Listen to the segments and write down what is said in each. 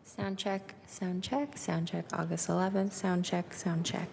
Sound check, sound check, sound check, August 11th, sound check, sound check.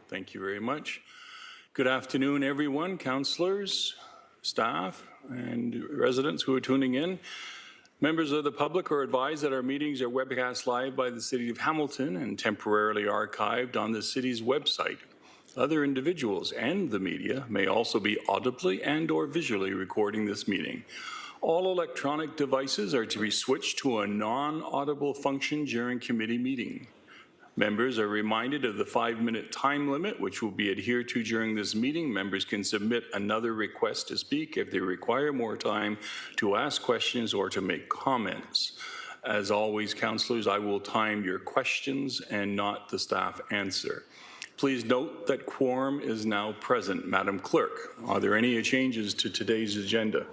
Thank you very much. Good afternoon, everyone, councillors, staff, and residents who are tuning in. Members of the public are advised that our meetings are webcast live by the City of Hamilton and temporarily archived on the city's website. Other individuals and the media may also be audibly and/or visually recording this meeting. All electronic devices are to be switched to a non-audible function during committee meeting. Members are reminded of the 5-minute time limit, which will be adhered to during this meeting. Members can submit another request to speak if they require more time to ask questions or to make comments. As always, councillors, I will time your questions and not the staff answer. Please note that quorum is now present. Madam Clerk, are there any changes to today's agenda?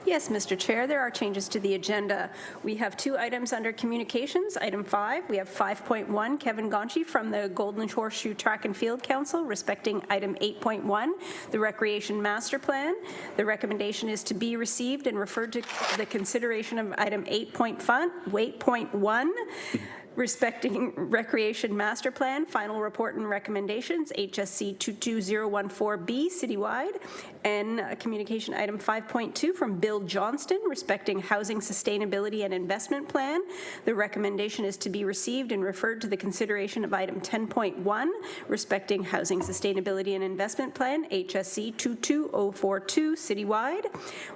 Yes, Mr. Chair, there are changes to the agenda. We have 2 items under communications. Item 5, we have 5.1, Kevin Gonchi from the Golden Horseshoe Track and Field Council respecting item 8.1, the Recreation Master Plan. The recommendation is to be received and referred to the consideration of item 8.1, respecting Recreation Master Plan, final report and recommendations, HSC 22014B citywide, and communication item 5.2 from Bill Johnston respecting Housing Sustainability and Investment Plan. The recommendation is to be received and referred to the consideration of item 10.1 respecting Housing Sustainability and Investment Plan, HSC 22042 citywide.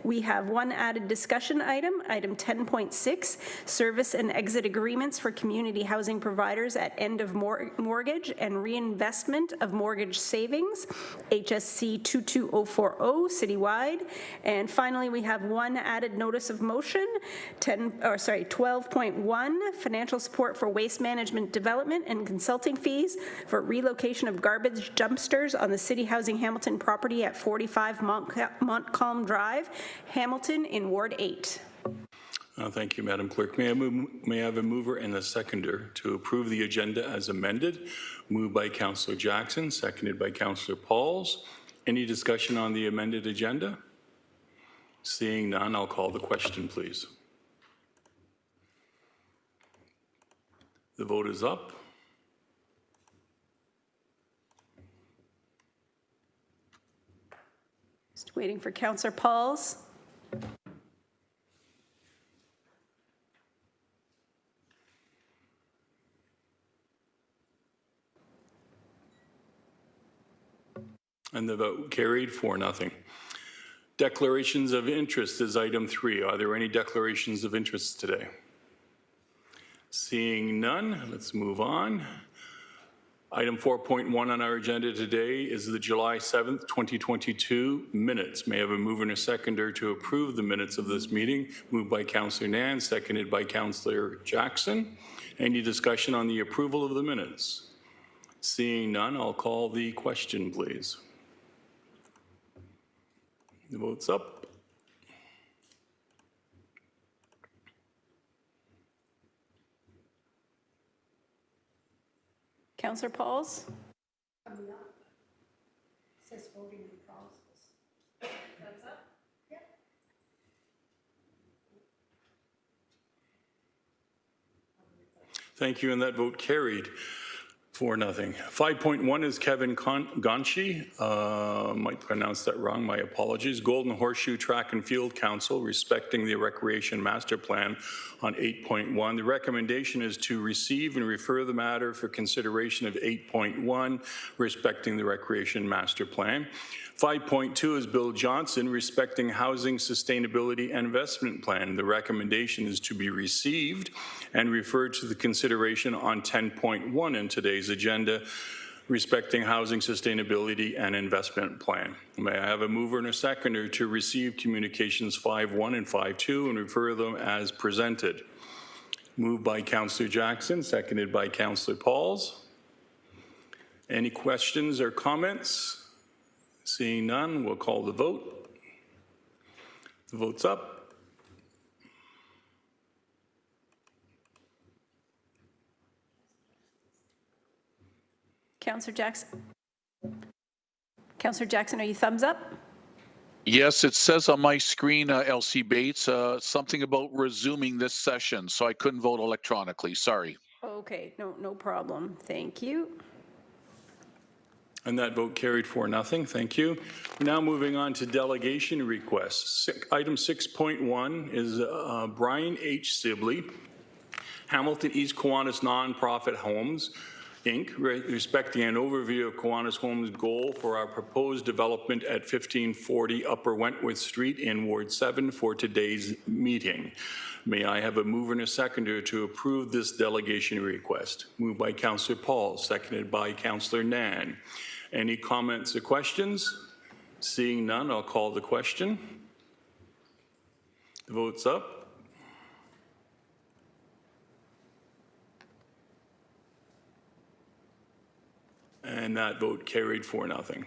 We have 1 added discussion item, item 10.6, service and exit agreements for community housing providers at end of mortgage and reinvestment of mortgage savings, HSC 22040 citywide. And finally, we have 1 added notice of motion, 12.1, financial support for waste management development and consulting fees for relocation of garbage dumpsters on the City Housing Hamilton property at 45 Montcalm Drive, Hamilton in Ward 8. Thank you, Madam Clerk. May I have a mover and a seconder to approve the agenda as amended? Moved by Councillor Jackson, seconded by Councillor Pauls. Any discussion on the amended agenda? Seeing none, I'll call the question, please. The vote is up. Just waiting for Councillor Pauls. And the vote carried 4-0. Declarations of interest is item 3. Are there any declarations of interest today? Seeing none, let's move on. Item 4.1 on our agenda today is the July 7th, 2022 minutes. May I have a mover and a seconder to approve the minutes of this meeting? Moved by Councillor Nan, seconded by Councillor Jackson. Any discussion on the approval of the minutes? Seeing none, I'll call the question, please. The vote's up. Councillor Pauls? Coming up. It says voting in process. That's up? Yeah. Thank you, and that vote carried 4-0. 5.1 is Kevin Gonchi. Might pronounce that wrong, my apologies. Golden Horseshoe Track and Field Council respecting the Recreation Master Plan on 8.1. The recommendation is to receive and refer the matter for consideration of 8.1 respecting the Recreation Master Plan. 5.2 is Bill Johnson respecting Housing Sustainability and Investment Plan. The recommendation is to be received and referred to the consideration on 10.1 in today's agenda respecting Housing Sustainability and Investment Plan. May I have a mover and a seconder to receive communications 5.1 and 5.2 and refer them as presented? Moved by Councillor Jackson, seconded by Councillor Pauls. Any questions or comments? Seeing none, we'll call the vote. The vote's up. Councillor Jackson? Councillor Jackson, are you thumbs up? Yes, it says on my screen, LC Bates, something about resuming this session, so I couldn't vote electronically. Sorry. Okay, no problem. Thank you. And that vote carried 4-0. Thank you. We're now moving on to delegation requests. Item 6.1 is Brian H. Sibley, Hamilton East Kiwanis Nonprofit Homes, Inc., respecting an overview of Kiwanis Homes' goal for our proposed development at 1540 Upper Wentworth Street in Ward 7 for today's meeting. May I have a mover and a seconder to approve this delegation request? Moved by Councillor Paul, seconded by Councillor Nan. Any comments or questions? Seeing none, I'll call the question. The vote's up. And that vote carried 4-0.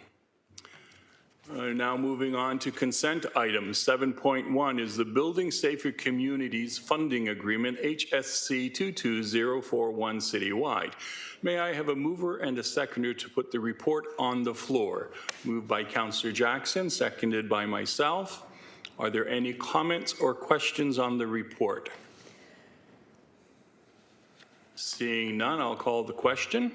Now moving on to consent items. 7.1 is the Building Safer Communities Funding Agreement, HSC 22041 citywide. May I have a mover and a seconder to put the report on the floor? Moved by Councillor Jackson, seconded by myself. Are there any comments or questions on the report? Seeing none, I'll call the question.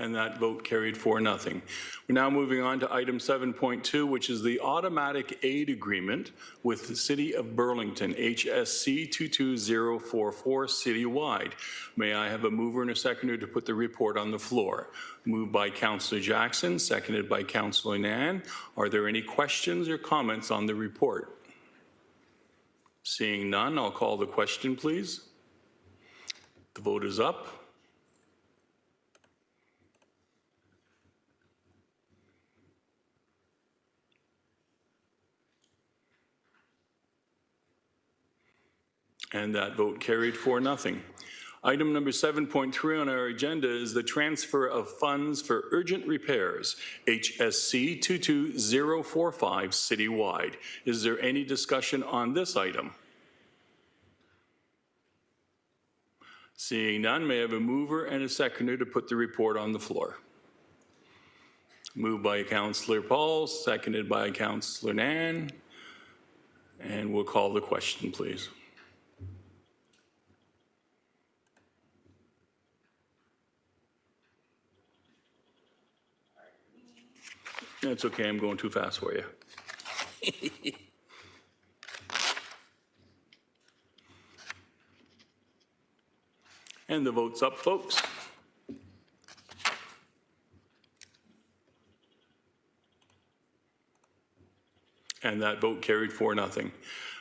And that vote carried 4-0. We're now moving on to item 7.2, which is the automatic aid agreement with the City of Burlington, HSC 22044 citywide. May I have a mover and a seconder to put the report on the floor? Moved by Councillor Jackson, seconded by Councillor Nan. Are there any questions or comments on the report? Seeing none, I'll call the question, please. The vote is up. And that vote carried 4-0. Item number 7.3 on our agenda is the transfer of funds for urgent repairs, HSC 22045 citywide. Is there any discussion on this item? Seeing none, may I have a mover and a seconder to put the report on the floor? Moved by Councillor Paul, seconded by Councillor Nan. And we'll call the question, please. That's okay, I'm going too fast for you. And the vote's up, folks. And that vote carried 4-0.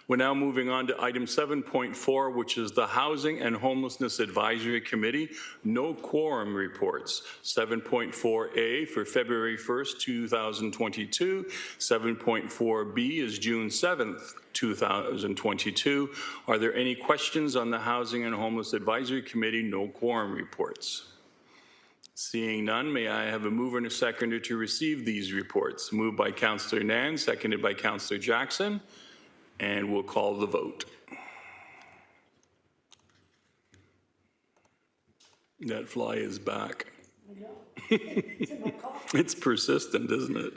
We're now moving on to item 7.4, which is the Housing and Homelessness Advisory Committee no quorum reports. 7.4A for February 1st, 2022. 7.4B is June 7th, 2022. Are there any questions on the Housing and Homeless Advisory Committee no quorum reports? Seeing none, may I have a mover and a seconder to receive these reports? Moved by Councillor Nan, seconded by Councillor Jackson. And we'll call the vote. That fly is back. I know. It's in my coffee. It's persistent, isn't it?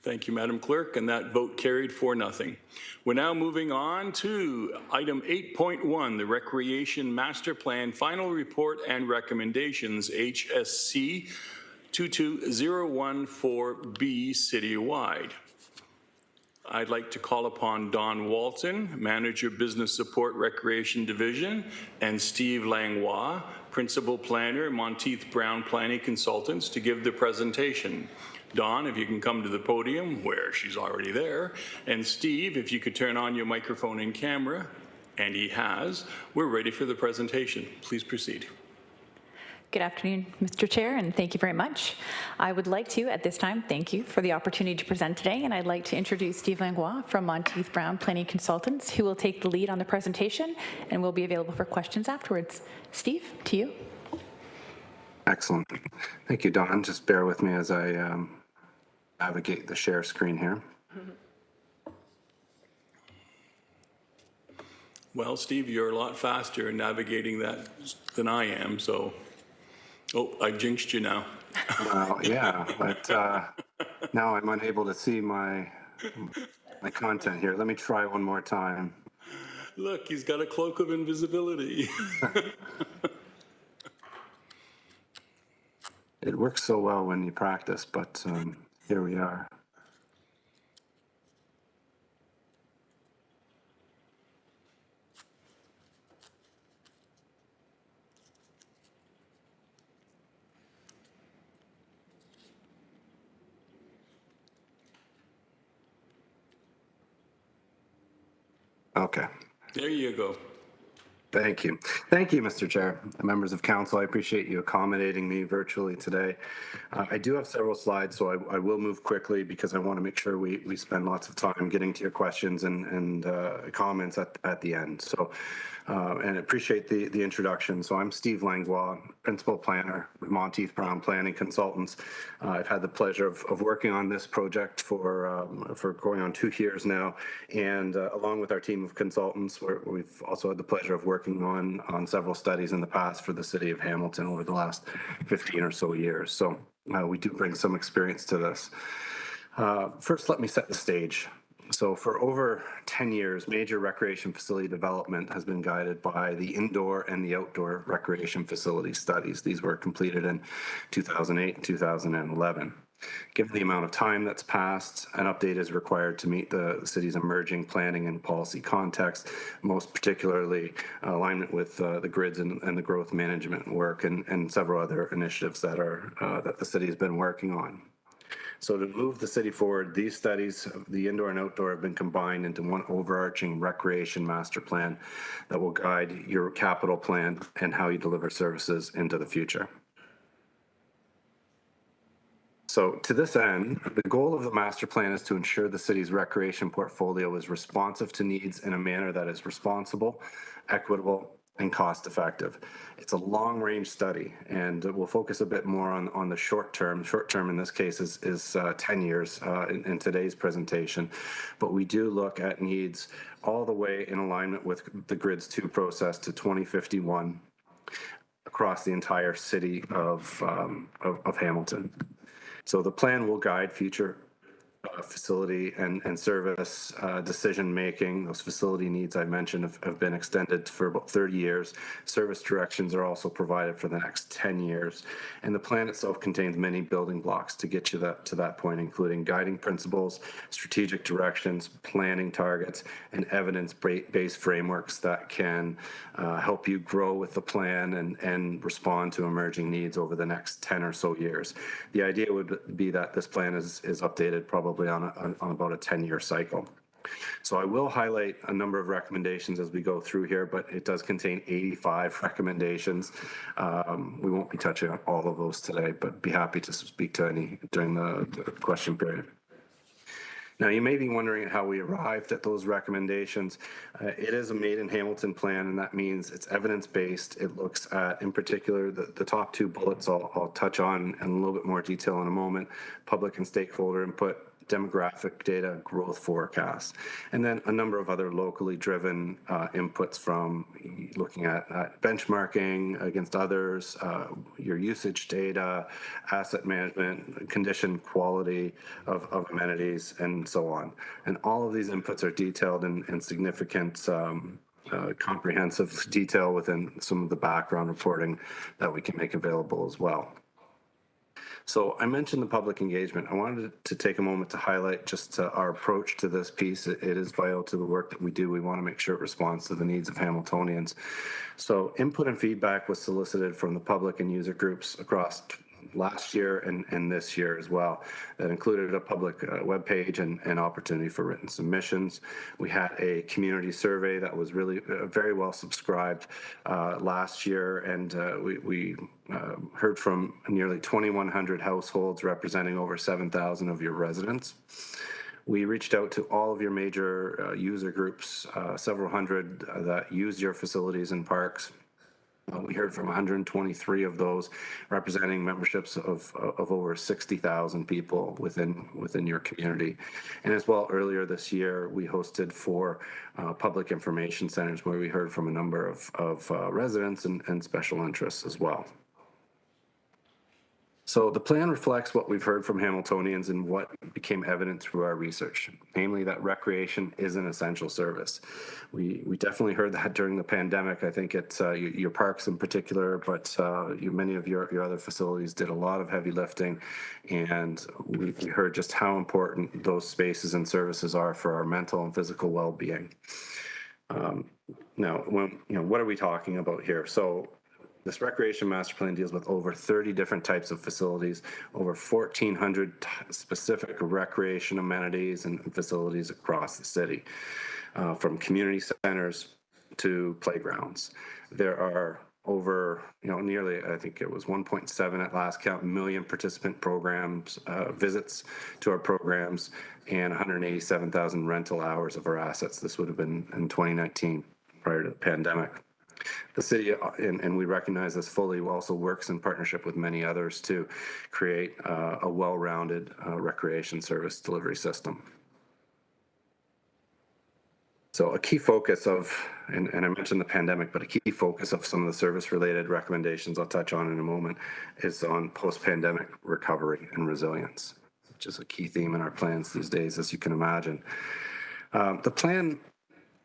Thank you, Madam Clerk, and that vote carried 4-0. We're now moving on to item 8.1, the Recreation Master Plan Final Report and Recommendations, HSC 22014B citywide. I'd like to call upon Don Walton, Manager Business Support Recreation Division, and Steve Langlois, Principal Planner, Monteith Brown Planning Consultants, to give the presentation. Don, if you can come to the podium, where she's already there, and Steve, if you could turn on your microphone and camera, and he has, we're ready for the presentation. Please proceed. Good afternoon, Mr. Chair, and thank you very much. I would like to, at this time, thank you for the opportunity to present today, and I'd like to introduce Steve Langlois from Monteith Brown Planning Consultants, who will take the lead on the presentation and will be available for questions afterwards. Steve, to you. Excellent. Thank you, Don. Just bear with me as I navigate the share screen here. Well, Steve, you're a lot faster in navigating that than I am, so. Oh, I've jinxed you now. Well, yeah, but now I'm unable to see my content here. Let me try one more time. Look, he's got a cloak of invisibility. It works so well when you practice, but here we are. Okay. There you go. Thank you. Thank you, Mr. Chair. Members of Council, I appreciate you accommodating me virtually today. I do have several slides, so I will move quickly because I want to make sure we spend lots of time getting to your questions and comments at the end. So, and I appreciate the introduction. So I'm Steve Langlois, Principal Planner with Monteith Brown Planning Consultants. I've had the pleasure of working on this project for going on 2 years now, and along with our team of consultants, we've also had the pleasure of working on several studies in the past for the city of Hamilton over the last 15 or so years. So we do bring some experience to this. First, let me set the stage. So for over 10 years, major recreation facility development has been guided by the indoor and the outdoor recreation facility studies. These were completed in 2008 and 2011. Given the amount of time that's passed, an update is required to meet the city's emerging planning and policy context, most particularly alignment with the grids and the growth management work and several other initiatives that the city has been working on. So to move the city forward, these studies, the indoor and outdoor, have been combined into one overarching recreation master plan that will guide your capital plan and how you deliver services into the future. So to this end, the goal of the master plan is to ensure the city's recreation portfolio is responsive to needs in a manner that is responsible, equitable, and cost effective. It's a long range study, and we'll focus a bit more on the short term. Short term in this case is 10 years in today's presentation, but we do look at needs all the way in alignment with the Grids 2 process to 2051 across the entire city of Hamilton. So the plan will guide future facility and service decision making. Those facility needs I mentioned have been extended for about 30 years. Service directions are also provided for the next 10 years. And the plan itself contains many building blocks to get you to that point, including guiding principles, strategic directions, planning targets, and evidence-based frameworks that can help you grow with the plan and respond to emerging needs over the next 10 or so years. The idea would be that this plan is updated probably on about a 10-year cycle. So I will highlight a number of recommendations as we go through here, but it does contain 85 recommendations. We won't be touching on all of those today, but be happy to speak to any during the question period. Now, you may be wondering how we arrived at those recommendations. It is a Made in Hamilton plan, and that means it's evidence-based. It looks at, in particular, the top 2 bullets I'll touch on in a little bit more detail in a moment: public and stakeholder input, demographic data, growth forecasts, and then a number of other locally driven inputs from looking at benchmarking against others, your usage data, asset management, condition quality of amenities, and so on. And all of these inputs are detailed in significant comprehensive detail within some of the background reporting that we can make available as well. So I mentioned the public engagement. I wanted to take a moment to highlight just our approach to this piece. It is vital to the work that we do. We want to make sure it responds to the needs of Hamiltonians. So input and feedback was solicited from the public and user groups across last year and this year as well. That included a public webpage and opportunity for written submissions. We had a community survey that was really very well subscribed last year, and we heard from nearly 2,100 households representing over 7,000 of your residents. We reached out to all of your major user groups, several hundred that use your facilities and parks. We heard from 123 of those, representing memberships of over 60,000 people within your community. And as well, earlier this year, we hosted 4 public information centers where we heard from a number of residents and special interests as well. So the plan reflects what we've heard from Hamiltonians and what became evident through our research, namely that recreation is an essential service. We definitely heard that during the pandemic. I think it's your parks in particular, but many of your other facilities did a lot of heavy lifting, and we heard just how important those spaces and services are for our mental and physical well-being. Now, what are we talking about here? So this recreation master plan deals with over 30 different types of facilities, over 1,400 specific recreation amenities and facilities across the city, from community centers to playgrounds. There are over, nearly, I think it was 1.7 at last count, million participant programs, visits to our programs, and 187,000 rental hours of our assets. This would have been in 2019, prior to the pandemic. The city, and we recognize this fully, also works in partnership with many others to create a well-rounded recreation service delivery system. So a key focus of, and I mentioned the pandemic, but a key focus of some of the service-related recommendations I'll touch on in a moment is on post-pandemic recovery and resilience, which is a key theme in our plans these days, as you can imagine. The plan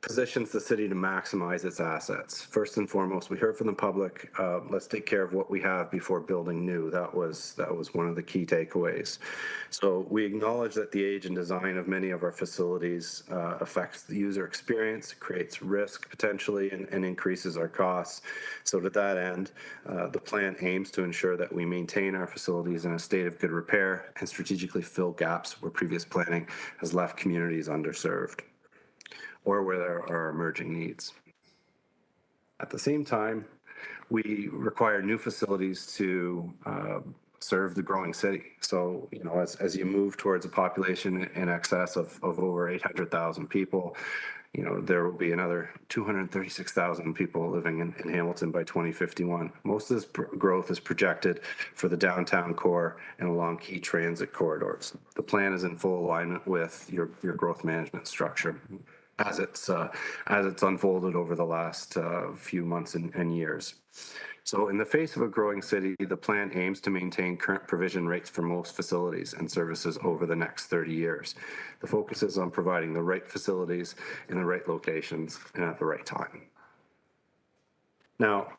positions the city to maximize its assets. First and foremost, we heard from the public, let's take care of what we have before building new. That was one of the key takeaways. So we acknowledge that the age and design of many of our facilities affects the user experience, creates risk potentially, and increases our costs. So to that end, the plan aims to ensure that we maintain our facilities in a state of good repair and strategically fill gaps where previous planning has left communities underserved, or where there are emerging needs. At the same time, we require new facilities to serve the growing city. So, as you move towards a population in excess of over 800,000 people, there will be another 236,000 people living in Hamilton by 2051. Most of this growth is projected for the downtown core and along key transit corridors. The plan is in full alignment with your growth management structure as it's unfolded over the last few months and years. So in the face of a growing city, the plan aims to maintain current provision rates for most facilities and services over the next 30 years. The focus is on providing the right facilities in the right locations and at the right time. Now,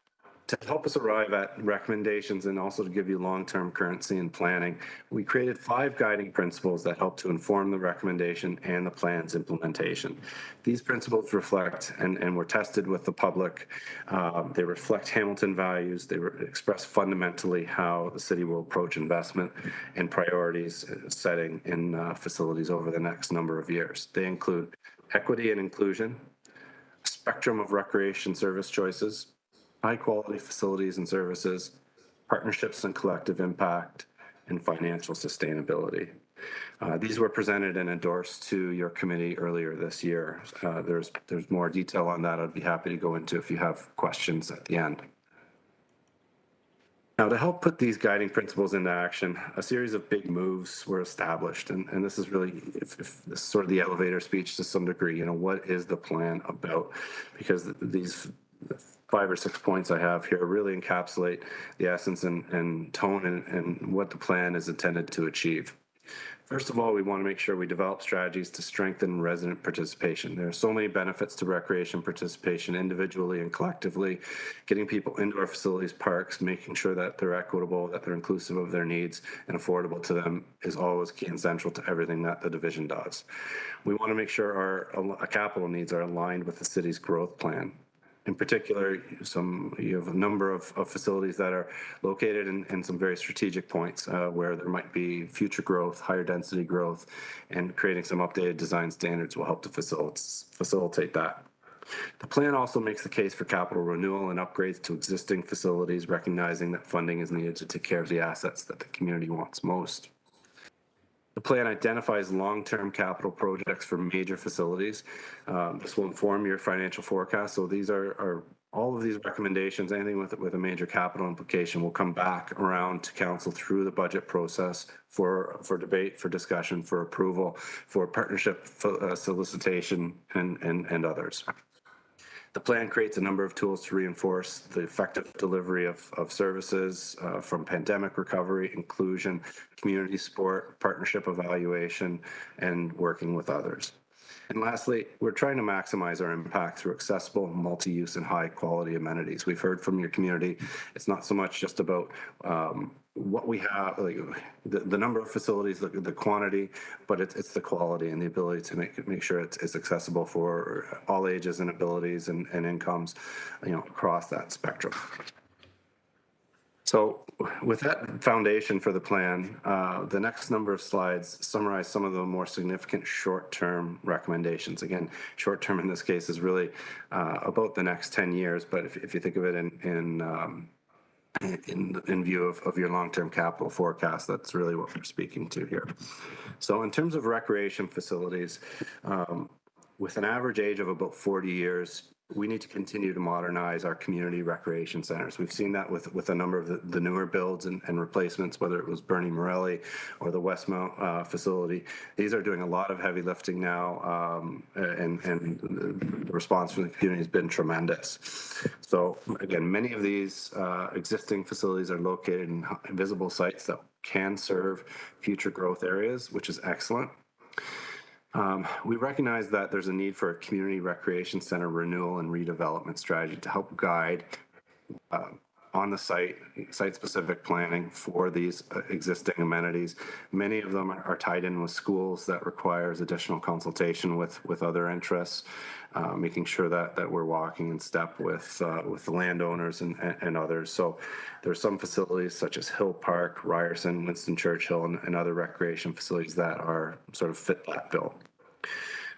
to help us arrive at recommendations and also to give you long-term currency in planning, we created 5 guiding principles that help to inform the recommendation and the plan's implementation. These principles reflect and were tested with the public. They reflect Hamilton values. They express fundamentally how the city will approach investment and priorities setting in facilities over the next number of years. They include equity and inclusion, a spectrum of recreation service choices, high-quality facilities and services, partnerships and collective impact, and financial sustainability. These were presented and endorsed to your committee earlier this year. There's more detail on that I'd be happy to go into if you have questions at the end. Now, to help put these guiding principles into action, a series of big moves were established, and this is really if this is sort of the elevator speech to some degree. What is the plan about? Because these 5 or 6 points I have here really encapsulate the essence and tone and what the plan is intended to achieve. First of all, we want to make sure we develop strategies to strengthen resident participation. There are so many benefits to recreation participation individually and collectively. Getting people into our facilities, parks, making sure that they're equitable, that they're inclusive of their needs and affordable to them is always key and central to everything that the division does. We want to make sure our capital needs are aligned with the city's growth plan. In particular, you have a number of facilities that are located in some very strategic points where there might be future growth, higher density growth, and creating some updated design standards will help to facilitate that. The plan also makes the case for capital renewal and upgrades to existing facilities, recognizing that funding is needed to take care of the assets that the community wants most. The plan identifies long-term capital projects for major facilities. This will inform your financial forecast. So these are all of these recommendations, anything with a major capital implication will come back around to council through the budget process for debate, for discussion, for approval, for partnership solicitation, and others. The plan creates a number of tools to reinforce the effective delivery of services from pandemic recovery, inclusion, community support, partnership evaluation, and working with others. And lastly, we're trying to maximize our impact through accessible, multi-use, and high-quality amenities. We've heard from your community. It's not so much just about what we have, like the number of facilities, the quantity, but it's the quality and the ability to make sure it's accessible for all ages and abilities and incomes, across that spectrum. So with that foundation for the plan, the next number of slides summarize some of the more significant short-term recommendations. Again, short-term in this case is really about the next 10 years, but if you think of it in view of your long-term capital forecast, that's really what we're speaking to here. So in terms of recreation facilities, with an average age of about 40 years, we need to continue to modernize our community recreation centers. We've seen that with a number of the newer builds and replacements, whether it was Bernie Morelli or the Westmount facility. These are doing a lot of heavy lifting now, and the response from the community has been tremendous. So again, many of these existing facilities are located in visible sites that can serve future growth areas, which is excellent. We recognize that there's a need for a community recreation center renewal and redevelopment strategy to help guide on the site-specific planning for these existing amenities. Many of them are tied in with schools that requires additional consultation with other interests, making sure that we're walking in step with the landowners and others. So there's some facilities such as Hill Park, Ryerson, Winston Churchill, and other recreation facilities that are sort of fit that bill.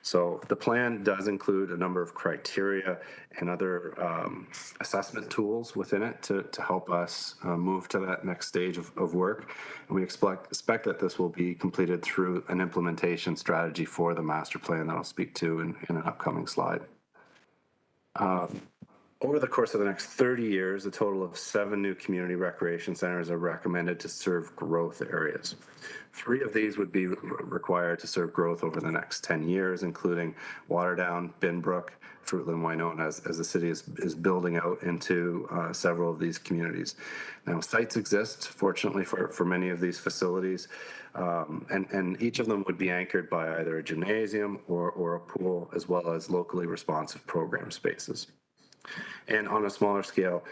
So the plan does include a number of criteria and other assessment tools within it to help us move to that next stage of work. And we expect that this will be completed through an implementation strategy for the master plan that I'll speak to in an upcoming slide. Over the course of the next 30 years, a total of 7 new community recreation centers are recommended to serve growth areas. 3 of these would be required to serve growth over the next 10 years, including Waterdown, Binbrook, Fruitland, Wynot, as the city is building out into several of these communities. Now, sites exist, fortunately, for many of these facilities, and each of them would be anchored by either a gymnasium or a pool, as well as locally responsive program spaces. And on a smaller scale,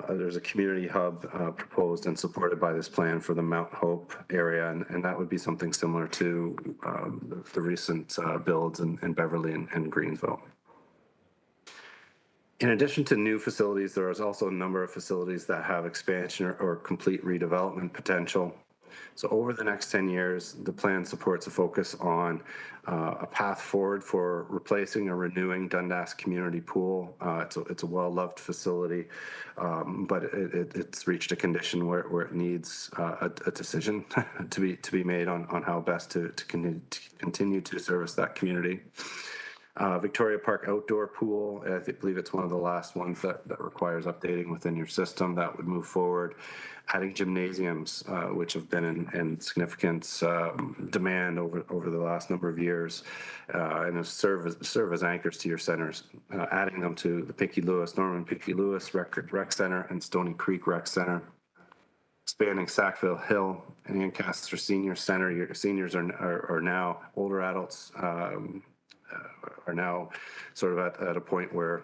there's a community hub proposed and supported by this plan for the Mount Hope area, and that would be something similar to the recent builds in Beverly and Greensville. In addition to new facilities, there is also a number of facilities that have expansion or complete redevelopment potential. So over the next 10 years, the plan supports a focus on a path forward for replacing or renewing Dundas Community Pool. It's a well-loved facility, but it's reached a condition where it needs a decision to be made on how best to continue to service that community. Victoria Park Outdoor Pool, I believe it's one of the last ones that requires updating within your system. That would move forward. Adding gymnasiums, which have been in significant demand over the last number of years, and serve as anchors to your centers. Adding them to the Norman Pinky Lewis Rec Center and Stony Creek Rec Center. Expanding Sackville Hill and Ancaster Senior Center. Your seniors are now older adults. Are now sort of at a point where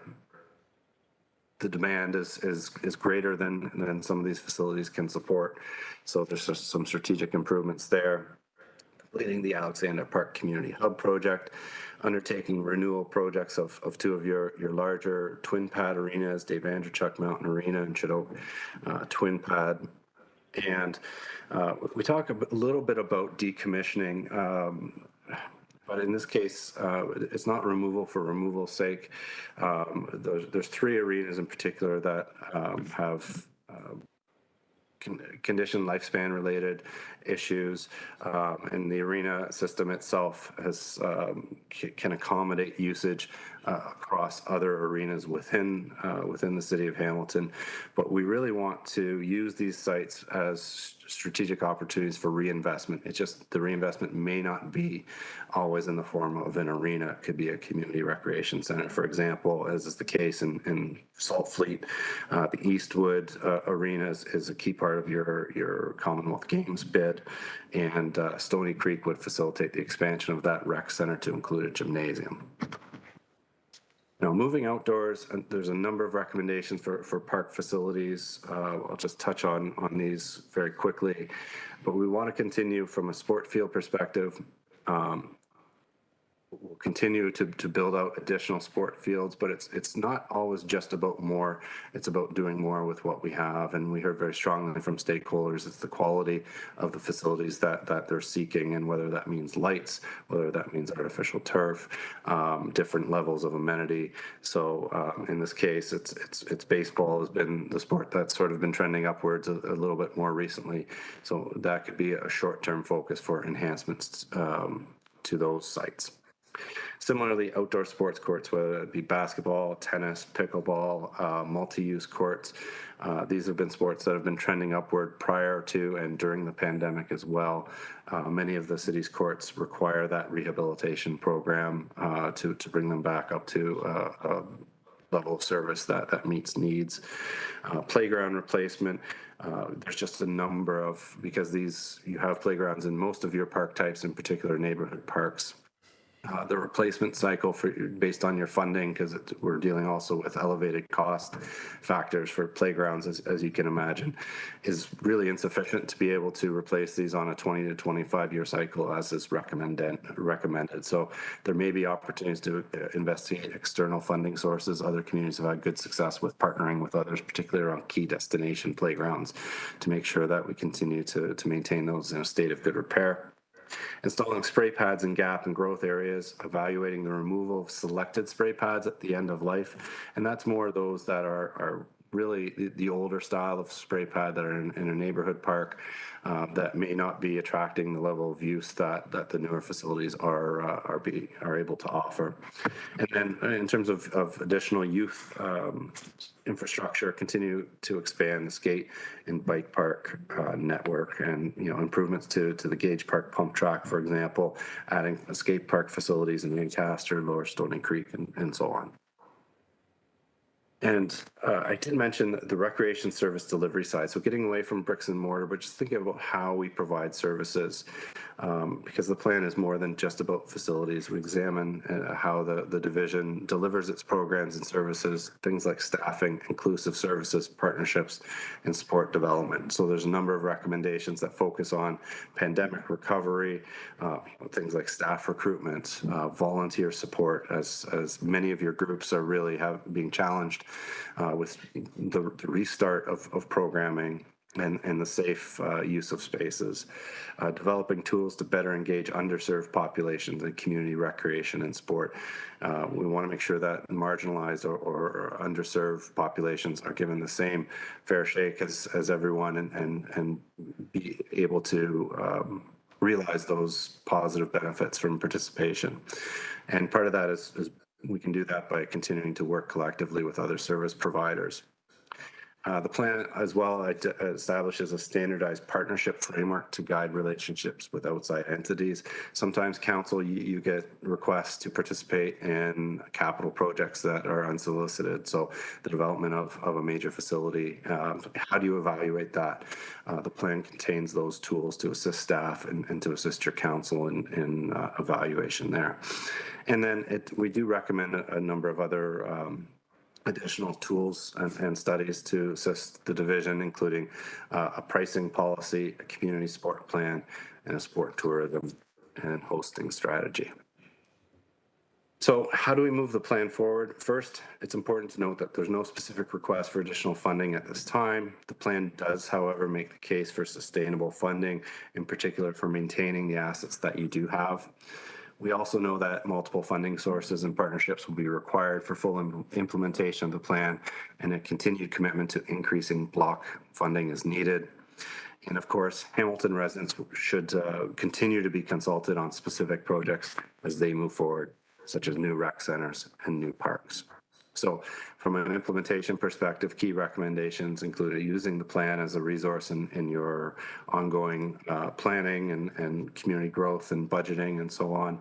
the demand is greater than some of these facilities can support. So there's just some strategic improvements there. Completing the Alexander Park Community Hub project, undertaking renewal projects of 2 of your larger twin pad arenas, Dave Andrechuk Mountain Arena and Chinook Twin Pad. And we talk a little bit about decommissioning. But in this case, it's not removal for removal's sake. There's 3 arenas in particular that have condition lifespan related issues, and the arena system itself can accommodate usage across other arenas within the city of Hamilton. But we really want to use these sites as strategic opportunities for reinvestment. It's just the reinvestment may not be always in the form of an arena. It could be a community recreation center, for example, as is the case in Salt Fleet. The Eastwood Arena is a key part of your Commonwealth Games bid, and Stony Creek would facilitate the expansion of that rec center to include a gymnasium. Now, moving outdoors, there's a number of recommendations for park facilities. I'll just touch on these very quickly, but we want to continue from a sport field perspective. We'll continue to build out additional sport fields, but it's not always just about more. It's about doing more with what we have, and we heard very strongly from stakeholders it's the quality of the facilities that they're seeking, and whether that means lights, whether that means artificial turf, different levels of amenity. So in this case, it's baseball has been the sport that's sort of been trending upwards a little bit more recently. So that could be a short-term focus for enhancements to those sites. Similarly, outdoor sports courts, whether it be basketball, tennis, pickleball, multi-use courts, these have been sports that have been trending upward prior to and during the pandemic as well. Many of the city's courts require that rehabilitation program to bring them back up to a level of service that meets needs. Playground replacement. There's just a number of, because you have playgrounds in most of your park types, in particular neighborhood parks. The replacement cycle based on your funding, because we're dealing also with elevated cost factors for playgrounds, as you can imagine, is really insufficient to be able to replace these on a 20 to 25 year cycle as is recommended. So there may be opportunities to investigate external funding sources. Other communities have had good success with partnering with others, particularly around key destination playgrounds, to make sure that we continue to maintain those in a state of good repair. Installing spray pads in gap and growth areas, evaluating the removal of selected spray pads at the end of life. And that's more those that are really the older style of spray pad that are in a neighborhood park that may not be attracting the level of use that the newer facilities are able to offer. And then in terms of additional youth infrastructure, continue to expand the skate and bike park network, and improvements to the Gage Park pump track, for example, adding skate park facilities in Lancaster, Lower Stony Creek, and so on. And I did mention the recreation service delivery side. So getting away from bricks and mortar, but just thinking about how we provide services, because the plan is more than just about facilities. We examine how the division delivers its programs and services, things like staffing, inclusive services, partnerships, and support development. So there's a number of recommendations that focus on pandemic recovery, things like staff recruitment, volunteer support, as many of your groups are really being challenged with the restart of programming and the safe use of spaces, developing tools to better engage underserved populations in community recreation and sport. We want to make sure that marginalized or underserved populations are given the same fair shake as everyone, and be able to realize those positive benefits from participation. And part of that is we can do that by continuing to work collectively with other service providers. The plan as well establishes a standardized partnership framework to guide relationships with outside entities. Sometimes council, you get requests to participate in capital projects that are unsolicited. So the development of a major facility, how do you evaluate that? The plan contains those tools to assist staff and to assist your council in evaluation there. And then we do recommend a number of other additional tools and studies to assist the division, including a pricing policy, a community sport plan, and a sport tourism and hosting strategy. So how do we move the plan forward? First, it's important to note that there's no specific request for additional funding at this time. The plan does, however, make the case for sustainable funding, in particular for maintaining the assets that you do have. We also know that multiple funding sources and partnerships will be required for full implementation of the plan, and a continued commitment to increasing block funding is needed. And of course, Hamilton residents should continue to be consulted on specific projects as they move forward. such as new rec centers and new parks. So from an implementation perspective, key recommendations included using the plan as a resource in your ongoing planning and community growth and budgeting and so on.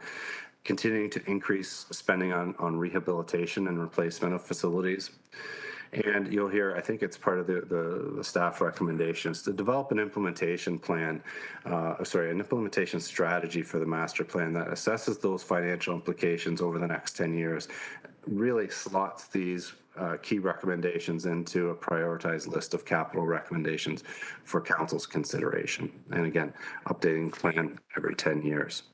Continuing to increase spending on rehabilitation and replacement of facilities. And you'll hear, I think it's part of the staff recommendations, to develop an implementation plan, an implementation strategy for the master plan that assesses those financial implications over the next 10 years, really slots these key recommendations into a prioritized list of capital recommendations for council's consideration. And again, updating the plan every 10 years.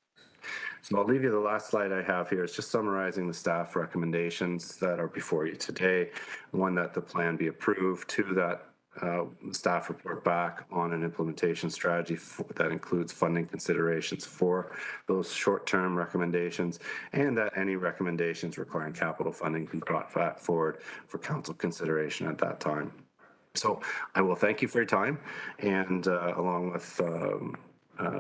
So I'll leave you the last slide I have here is just summarizing the staff recommendations that are before you today. One, that the plan be approved. Two, that staff report back on an implementation strategy that includes funding considerations for those short-term recommendations, and that any recommendations requiring capital funding be brought back forward for council consideration at that time. So I will thank you for your time, and along with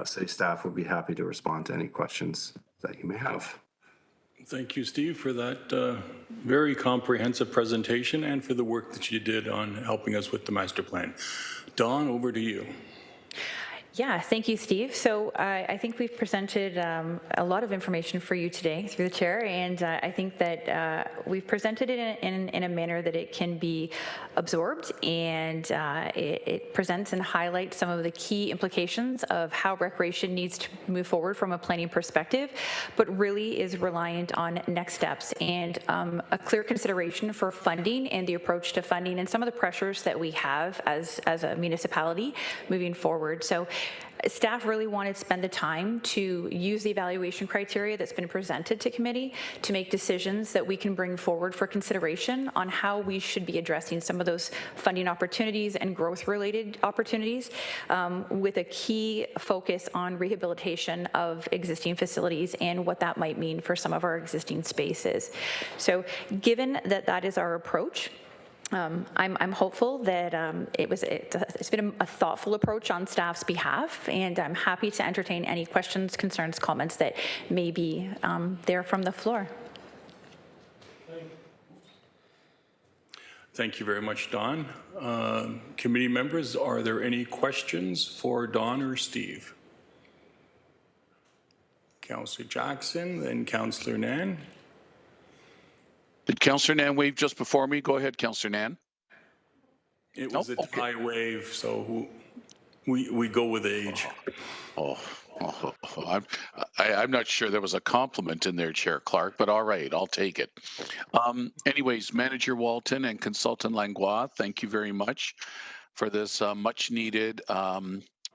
city staff, will be happy to respond to any questions that you may have. Thank you, Steve, for that very comprehensive presentation and for the work that you did on helping us with the master plan. Dawn, over to you. Yeah, thank you, Steve. So I think we've presented a lot of information for you today through the chair, and I think that we've presented it in a manner that it can be absorbed, and it presents and highlights some of the key implications of how recreation needs to move forward from a planning perspective, but really is reliant on next steps and a clear consideration for funding and the approach to funding and some of the pressures that we have as a municipality moving forward. So staff really wanted to spend the time to use the evaluation criteria that's been presented to committee to make decisions that we can bring forward for consideration on how we should be addressing some of those funding opportunities and growth-related opportunities, with a key focus on rehabilitation of existing facilities and what that might mean for some of our existing spaces. So given that that is our approach, I'm hopeful that it's been a thoughtful approach on staff's behalf, and I'm happy to entertain any questions, concerns, comments that may be there from the floor. Thank you very much, Dawn. Committee members, are there any questions for Dawn or Steve? Councillor Jackson, then Councillor Nan. Did Councillor Nan wave just before me? Go ahead, Councillor Nan. It was a tie wave, so we go with age. I'm not sure there was a compliment in there, Chair Clark, but all right, I'll take it. Anyways, Manager Walton and Consultant Langlois, thank you very much for this much needed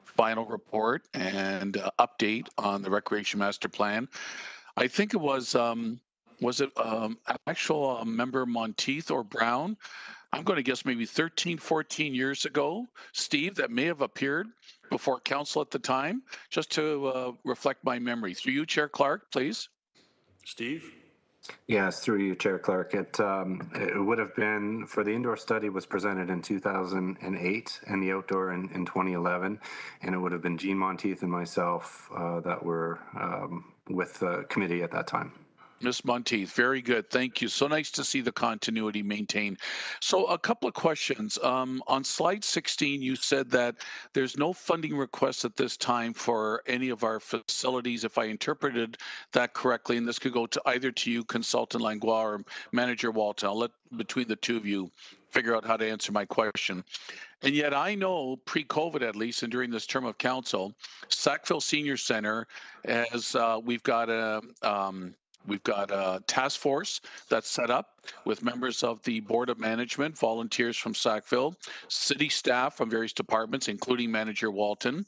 final report and update on the Recreation Master Plan. I think it was it actual member Monteith or Brown? I'm going to guess maybe 13, 14 years ago, Steve, that may have appeared before council at the time, just to reflect my memory. Through you, Chair Clark, please. Steve? Yes, through you, Chair Clark. It would have been, for the indoor study was presented in 2008 and the outdoor in 2011, and it would have been Jean Monteith and myself that were with the committee at that time. Ms. Monteith, very good. Thank you. So nice to see the continuity maintained. So a couple of questions. On slide 16, you said that there's no funding requests at this time for any of our facilities, if I interpreted that correctly, and this could go to either to you, Consultant Langlois, or Manager Walton. I'll let between the two of you figure out how to answer my question. And yet I know pre-COVID, at least, and during this term of council, Sackville Senior Center, as we've got a task force that's set up with members of the Board of Management, volunteers from Sackville, city staff from various departments, including Manager Walton,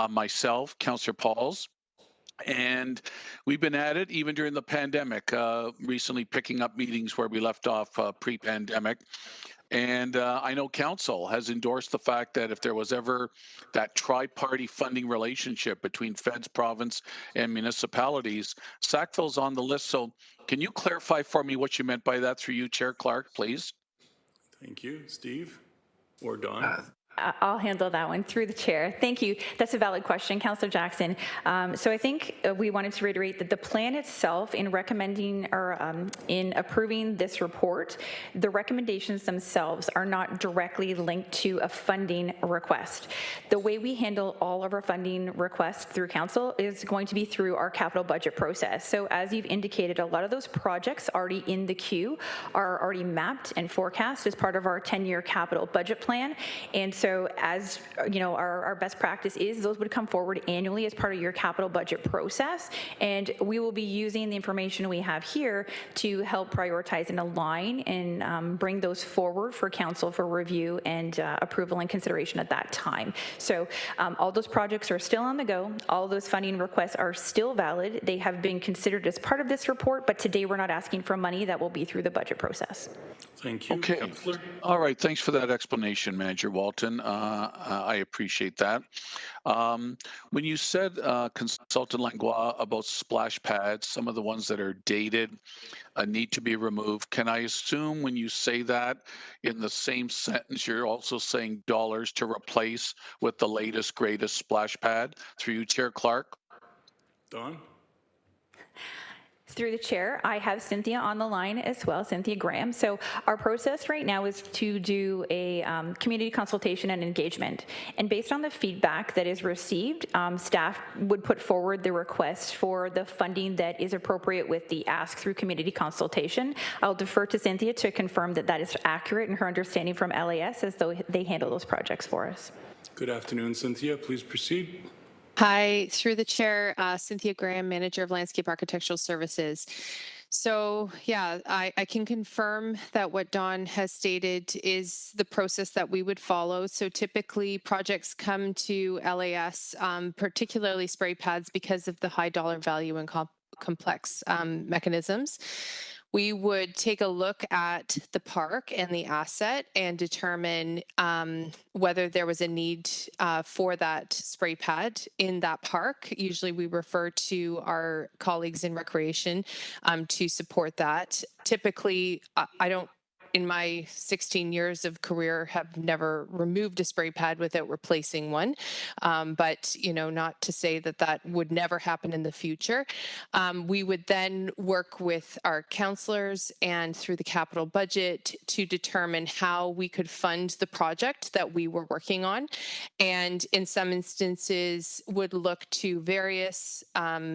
myself, Councillor Pauls, and we've been at it even during the pandemic, recently picking up meetings where we left off pre-pandemic. And I know council has endorsed the fact that if there was ever that tri-party funding relationship between feds, province, and municipalities, Sackville's on the list. So can you clarify for me what you meant by that through you, Chair Clark, please? Thank you. Steve or Dawn? I'll handle that one through the chair. Thank you. That's a valid question, Councillor Jackson. So I think we wanted to reiterate that the plan itself, in recommending or in approving this report, the recommendations themselves are not directly linked to a funding request. The way we handle all of our funding requests through council is going to be through our capital budget process. So as you've indicated, a lot of those projects already in the queue are already mapped and forecast as part of our 10-year capital budget plan. And so as you know, our best practice is those would come forward annually as part of your capital budget process. And we will be using the information we have here to help prioritize and align and bring those forward for council for review and approval and consideration at that time. So all those projects are still on the go. All those funding requests are still valid. They have been considered as part of this report, but today we're not asking for money. That will be through the budget process. Thank you. Okay. Councillor. All right. Thanks for that explanation, Manager Walton. I appreciate that. When you said, Consultant Langlois, about splash pads, some of the ones that are dated need to be removed, can I assume when you say that in the same sentence, you're also saying dollars to replace with the latest, greatest splash pad? Through you, Chair Clark. Don? Through the chair, I have Cynthia on the line as well, Cynthia Graham. So our process right now is to do a community consultation and engagement. And based on the feedback that is received, staff would put forward the request for the funding that is appropriate with the ask through community consultation. I'll defer to Cynthia to confirm that that is accurate in her understanding from LAS as though they handle those projects for us. Good afternoon, Cynthia. Please proceed. Hi, through the chair, Cynthia Graham, Manager of Landscape Architectural Services. So yeah, I can confirm that what Don has stated is the process that we would follow. So typically projects come to LAS, particularly spray pads, because of the high dollar value and complex mechanisms. We would take a look at the park and the asset and determine whether there was a need for that spray pad in that park. Usually we refer to our colleagues in recreation to support that. Typically, I don't, in my 16 years of career, have never removed a spray pad without replacing one. But, you know, not to say that that would never happen in the future. We would then work with our councillors and through the capital budget to determine how we could fund the project that we were working on. And in some instances would look to various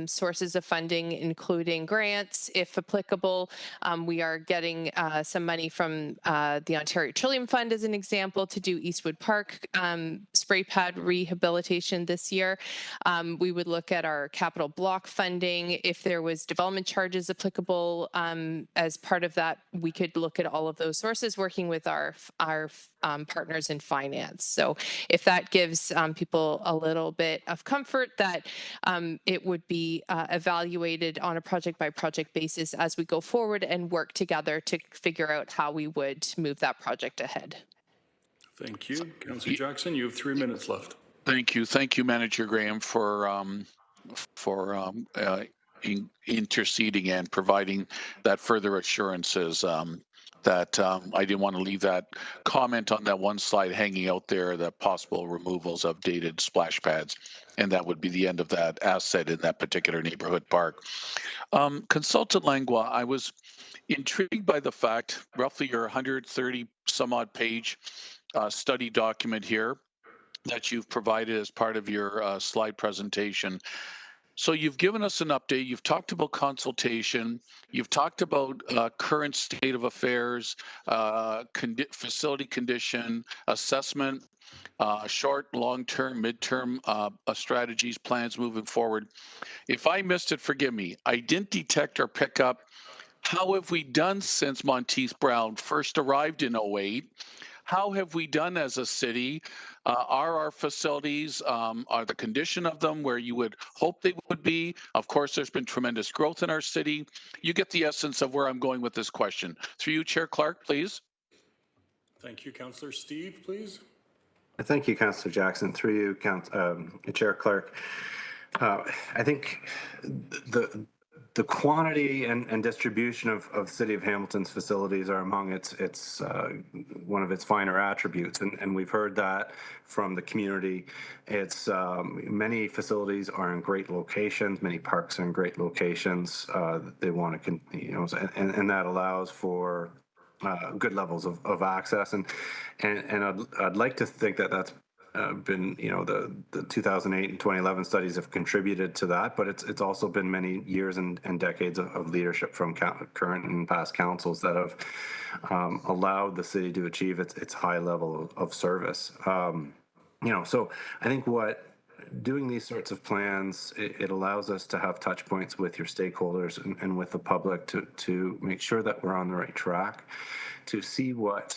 sources of funding, including grants, if applicable. We are getting some money from the Ontario Trillium Fund, as an example, to do Eastwood Park spray pad rehabilitation this year. We would look at our capital block funding. If there was development charges applicable as part of that, we could look at all of those sources, working with our partners in finance. So if that gives people a little bit of comfort that it would be evaluated on a project by project basis as we go forward and work together to figure out how we would move that project ahead. Thank you. Councillor Jackson, you have 3 minutes left. Thank you, Manager Graham, for interceding and providing that further assurances. That I didn't want to leave that comment on that one slide hanging out there, the possible removals of dated splash pads, and that would be the end of that asset in that particular neighborhood park. Consultant Langlois, I was intrigued by the fact, roughly your 130 some odd page study document here that you've provided as part of your slide presentation. So you've given us an update. You've talked about consultation. You've talked about current state of affairs, facility condition, assessment, short, long-term, mid-term strategies, plans moving forward. If I missed it, forgive me. I didn't detect or pick up how have we done since Monteith Brown first arrived in 08? How have we done as a city? Are our facilities, are the condition of them where you would hope they would be? Of course, there's been tremendous growth in our city. You get the essence of where I'm going with this question. Through you, Chair Clark, please. Thank you. Councillor Steve, please. Thank you, Councillor Jackson. Through you, Chair Clark. I think the the quantity and distribution of City of Hamilton's facilities are among its one of its finer attributes, and we've heard that from the community. It's many facilities are in great locations, many parks are in great locations. They want to, and that allows for good levels of access, and I'd like to think that that's been, the 2008 and 2011 studies have contributed to that, but it's also been many years and decades of leadership from current and past councils that have allowed the city to achieve its high level of service. So I think doing these sorts of plans, it allows us to have touch points with your stakeholders and with the public to make sure that we're on the right track, to see what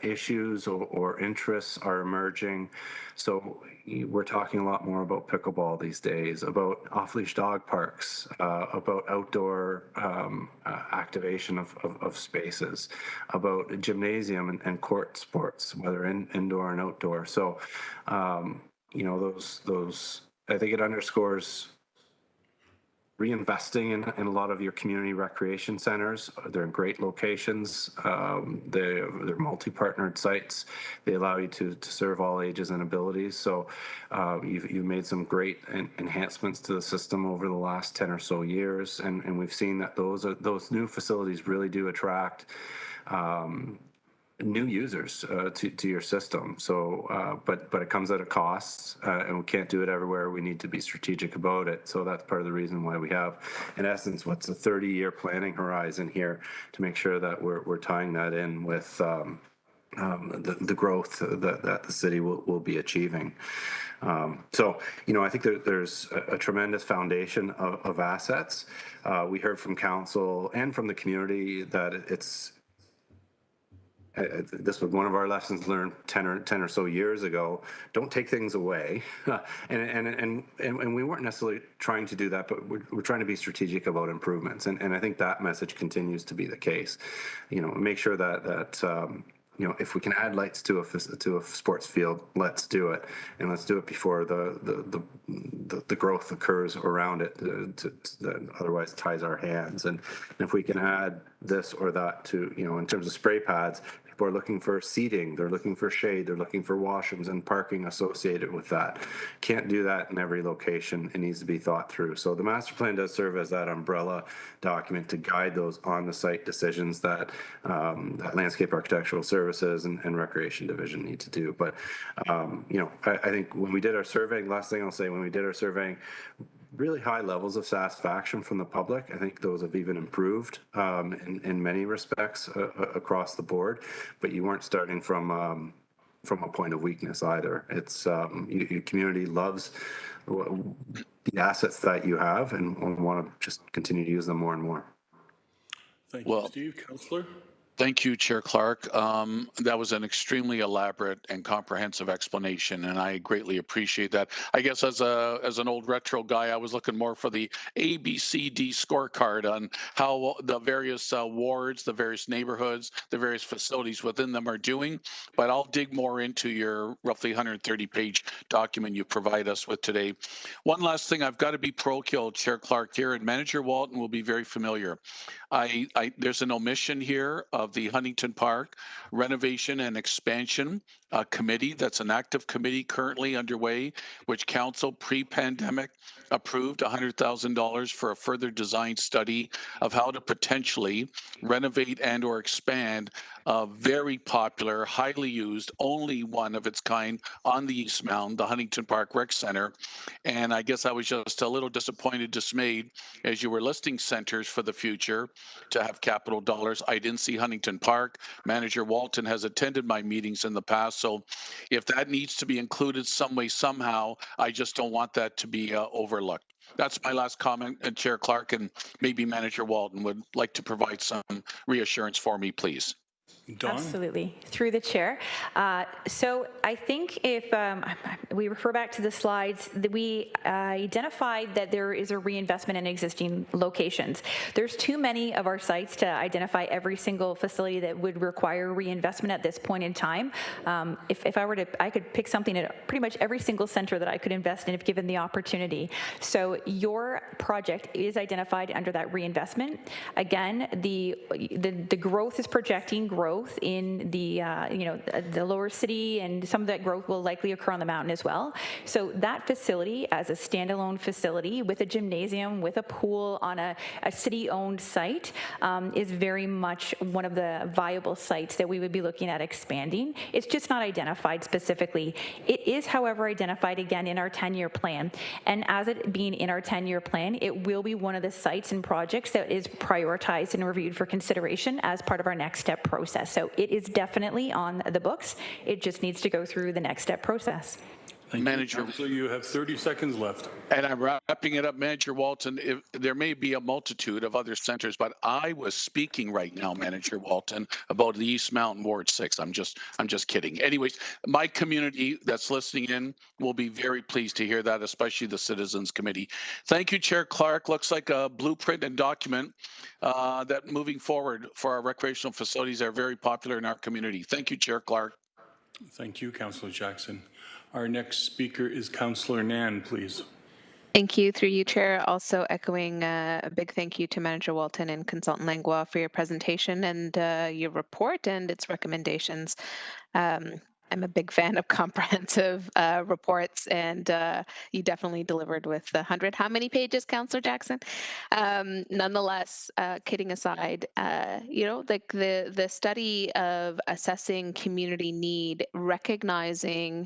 issues or interests are emerging. So we're talking a lot more about pickleball these days, about off-leash dog parks, about outdoor activation of spaces, about gymnasium and court sports, whether indoor and outdoor. So those I think it underscores reinvesting in a lot of your community recreation centers. They're in great locations. They're multi-partnered sites. They allow you to serve all ages and abilities. So you've made some great enhancements to the system over the last 10 or so years, and we've seen that those new facilities really do attract new users to your system. So, but it comes at a cost, and we can't do it everywhere. We need to be strategic about it. So that's part of the reason why we have, in essence, what's a 30-year planning horizon here to make sure that we're tying that in with the growth that the city will be achieving. So, I think there's a tremendous foundation of assets. We heard from council and from the community that this was one of our lessons learned 10 or so years ago. Don't take things away, and we weren't necessarily trying to do that, but we're trying to be strategic about improvements, and I think that message continues to be the case. Make sure that if we can add lights to a sports field, let's do it, and let's do it before the growth occurs around it that otherwise ties our hands. And if we can add this or that to, in terms of spray pads, people are looking for seating, they're looking for shade, they're looking for washrooms and parking associated with that. Can't do that in every location. It needs to be thought through. So the master plan does serve as that umbrella document to guide those on-the-site decisions that landscape architectural services and recreation division need to do. But I think when we did our surveying, last thing I'll say, when we did our surveying, really high levels of satisfaction from the public. I think those have even improved in many respects across the board, but you weren't starting from a point of weakness either. It's your community loves the assets that you have and want to just continue to use them more and more. Thank you, Steve. Councillor? Thank you, Chair Clark. That was an extremely elaborate and comprehensive explanation, and I greatly appreciate that. I guess as an old retro guy, I was looking more for the ABCD scorecard on how the various wards, the various neighborhoods, the various facilities within them are doing. But I'll dig more into your roughly 130-page document you provide us with today. One last thing, I've got to be parochial, Chair Clark here, and Manager Walton will be very familiar. There's an omission here of the Huntington Park Renovation and Expansion Committee. That's an active committee currently underway, which council pre-pandemic approved $100,000 for a further design study of how to potentially renovate and or expand a very popular, highly used, only one of its kind on the East Mountain, the Huntington Park Rec Center. And I guess I was just a little dismayed as you were listing centers for the future to have capital dollars. I didn't see Huntington Park. Manager Walton has attended my meetings in the past. So if that needs to be included some way, somehow, I just don't want that to be overlooked. That's my last comment, and Chair Clark and maybe Manager Walton would like to provide some reassurance for me, please. Dawn? Absolutely. Through the chair. So I think if we refer back to the slides, that we identified that there is a reinvestment in existing locations. There's too many of our sites to identify every single facility that would require reinvestment at this point in time. If I were to, I could pick something at pretty much every single center that I could invest in if given the opportunity. So your project is identified under that reinvestment. Again, the growth is projecting growth in the the lower city, and some of that growth will likely occur on the mountain as well. So that facility, as a standalone facility with a gymnasium, with a pool on a city-owned site, is very much one of the viable sites that we would be looking at expanding. It's just not identified specifically. It is, however, identified again in our 10-year plan. And as it being in our 10-year plan, it will be one of the sites and projects that is prioritized and reviewed for consideration as part of our next step process. So it is definitely on the books. It just needs to go through the next step process. Thank Manager. you. So you have 30 seconds left. And I'm wrapping it up, Manager Walton. There may be a multitude of other centers, but I was speaking right now, Manager Walton, about the East Mountain Ward 6. I'm just kidding. Anyways, my community that's listening in will be very pleased to hear that, especially the Citizens Committee. Thank you, Chair Clark. Looks like a blueprint and document that moving forward for our recreational facilities are very popular in our community. Thank you, Chair Clark. Thank you, Councillor Jackson. Our next speaker is Councillor Nan, please. Thank you. Through you, Chair. Also echoing a big thank you to Manager Walton and Consultant Langlois for your presentation and your report and its recommendations. I'm a big fan of comprehensive reports, and you definitely delivered with the 100. How many pages, Councillor Jackson? Nonetheless, kidding aside, like the study of assessing community need, recognizing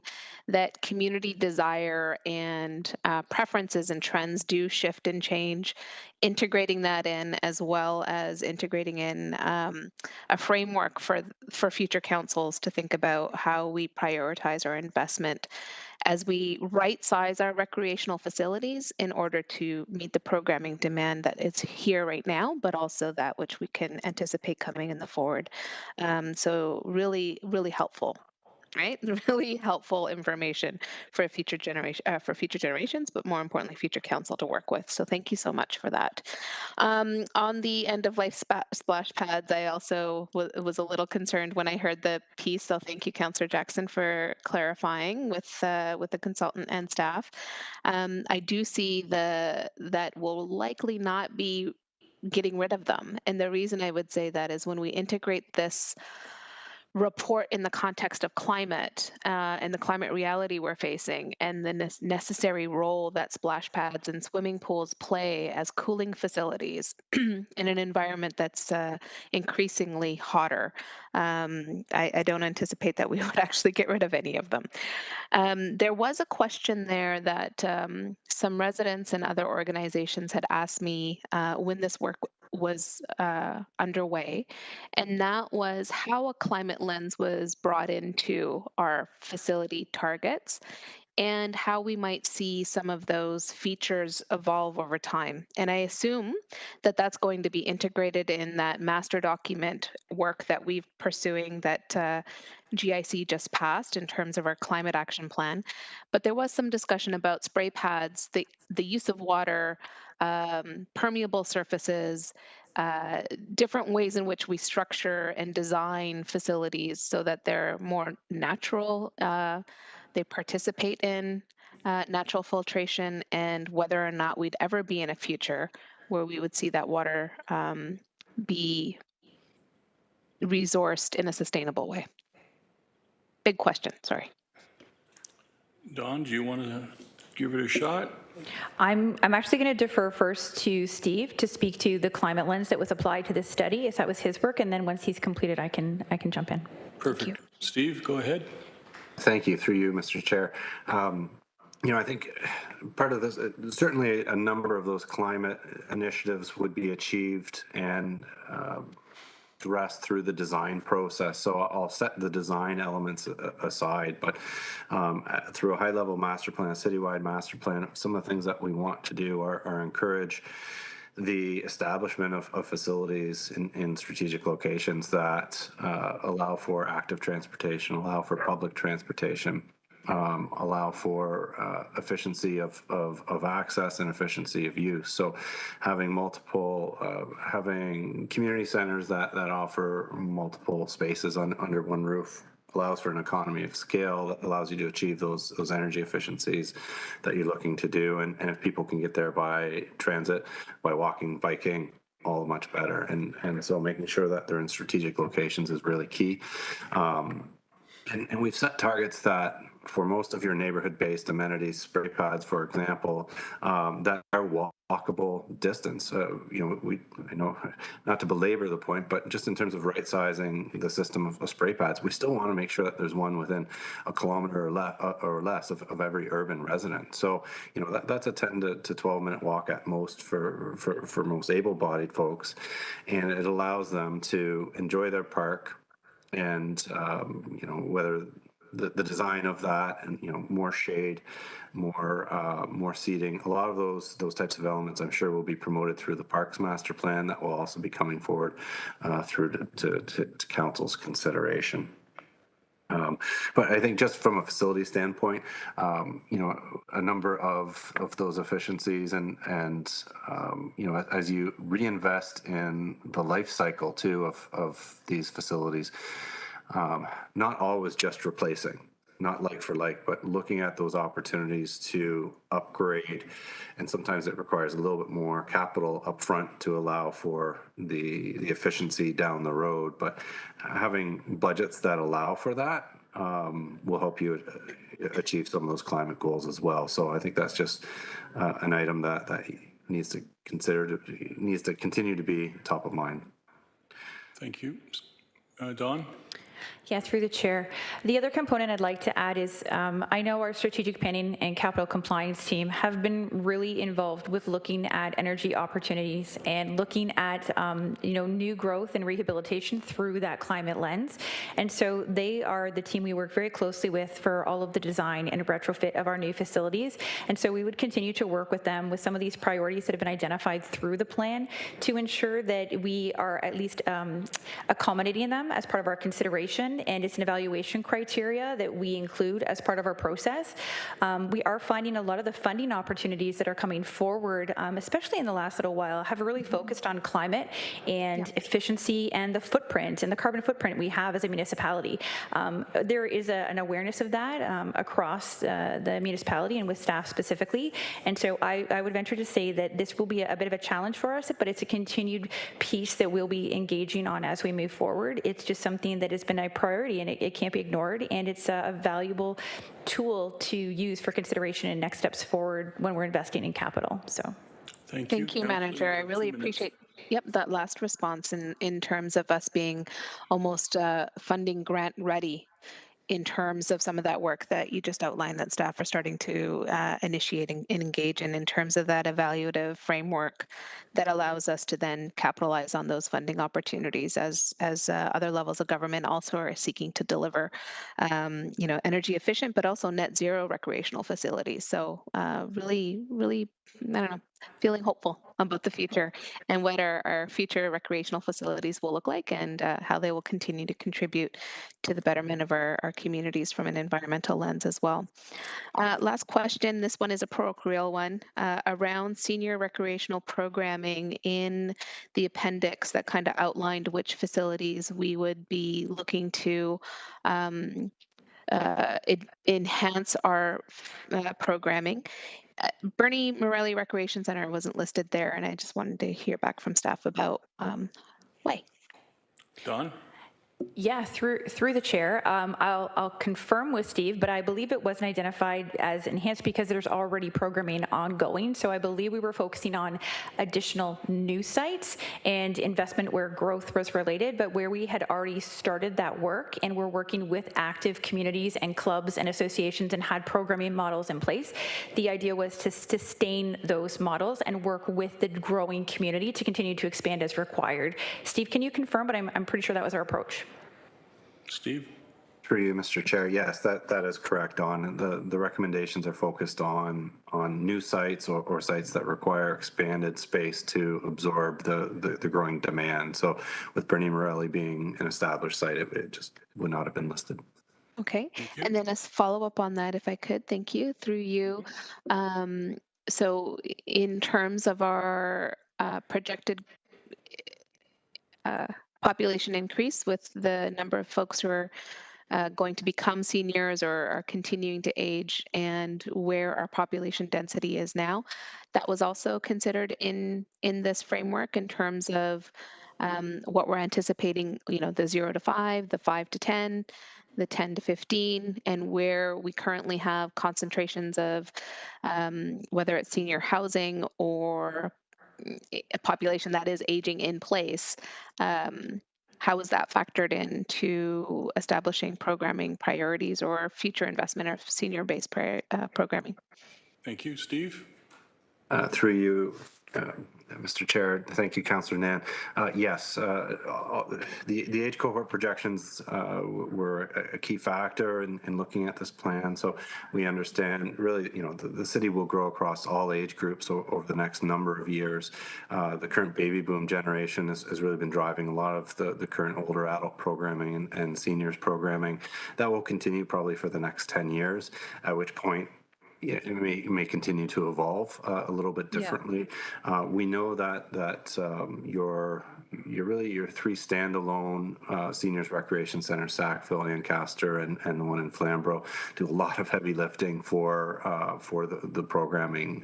that community desire and preferences and trends do shift and change, integrating that in, as well as integrating in a framework for future councils to think about how we prioritize our investment as we right-size our recreational facilities in order to meet the programming demand that is here right now, but also that which we can anticipate coming in the forward. So really, really helpful. Right, really helpful information for future generations, but more importantly, future council to work with. So thank you so much for that. On the end of life splash pads, I also was a little concerned when I heard the piece. So thank you, Councillor Jackson, for clarifying with the consultant and staff. I do see that we'll likely not be getting rid of them, and the reason I would say that is when we integrate this report in the context of climate and the climate reality we're facing, and the necessary role that splash pads and swimming pools play as cooling facilities in an environment that's increasingly hotter. I don't anticipate that we would actually get rid of any of them. There was a question there that some residents and other organizations had asked me when this work was underway, and that was how a climate lens was brought into our facility targets and how we might see some of those features evolve over time. And I assume that that's going to be integrated in that master document work that we're pursuing, that GIC just passed in terms of our climate action plan. But there was some discussion about spray pads, the use of water, permeable surfaces, different ways in which we structure and design facilities so that they're more natural, they participate in natural filtration, and whether or not we'd ever be in a future where we would see that water be resourced in a sustainable way. Big question, sorry. Dawn, do you want to give it a shot? I'm actually going to defer first to Steve to speak to the climate lens that was applied to this study, as that was his work, and then once he's completed, I can jump in. Perfect. Steve, go ahead. Thank you. Through you, Mr. Chair. I think part of this, certainly a number of those climate initiatives would be achieved and addressed through the design process. So I'll set the design elements aside, but through a high-level master plan, a citywide master plan, some of the things that we want to do are encourage the establishment of facilities in strategic locations that allow for active transportation, allow for public transportation, allow for efficiency of access and efficiency of use. So having having community centers that offer multiple spaces under one roof allows for an economy of scale that allows you to achieve those energy efficiencies that you're looking to do. And if people can get there by transit, by walking, biking, all much better. And so making sure that they're in strategic locations is really key. And we've set targets that for most of your neighborhood-based amenities, spray pads, for example, that are walkable distance. I know not to belabor the point, but just in terms of right-sizing the system of spray pads, we still want to make sure that there's one within a kilometer or less of every urban resident. So, that's a 10 to 12-minute walk at most for most able-bodied folks, and it allows them to enjoy their park. And whether the design of that and more shade, more seating, a lot of those types of elements I'm sure will be promoted through the Parks Master Plan that will also be coming forward through to council's consideration. But I think just from a facility standpoint, a number of those efficiencies and as you reinvest in the life cycle too of these facilities, not always just replacing, not like for like, but looking at those opportunities to upgrade. And sometimes it requires a little bit more capital upfront to allow for the efficiency down the road. But having budgets that allow for that will help you achieve some of those climate goals as well. So I think that's just an item that needs to continue to be top of mind. Thank you. Dawn? Yeah, through the chair. The other component I'd like to add is I know our strategic planning and capital compliance team have been really involved with looking at energy opportunities and looking at new growth and rehabilitation through that climate lens. And so they are the team we work very closely with for all of the design and retrofit of our new facilities. And so we would continue to work with them with some of these priorities that have been identified through the plan to ensure that we are at least accommodating them as part of our consideration. And it's an evaluation criteria that we include as part of our process. We are finding a lot of the funding opportunities that are coming forward, especially in the last little while, have really focused on climate and efficiency and the footprint and the carbon footprint we have as a municipality. There is an awareness of that across the municipality and with staff specifically. And so I would venture to say that this will be a bit of a challenge for us, but it's a continued piece that we'll be engaging on as we move forward. It's just something that has been a priority and it can't be ignored, and it's a valuable tool to use for consideration and next steps forward when we're investing in capital. So thank you. Thank you, Manager. I really appreciate that last response in terms of us being almost funding grant ready in terms of some of that work that you just outlined that staff are starting to initiate and engage in terms of that evaluative framework that allows us to then capitalize on those funding opportunities as other levels of government also are seeking to deliver, energy efficient, but also net zero recreational facilities. So really, I don't know, feeling hopeful about the future and what our future recreational facilities will look like and how they will continue to contribute to the betterment of our communities from an environmental lens as well. Last question, this one is a parochial one, around senior recreational programming in the appendix that kind of outlined which facilities we would be looking to enhance our programming. Bernie Morelli Recreation Center wasn't listed there, and I just wanted to hear back from staff about why. Dawn? Yeah, through the chair, I'll confirm with Steve, but I believe it wasn't identified as enhanced because there's already programming ongoing. So I believe we were focusing on additional new sites and investment where growth was related, but where we had already started that work and we're working with active communities and clubs and associations and had programming models in place. The idea was to sustain those models and work with the growing community to continue to expand as required. Steve, can you confirm? But I'm pretty sure that was our approach. Steve? Through you, Mr. Chair. Yes, that is correct, Don. The recommendations are focused on new sites or sites that require expanded space to absorb the growing demand. So with Bernie Morelli being an established site, it just would not have been listed. Okay. you. And then as follow-up on that, if I could, thank you, through you. So in terms of our projected population increase with the number of folks who are going to become seniors or are continuing to age and where our population density is now, that was also considered in this framework in terms of what we're anticipating, the 0 to 5, the 5 to 10, the 10 to 15, and where we currently have concentrations of whether it's senior housing or a population that is aging in place. How is that factored into establishing programming priorities or future investment of senior-based programming? Thank you. Steve? Through you, Mr. Chair. Thank you, Councillor Nan. Yes, the age cohort projections were a key factor in looking at this plan. So we understand really, the city will grow across all age groups over the next number of years. The current baby boom generation has really been driving a lot of the current older adult programming and seniors programming. That will continue probably for the next 10 years, at which point it may continue to evolve a little bit differently. We know that your three standalone seniors recreation centers, Sackville, Ancaster, and the one in Flamborough, do a lot of heavy lifting for the programming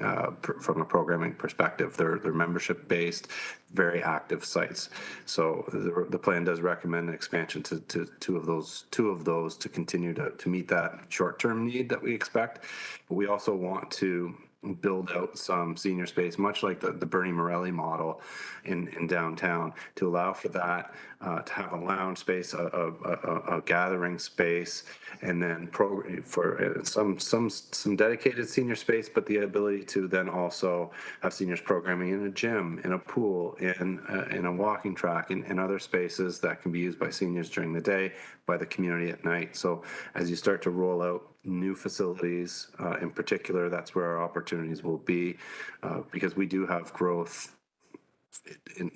from a programming perspective. They're membership based, very active sites. So the plan does recommend an expansion to two of those to continue to meet that short-term need that we expect. But we also want to build out some senior space, much like the Bernie Morelli model in downtown, to allow for that, to have a lounge space, a gathering space, and then for some dedicated senior space, but the ability to then also have seniors programming in a gym, in a pool, in a walking track, in other spaces that can be used by seniors during the day, by the community at night. So as you start to roll out new facilities, in particular, that's where our opportunities will be, because we do have growth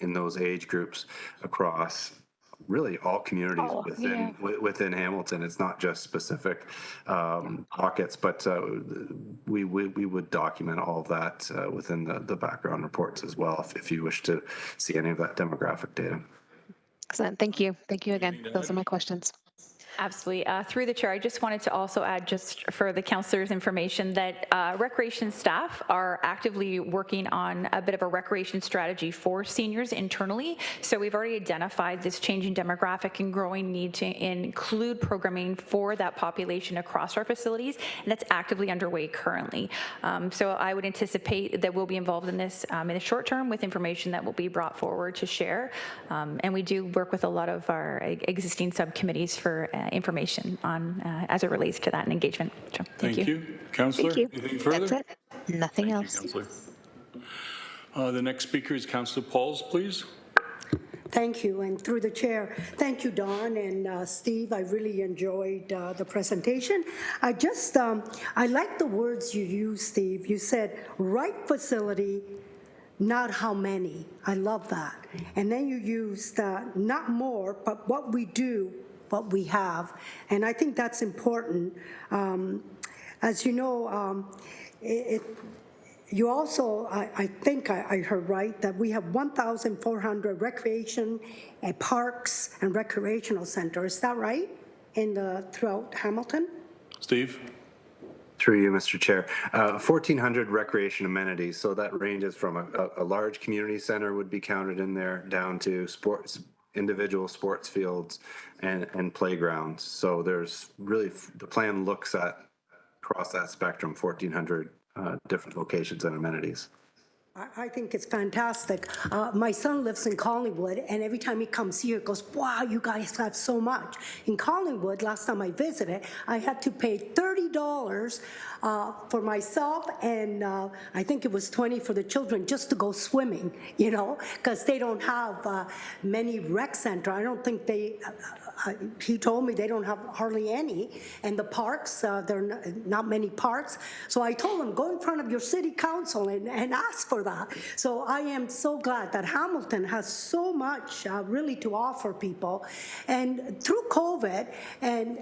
in those age groups across really all communities within Hamilton. It's not just specific pockets, but we would document all of that within the background reports as well, if you wish to see any of that demographic data. Excellent. Thank you. Thank you again. Those are my questions. Absolutely. Through the chair, I just wanted to also add, just for the councillors' information, that recreation staff are actively working on a bit of a recreation strategy for seniors internally. So we've already identified this changing demographic and growing need to include programming for that population across our facilities, and that's actively underway currently. So I would anticipate that we'll be involved in this in the short term with information that will be brought forward to share. And we do work with a lot of our existing subcommittees for information on as it relates to that and engagement. So, thank you. Councillor. Thank you. Anything further? That's it. Nothing else. Councillor. The next speaker is Councillor Pauls, please. Thank you, and through the chair, thank you, Don and Steve. I really enjoyed the presentation. I like the words you used, Steve. You said right facility, not how many. I love that. And then you used not more, but what we do, what we have. And I think that's important. As you know, you also, I think I heard right, that we have 1,400 recreation and parks and recreational centers. Is that right? Throughout Hamilton? Steve? Through you, Mr. Chair. 1,400 recreation amenities. So that ranges from a large community center would be counted in there down to individual sports fields and playgrounds. So there's really, the plan looks at across that spectrum, 1,400 different locations and amenities. I think it's fantastic. My son lives in Collingwood, and every time he comes here, he goes, wow, you guys have so much. In Collingwood, last time I visited, I had to pay $30 for myself, and I think it was $20 for the children just to go swimming, you know, because they don't have many rec center. I don't think they, he told me they don't have hardly any, and the parks, there are not many parks. So I told him, go in front of your city council and ask for that. So I am so glad that Hamilton has so much really to offer people. And through COVID, and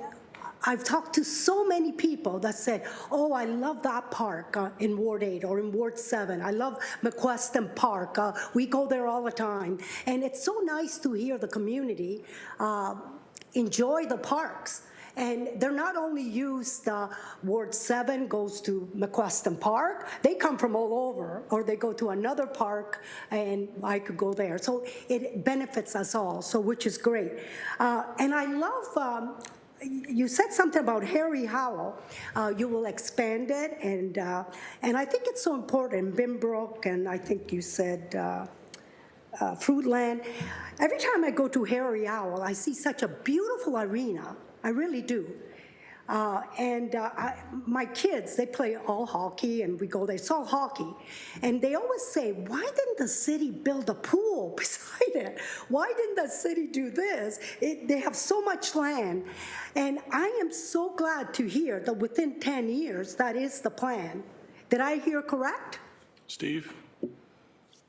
I've talked to so many people that said, oh, I love that park in Ward 8 or in Ward 7. I love McQuestion Park. We go there all the time. And it's so nice to hear the community enjoy the parks. And they're not only used, Ward 7 goes to McQuestion Park, they come from all over, or they go to another park, and I could go there. So it benefits us all, so which is great. And I love, you said something about Harry Howell. You will expand it, and I think it's so important. Bimbrook, and I think you said Fruitland. Every time I go to Harry Howell, I see such a beautiful arena. I really do. My kids, they play all hockey, and we go there, it's all hockey. And they always say, why didn't the city build a pool beside it? Why didn't the city do this? They have so much land. And I am so glad to hear that within 10 years, that is the plan. Did I hear correct? Steve?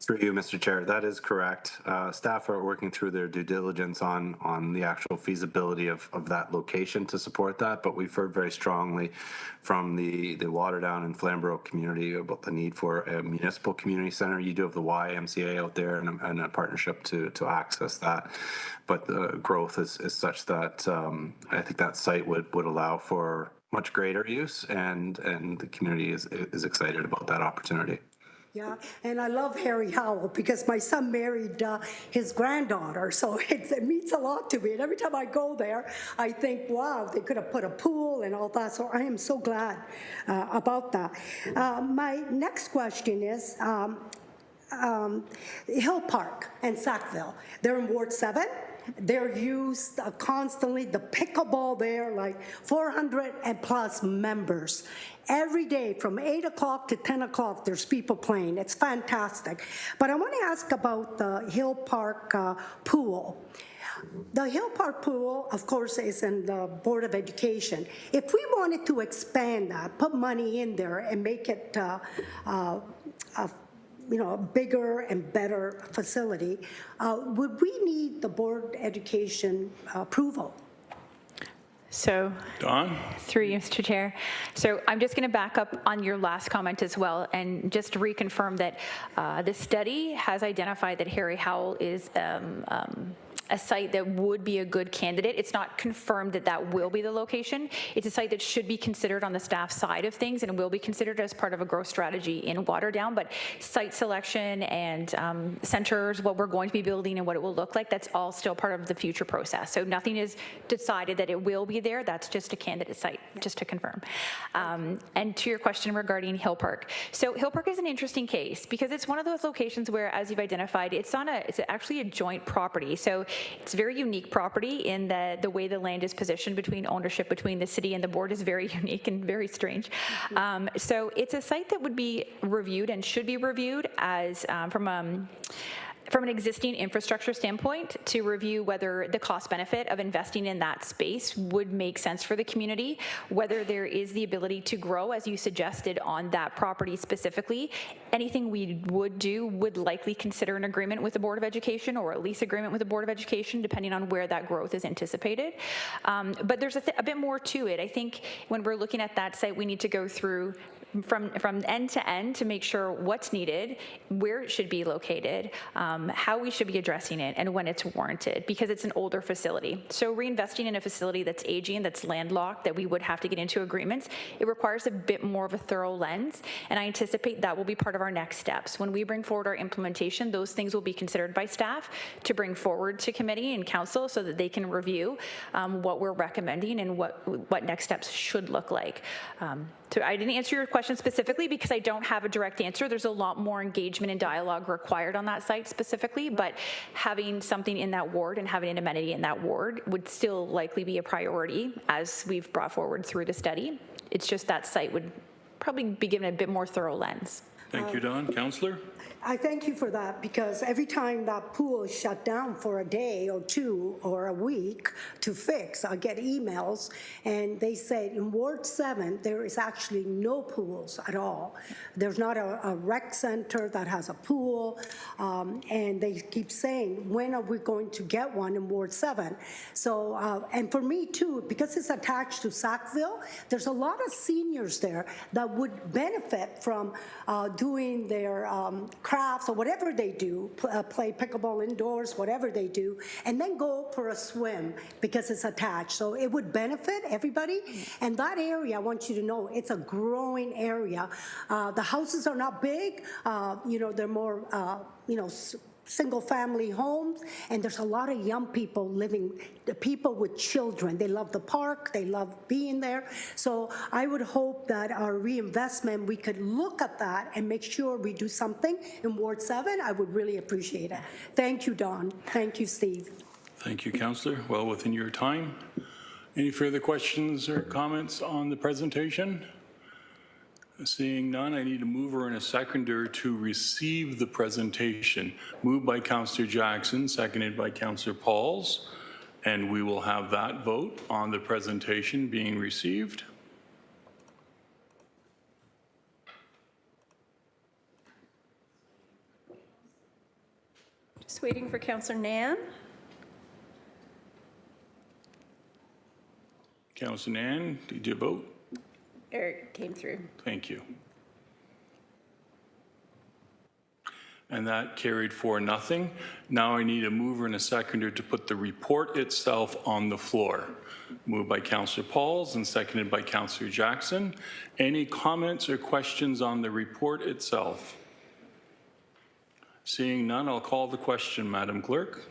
Through you, Mr. Chair, that is correct. Staff are working through their due diligence on the actual feasibility of that location to support that, but we've heard very strongly from the Waterdown and Flamborough community about the need for a municipal community center. You do have the YMCA out there and a partnership to access that, but the growth is such that I think that site would allow for much greater use, and the community is excited about that opportunity. Yeah, and I love Harry Howell because my son married his granddaughter, so it means a lot to me. And every time I go there, I think, wow, they could have put a pool and all that. So I am so glad about that. My next question is Hill Park and Sackville. They're in Ward 7. They're used constantly. The pickleball there, like 400 and plus members. Every day from 8 o'clock to 10 o'clock, there's people playing. It's fantastic. But I want to ask about the Hill Park pool. The Hill Park pool, of course, is in the Board of Education. If we wanted to expand that, put money in there and make it a bigger and better facility, would we need the Board of Education approval? So, Don? through you, Mr. Chair. So I'm just going to back up on your last comment as well, and just to reconfirm that the study has identified that Harry Howell is a site that would be a good candidate. It's not confirmed that that will be the location. It's a site that should be considered on the staff side of things and will be considered as part of a growth strategy in Waterdown, but site selection and centers, what we're going to be building and what it will look like, that's all still part of the future process. So nothing is decided that it will be there. That's just a candidate site, just to confirm. And to your question regarding Hill Park. So Hill Park is an interesting case because it's one of those locations where, as you've identified, it's actually a joint property. So it's a very unique property in that the way the land is positioned between ownership between the city and the board is very unique and very strange. So it's a site that would be reviewed and should be reviewed as from an existing infrastructure standpoint to review whether the cost benefit of investing in that space would make sense for the community, whether there is the ability to grow, as you suggested, on that property specifically. Anything we would do would likely consider an agreement with the Board of Education or a lease agreement with the Board of Education, depending on where that growth is anticipated. But there's a bit more to it. I think when we're looking at that site, we need to go through from end to end to make sure what's needed, where it should be located, how we should be addressing it, and when it's warranted, because it's an older facility. So reinvesting in a facility that's aging, that's landlocked, that we would have to get into agreements, it requires a bit more of a thorough lens, and I anticipate that will be part of our next steps. When we bring forward our implementation, those things will be considered by staff to bring forward to committee and council so that they can review what we're recommending and what next steps should look like. I didn't answer your question specifically because I don't have a direct answer. There's a lot more engagement and dialogue required on that site specifically, but having something in that ward and having an amenity in that ward would still likely be a priority as we've brought forward through the study. It's just that site would probably be given a bit more thorough lens. Thank you, Don. Councillor? I thank you for that, because every time that pool is shut down for a day or two or a week to fix, I get emails, and they say in Ward 7, there is actually no pools at all. There's not a rec center that has a pool, and they keep saying, when are we going to get one in Ward 7? So, and for me too, because it's attached to Sackville, there's a lot of seniors there that would benefit from doing their crafts or whatever they do, play pickleball indoors, whatever they do, and then go for a swim because it's attached. So it would benefit everybody. And that area, I want you to know, it's a growing area. The houses are not big, they're more, single-family homes, and there's a lot of young people living, the people with children. They love the park, they love being there. So I would hope that our reinvestment, we could look at that and make sure we do something in Ward 7. I would really appreciate it. Thank you, Don. Thank you, Steve. Thank you, Councillor. Well within your time. Any further questions or comments on the presentation? Seeing none, I need a mover and a seconder to receive the presentation. Moved by Councillor Jackson, seconded by Councillor Pauls, and we will have that vote on the presentation being received. Just waiting for Councillor Nan. Councillor Nan, did you vote? Eric came through. Thank you. And that carried 4-0. Now I need a mover and a seconder to put the report itself on the floor. Moved by Councillor Pauls and seconded by Councillor Jackson. Any comments or questions on the report itself? Seeing none, I'll call the question, Madam Clerk.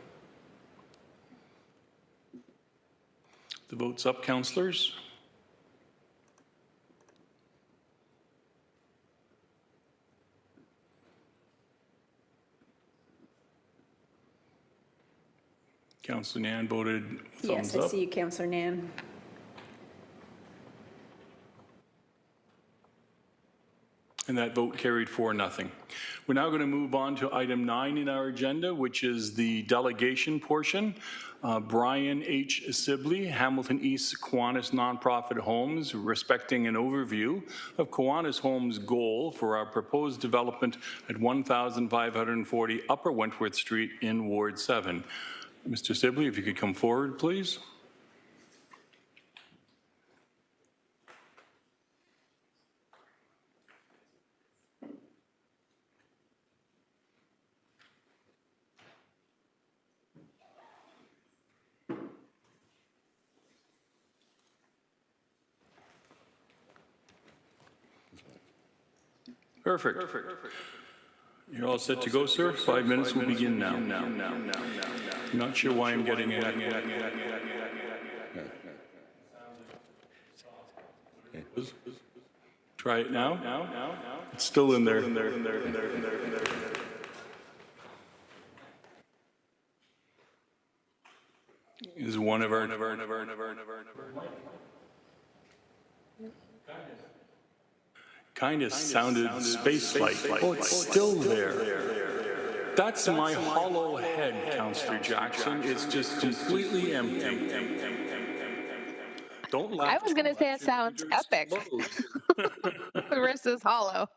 The vote's up, councillors. Councillor Nan voted thumbs Yes, I up. see you, Councillor Nan. And that vote carried 4-0. We're now going to move on to item 9 in our agenda, which is the delegation portion. Brian H. Sibley, Hamilton East Kiwanis Nonprofit Homes, respecting an overview of Kiwanis Homes' goal for our proposed development at 1540 Upper Wentworth Street in Ward 7. Mr. Sibley, if you could come forward, please. Perfect. You're all set to go, sir. 5 minutes will begin now. I'm not sure why I'm getting it. Try it now. It's still in there. Is one of our kind of sounded space-like. Oh, it's still there. That's my hollow head, Councillor Jackson. It's just completely empty. Don't laugh. I was going to say it sounds epic versus hollow.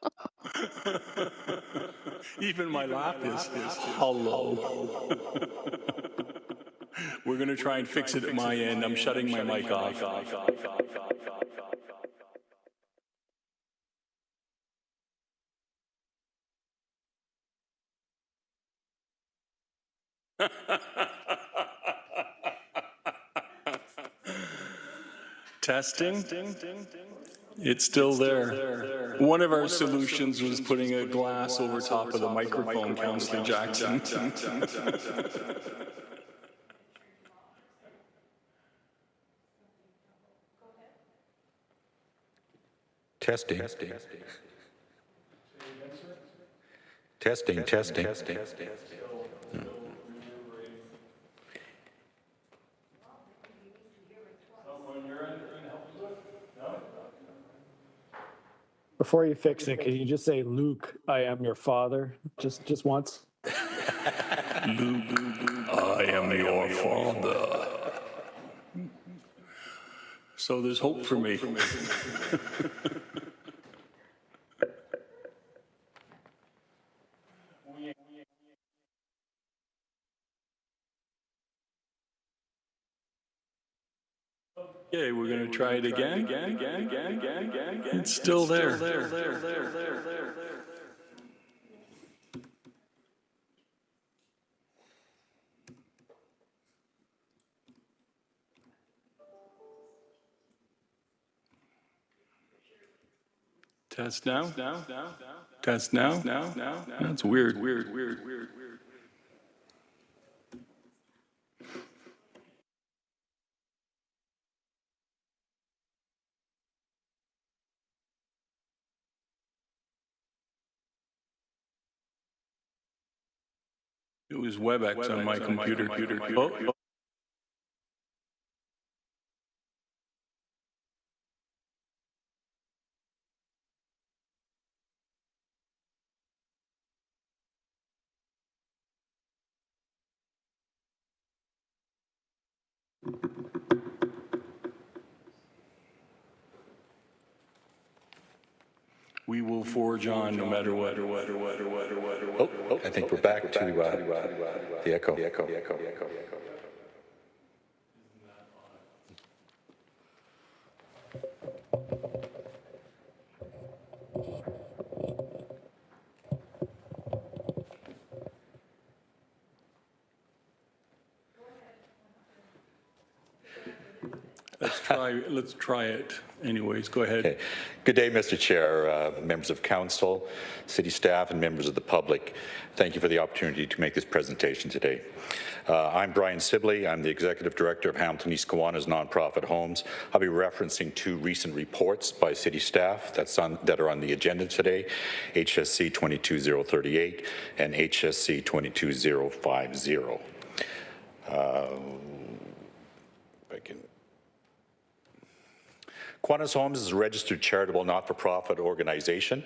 Even my laugh is hollow. We're going to try and fix it at my end. I'm shutting my mic off. Testing. It's still there. One of our solutions was putting a glass over top of the microphone, Councillor Jackson. Testing. Testing. Testing. Before you fix it, can you just say, Luke, I am your father? Just once? Luke, I am your father. So there's hope for me. Okay, we're going to try it again. It's still there. Test now. Test now. That's weird. It was WebEx on my computer. Oh. We will forge on no matter what. Oh, I think we're back to the echo. Let's try it. Anyways, go ahead. Okay. Good day, Mr. Chair, members of council, city staff, and members of the public. Thank you for the opportunity to make this presentation today. I'm Brian Sibley. I'm the Executive Director of Hamilton East Kiwanis Nonprofit Homes. I'll be referencing two recent reports by city staff that are on the agenda today, HSC 22038 and HSC 22050. Kiwanis Homes is a registered charitable not-for-profit organization.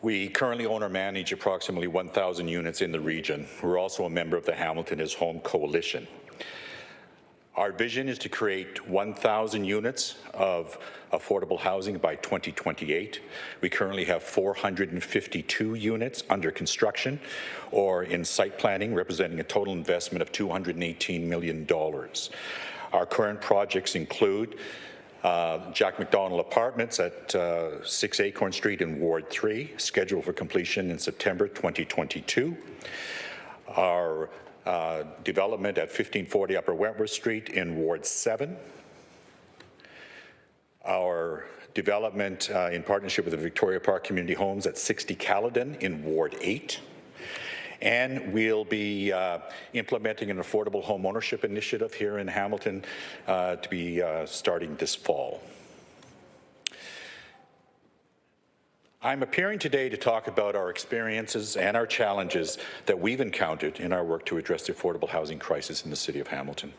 We currently own or manage approximately 1,000 units in the region. We're also a member of the Hamilton is Home Coalition. Our vision is to create 1,000 units of affordable housing by 2028. We currently have 452 units under construction or in site planning, representing a total investment of $218 million. Our current projects include Jack McDonald Apartments at 6 Acorn Street in Ward 3, scheduled for completion in September 2022. Our development at 1540 Upper Wentworth Street in Ward 7. Our development in partnership with the Victoria Park Community Homes at 60 Caledon in Ward 8. And we'll be implementing an affordable home ownership initiative here in Hamilton to be starting this fall. I'm appearing today to talk about our experiences and our challenges that we've encountered in our work to address the affordable housing crisis in the City of Hamilton.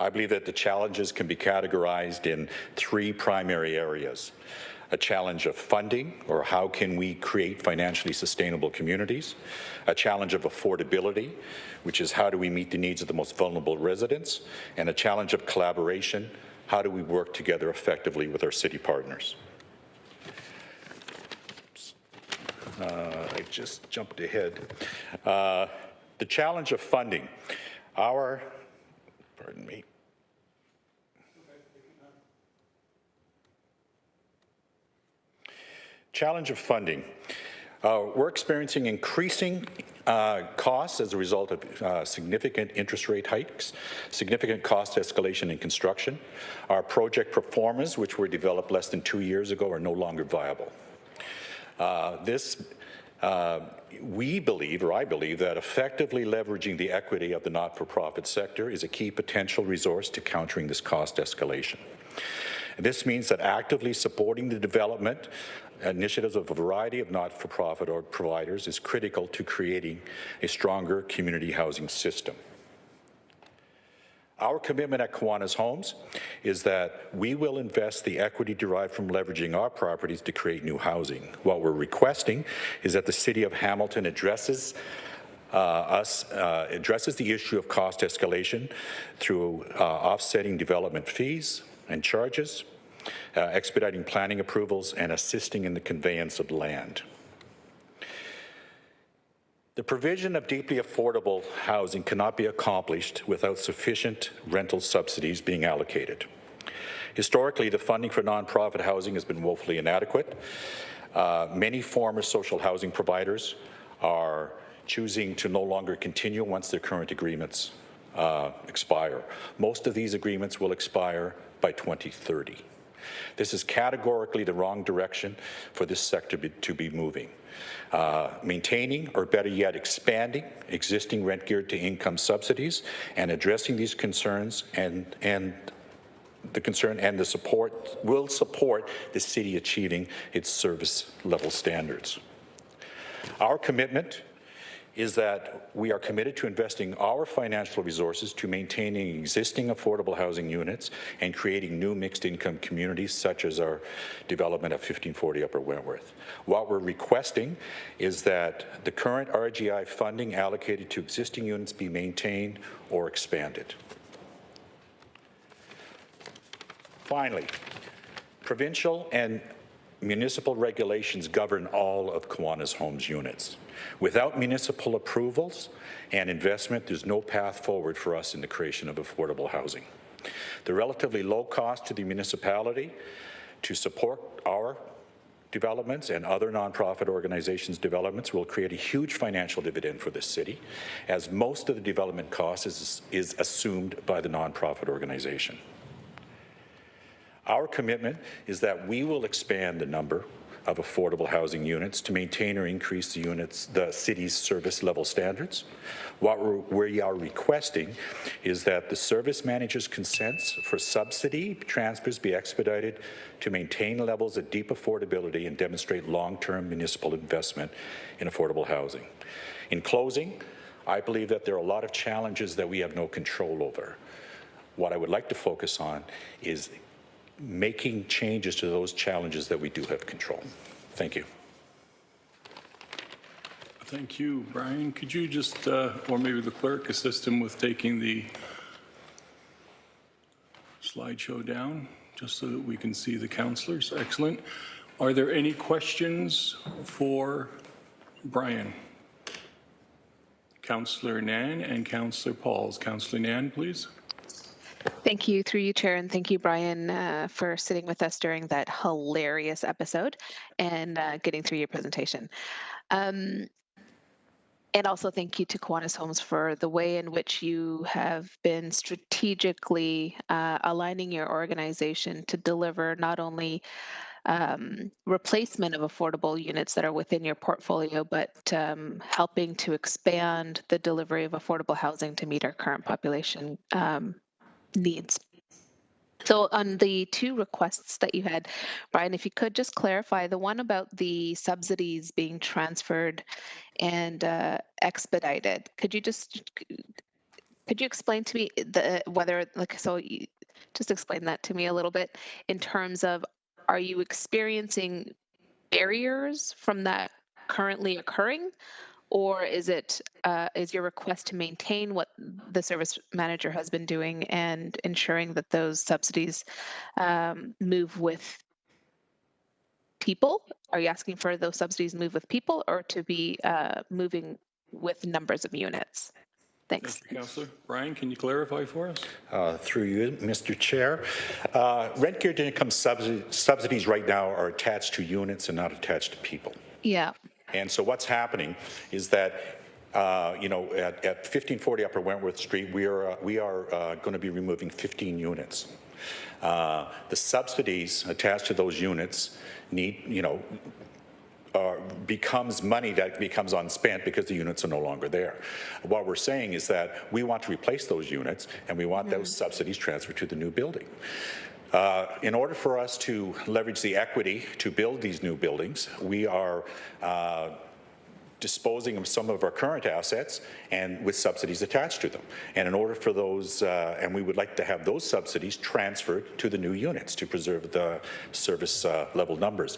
I believe that the challenges can be categorized in three primary areas. A challenge of funding, or how can we create financially sustainable communities. A challenge of affordability, which is how do we meet the needs of the most vulnerable residents. And a challenge of collaboration, how do we work together effectively with our city partners. I just jumped ahead. The challenge of funding. Challenge of funding. We're experiencing increasing costs as a result of significant interest rate hikes, significant cost escalation in construction. Our project performers, which were developed less than 2 years ago, are no longer viable. We believe, or I believe, that effectively leveraging the equity of the not-for-profit sector is a key potential resource to countering this cost escalation. This means that actively supporting the development initiatives of a variety of not-for-profit or providers is critical to creating a stronger community housing system. Our commitment at Kiwanis Homes is that we will invest the equity derived from leveraging our properties to create new housing. What we're requesting is that the City of Hamilton addresses the issue of cost escalation through offsetting development fees and charges, expediting planning approvals, and assisting in the conveyance of land. The provision of deeply affordable housing cannot be accomplished without sufficient rental subsidies being allocated. Historically, the funding for nonprofit housing has been woefully inadequate. Many former social housing providers are choosing to no longer continue once their current agreements expire. Most of these agreements will expire by 2030. This is categorically the wrong direction for this sector to be moving. Maintaining, or better yet, expanding existing rent geared to income subsidies and addressing these concerns and the support will support the city achieving its service level standards. Our commitment is that we are committed to investing our financial resources to maintaining existing affordable housing units and creating new mixed income communities such as our development of 1540 Upper Wentworth. What we're requesting is that the current RGI funding allocated to existing units be maintained or expanded. Finally, provincial and municipal regulations govern all of Kiwanis Homes units. Without municipal approvals and investment, there's no path forward for us in the creation of affordable housing. The relatively low cost to the municipality to support our developments and other nonprofit organizations' developments will create a huge financial dividend for the city, as most of the development cost is assumed by the nonprofit organization. Our commitment is that we will expand the number of affordable housing units to maintain or increase the city's service level standards. What we are requesting is that the service manager's consents for subsidy transfers be expedited to maintain levels of deep affordability and demonstrate long-term municipal investment in affordable housing. In closing, I believe that there are a lot of challenges that we have no control over. What I would like to focus on is making changes to those challenges that we do have control. Thank you. Thank you, Brian. Could you just, or maybe the clerk, assist him with taking the slideshow down, just so that we can see the councillors? Excellent. Are there any questions for Brian? Councillor Nan and Councillor Pauls. Councillor Nan, please. Thank you, through you, Chair, and thank you, Brian, for sitting with us during that hilarious episode and getting through your presentation. And also thank you to Kiwanis Homes for the way in which you have been strategically aligning your organization to deliver not only replacement of affordable units that are within your portfolio, but helping to expand the delivery of affordable housing to meet our current population needs. So on the two requests that you had, Brian, if you could just clarify the one about the subsidies being transferred and expedited, could you explain to me just explain that to me a little bit in terms of, are you experiencing barriers from that currently occurring? Or is it is your request to maintain what the service manager has been doing and ensuring that those subsidies move with people? Are you asking for those subsidies move with people, or to be moving with numbers of units? Thanks. Thank you, Councillor. Brian, can you clarify for us? Through you, Mr. Chair. Rent geared income subsidies right now are attached to units and not attached to people. Yeah. And so what's happening is that, at 1540 Upper Wentworth Street, we are going to be removing 15 units. The subsidies attached to those units becomes money that becomes unspent because the units are no longer there. What we're saying is that we want to replace those units and we want those subsidies transferred to the new building. In order for us to leverage the equity to build these new buildings, we are disposing of some of our current assets and with subsidies attached to them. And in order for those, and we would like to have those subsidies transferred to the new units to preserve the service level numbers.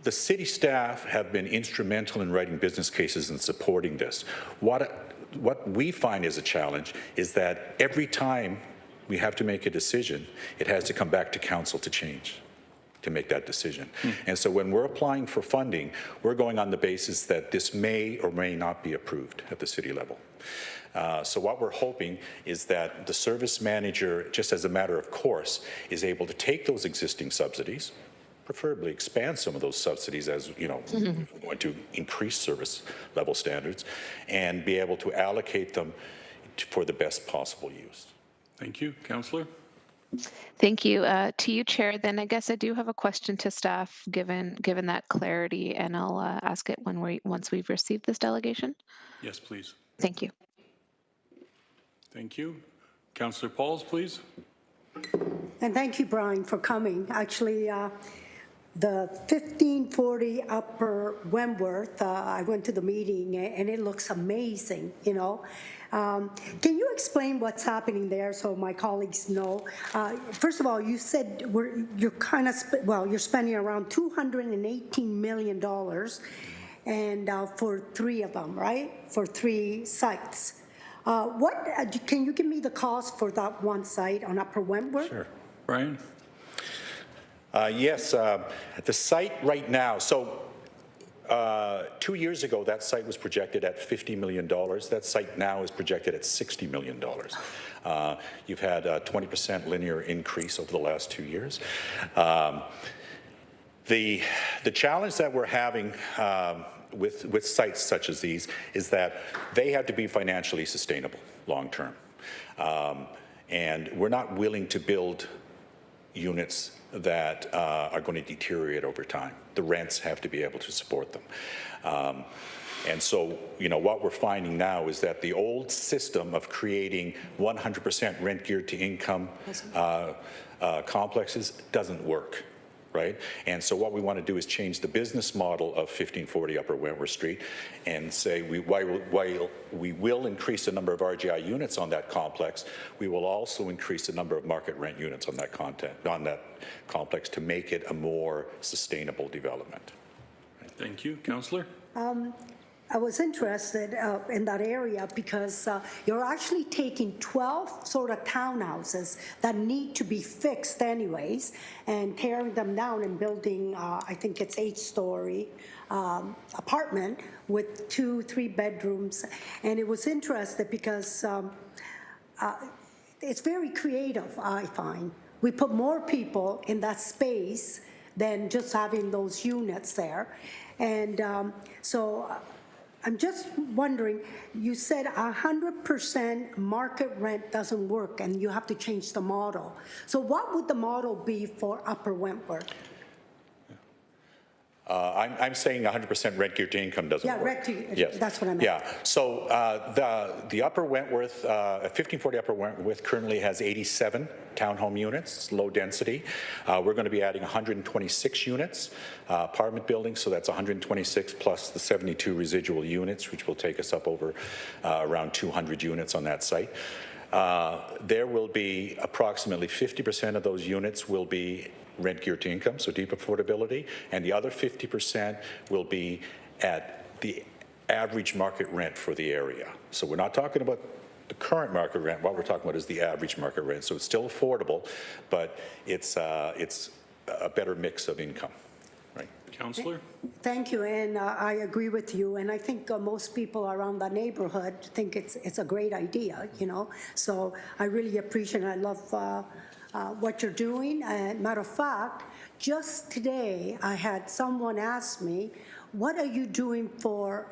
The city staff have been instrumental in writing business cases and supporting this. What we find is a challenge is that every time we have to make a decision, it has to come back to council to change, to make that decision. And so when we're applying for funding, we're going on the basis that this may or may not be approved at the city level. So what we're hoping is that the service manager, just as a matter of course, is able to take those existing subsidies, preferably expand some of those subsidies as, you know, if we want to increase service level standards, and be able to allocate them for the best possible use. Thank you. Councillor? Thank you. To you, Chair. Then I guess I do have a question to staff, given that clarity, and I'll ask it once we've received this delegation. Yes, please. Thank you. Thank you. Councillor Pauls, please. And thank you, Brian, for coming. Actually, the 1540 Upper Wentworth, I went to the meeting and it looks amazing, you know. Can you explain what's happening there so my colleagues know? First of all, you said you're kind of, you're spending around $218 million and for 3 of them, right? For 3 sites. Can you give me the cost for that one site on Upper Wentworth? Sure. Brian? Yes, the site right now, so 2 years ago, that site was projected at $50 million. That site now is projected at $60 million. You've had a 20% linear increase over the last 2 years. The challenge that we're having with sites such as these is that they have to be financially sustainable long term. And we're not willing to build units that are going to deteriorate over time. The rents have to be able to support them. And so, you know, what we're finding now is that the old system of creating 100% rent geared to income complexes doesn't work, right? And so what we want to do is change the business model of 1540 Upper Wentworth Street and say while we will increase the number of RGI units on that complex, we will also increase the number of market rent units on that complex to make it a more sustainable development. Thank you. Councillor? I was interested in that area because you're actually taking 12 sort of townhouses that need to be fixed anyways and tearing them down and building, I think it's 8-story apartment with 2-3 bedrooms. And it was interesting because it's very creative, I find. We put more people in that space than just having those units there. And so I'm just wondering, you said 100% market rent doesn't work and you have to change the model. So what would the model be for Upper Wentworth? I'm saying 100% rent geared to income doesn't work. Yeah, rent to, yes. That's what I meant. Yeah, so the Upper Wentworth, 1540 Upper Wentworth currently has 87 townhome units, low density. We're going to be adding 126 units, apartment buildings, so that's 126 plus the 72 residual units, which will take us up over around 200 units on that site. There will be approximately 50% of those units will be rent geared to income, so deep affordability, and the other 50% will be at the average market rent for the area. So we're not talking about the current market rent. What we're talking about is the average market rent. So it's still affordable, but it's a better mix of income. Right. Councillor? Thank you, and I agree with you. And I think most people around the neighborhood think it's a great idea, you know. So I really appreciate it. I love what you're doing. Matter of fact, just today I had someone ask me, what are you doing for,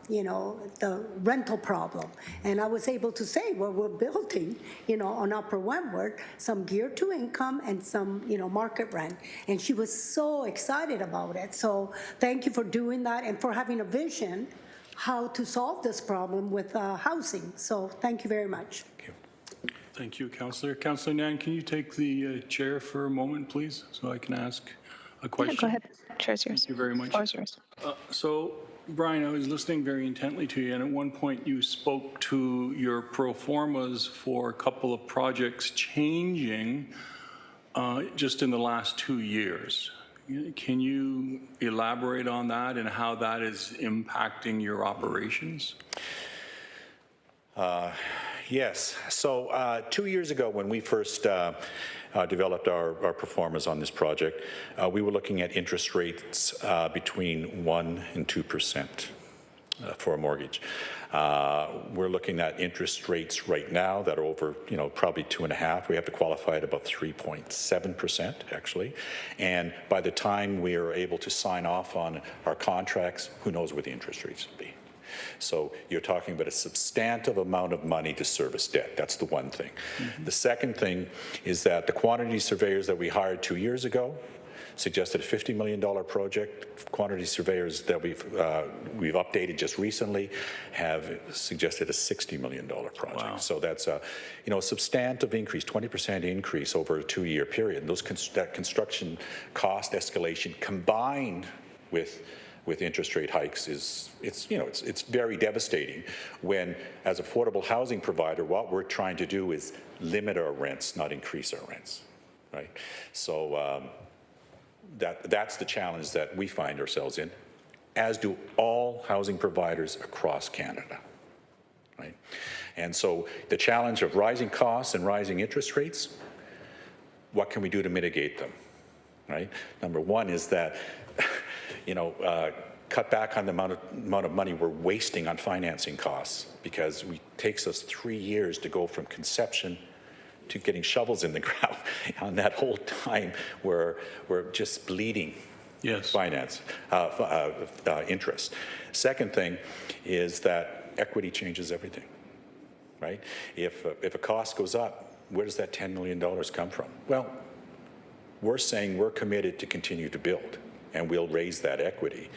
you know, the rental problem? And I was able to say, well, we're building, you know, on Upper Wentworth, some geared to income and some, you know, market rent. And she was so excited about it. So thank you for doing that and for having a vision how to solve this problem with housing. So thank you very much. Thank you, Councillor. Councillor Nan, can you take the chair for a moment, please, so I can ask a question? Yeah, go ahead. Chair's yours. Thank you very much. Floor's yours. So, Brian, I was listening very intently to you, and at one point you spoke to your pro formas for a couple of projects changing just in the last 2 years. Can you elaborate on that and how that is impacting your operations? Yes. So 2 years ago, when we first developed our performance on this project, we were looking at interest rates between 1% and 2% for a mortgage. We're looking at interest rates right now that are over, probably 2.5%. We have to qualify at about 3.7%, actually. And by the time we are able to sign off on our contracts, who knows what the interest rates will be. So you're talking about a substantive amount of money to service debt. That's the one thing. Mm-hmm. The second thing is that the quantity surveyors that we hired 2 years ago suggested a $50 million project. Quantity surveyors that we've updated just recently have suggested a $60 million project. Wow. So that's a substantive increase, 20% increase over a 2-year period. And that construction cost escalation combined with interest rate hikes it's very devastating when, as affordable housing provider, what we're trying to do is limit our rents, not increase our rents, right? So that's the challenge that we find ourselves in, as do all housing providers across Canada, right? And so the challenge of rising costs and rising interest rates, what can we do to mitigate them, right? Number one is that cut back on the amount of money we're wasting on financing costs, because it takes us 3 years to go from conception to getting shovels in the ground. On that whole time, we're just bleeding finance, interest. Second thing is that equity changes everything, right? If a cost goes up, where does that $10 million come from? Well, we're saying we're committed to continue to build, and we'll raise that equity.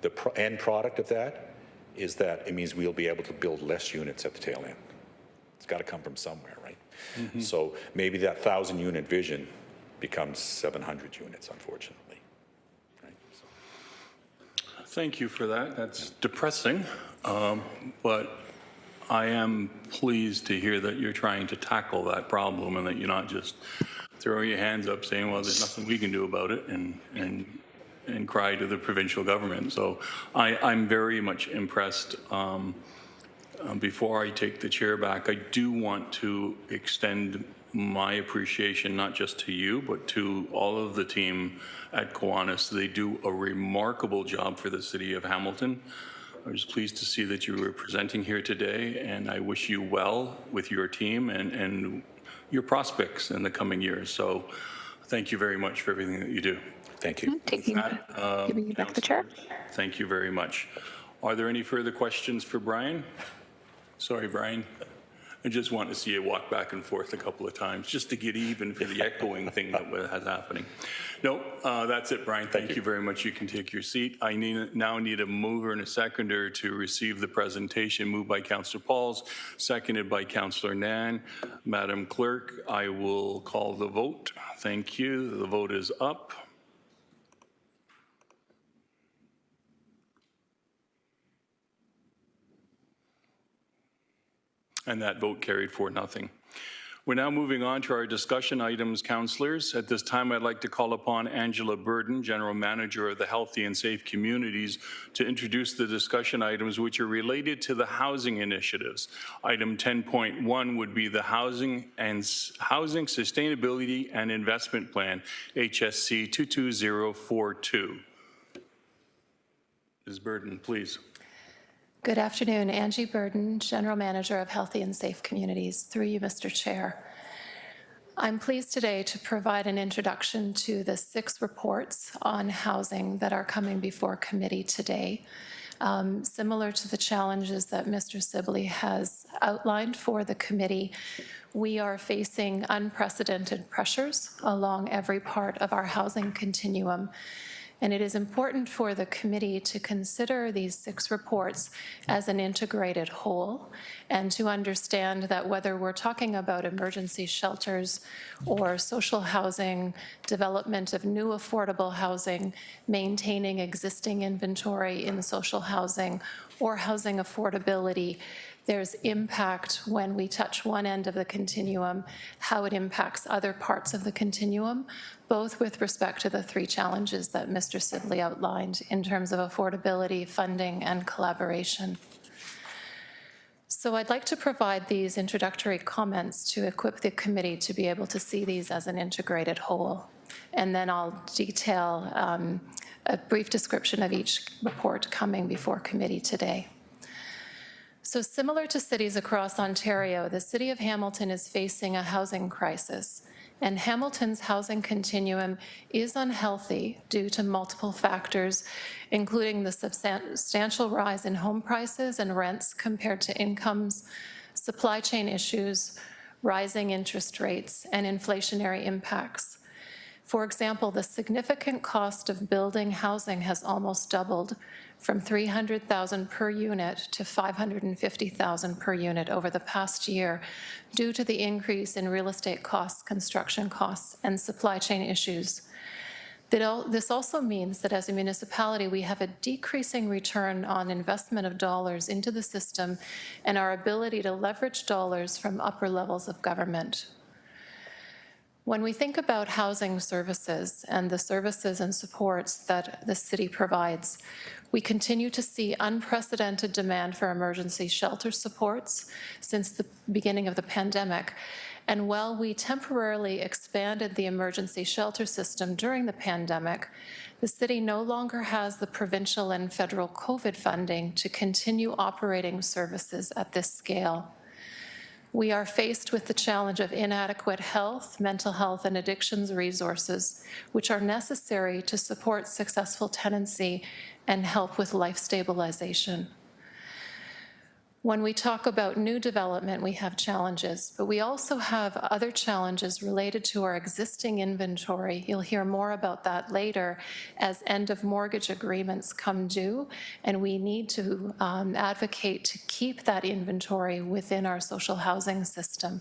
The end product of that is that it means we'll be able to build less units at the tail end. It's got to come from somewhere, right? Mm-hmm. So maybe that 1,000-unit vision becomes 700 units, unfortunately. Right? So. Thank you for that. That's depressing, but I am pleased to hear that you're trying to tackle that problem and that you're not just throwing your hands up saying, well, there's nothing we can do about it, and cry to the provincial government. So I'm very much impressed. Before I take the chair back, I do want to extend my appreciation not just to you, but to all of the team at Kiwanis. They do a remarkable job for the city of Hamilton. I was pleased to see that you were presenting here today, and I wish you well with your team and your prospects in the coming years. So thank you very much for everything that you do. Thank you. Giving you back the chair. Thank you very much. Are there any further questions for Brian? Sorry, Brian. I just want to see you walk back and forth a couple of times just to get even for the echoing thing that was happening. No, that's it, Brian. Thank you very much. You can take your seat. I now need a mover and a seconder to receive the presentation. Moved by Councillor Pauls, seconded by Councillor Nan. Madam Clerk, I will call the vote. Thank you. The vote is up. And that vote carried 4-0. We're now moving on to our discussion items, councillors. At this time, I'd like to call upon Angela Burden, General Manager of the Healthy and Safe Communities, to introduce the discussion items which are related to the housing initiatives. Item 10.1 would be the Housing Sustainability and Investment Plan, HSC 22042. Ms. Burden, please. Good afternoon. Angie Burden, General Manager of Healthy and Safe Communities. Through you, Mr. Chair. I'm pleased today to provide an introduction to the 6 reports on housing that are coming before committee today. Similar to the challenges that Mr. Sibley has outlined for the committee, we are facing unprecedented pressures along every part of our housing continuum. And it is important for the committee to consider these 6 reports as an integrated whole and to understand that whether we're talking about emergency shelters or social housing, development of new affordable housing, maintaining existing inventory in social housing, or housing affordability, there's impact when we touch one end of the continuum, how it impacts other parts of the continuum, both with respect to the 3 challenges that Mr. Sibley outlined in terms of affordability, funding, and collaboration. So I'd like to provide these introductory comments to equip the committee to be able to see these as an integrated whole. And then I'll detail a brief description of each report coming before committee today. So similar to cities across Ontario, the City of Hamilton is facing a housing crisis, and Hamilton's housing continuum is unhealthy due to multiple factors, including the substantial rise in home prices and rents compared to incomes, supply chain issues, rising interest rates, and inflationary impacts. For example, the significant cost of building housing has almost doubled from $300,000 per unit to $550,000 per unit over the past year due to the increase in real estate costs, construction costs, and supply chain issues. This also means that as a municipality, we have a decreasing return on investment of dollars into the system and our ability to leverage dollars from upper levels of government. When we think about housing services and the services and supports that the city provides, we continue to see unprecedented demand for emergency shelter supports since the beginning of the pandemic. And while we temporarily expanded the emergency shelter system during the pandemic, the city no longer has the provincial and federal COVID funding to continue operating services at this scale. We are faced with the challenge of inadequate health, mental health, and addictions resources, which are necessary to support successful tenancy and help with life stabilization. When we talk about new development, we have challenges, but we also have other challenges related to our existing inventory. You'll hear more about that later as end of mortgage agreements come due, and we need to advocate to keep that inventory within our social housing system.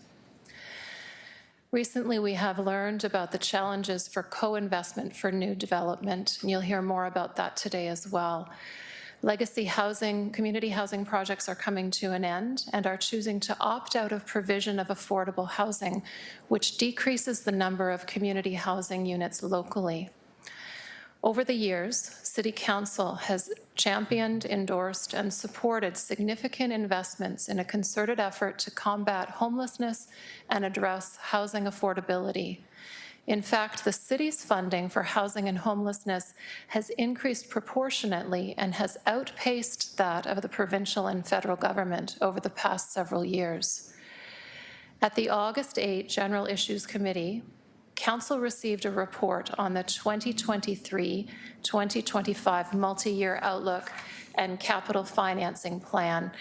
Recently, we have learned about the challenges for co-investment for new development, and you'll hear more about that today as well. Legacy housing, community housing projects are coming to an end and are choosing to opt out of provision of affordable housing, which decreases the number of community housing units locally. Over the years, City Council has championed, endorsed, and supported significant investments in a concerted effort to combat homelessness and address housing affordability. In fact, the city's funding for housing and homelessness has increased proportionately and has outpaced that of the provincial and federal government over the past several years. At the August 8 General Issues Committee, Council received a report on the 2023-2025 multi-year outlook and capital financing plan,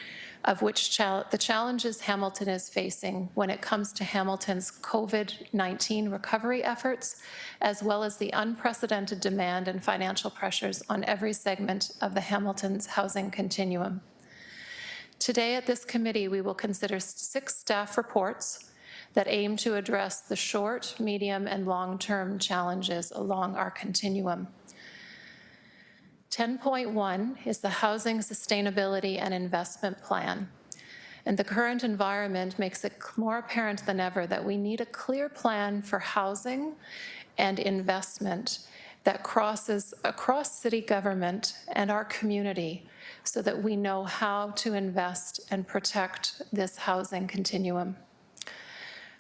of which the challenges Hamilton is facing when it comes to Hamilton's COVID-19 recovery efforts, as well as the unprecedented demand and financial pressures on every segment of the Hamilton's housing continuum. Today at this committee, we will consider 6 staff reports that aim to address the short, medium, and long-term challenges along our continuum. 10.1 is the Housing Sustainability and Investment Plan. And the current environment makes it more apparent than ever that we need a clear plan for housing and investment that crosses across city government and our community so that we know how to invest and protect this housing continuum.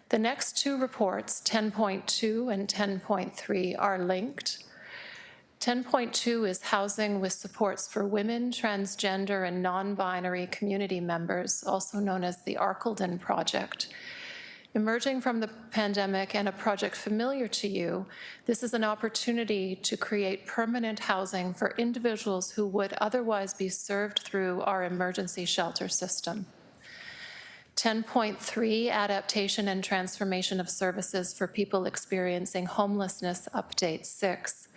The next 2 reports, 10.2 and 10.3, are linked. 10.2 is housing with supports for women, transgender, and non-binary community members, also known as the Arkeldon Project. Emerging from the pandemic and a project familiar to you, this is an opportunity to create permanent housing for individuals who would otherwise be served through our emergency shelter system. 10.3, Adaptation and Transformation of Services for People Experiencing Homelessness, Update 6.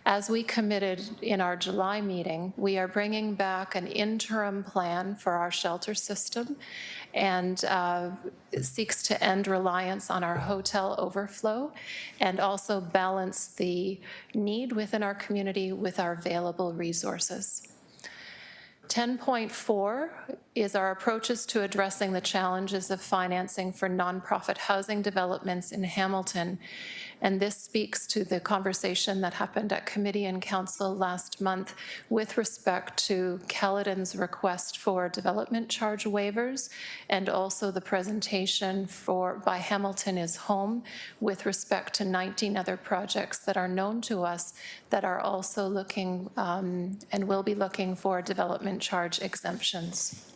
As we committed in our July meeting, we are bringing back an interim plan for our shelter system, and it seeks to end reliance on our hotel overflow and also balance the need within our community with our available resources. 10.4 is our approaches to addressing the challenges of financing for nonprofit housing developments in Hamilton. And this speaks to the conversation that happened at committee and council last month with respect to Caledon's request for development charge waivers, and also the presentation by Hamilton is Home with respect to 19 other projects that are known to us that are also looking and will be looking for development charge exemptions.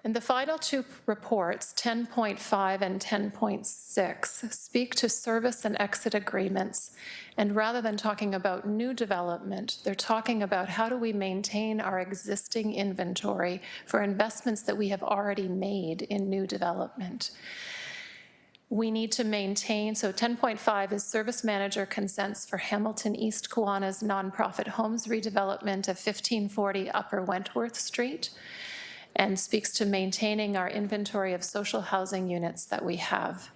And the final two reports, 10.5 and 10.6, speak to service and exit agreements. And rather than talking about new development, they're talking about how do we maintain our existing inventory for investments that we have already made in new development. We need to maintain, so 10.5 is service manager consents for Hamilton East Kiwanis nonprofit homes redevelopment of 1540 Upper Wentworth Street, and speaks to maintaining our inventory of social housing units that we have.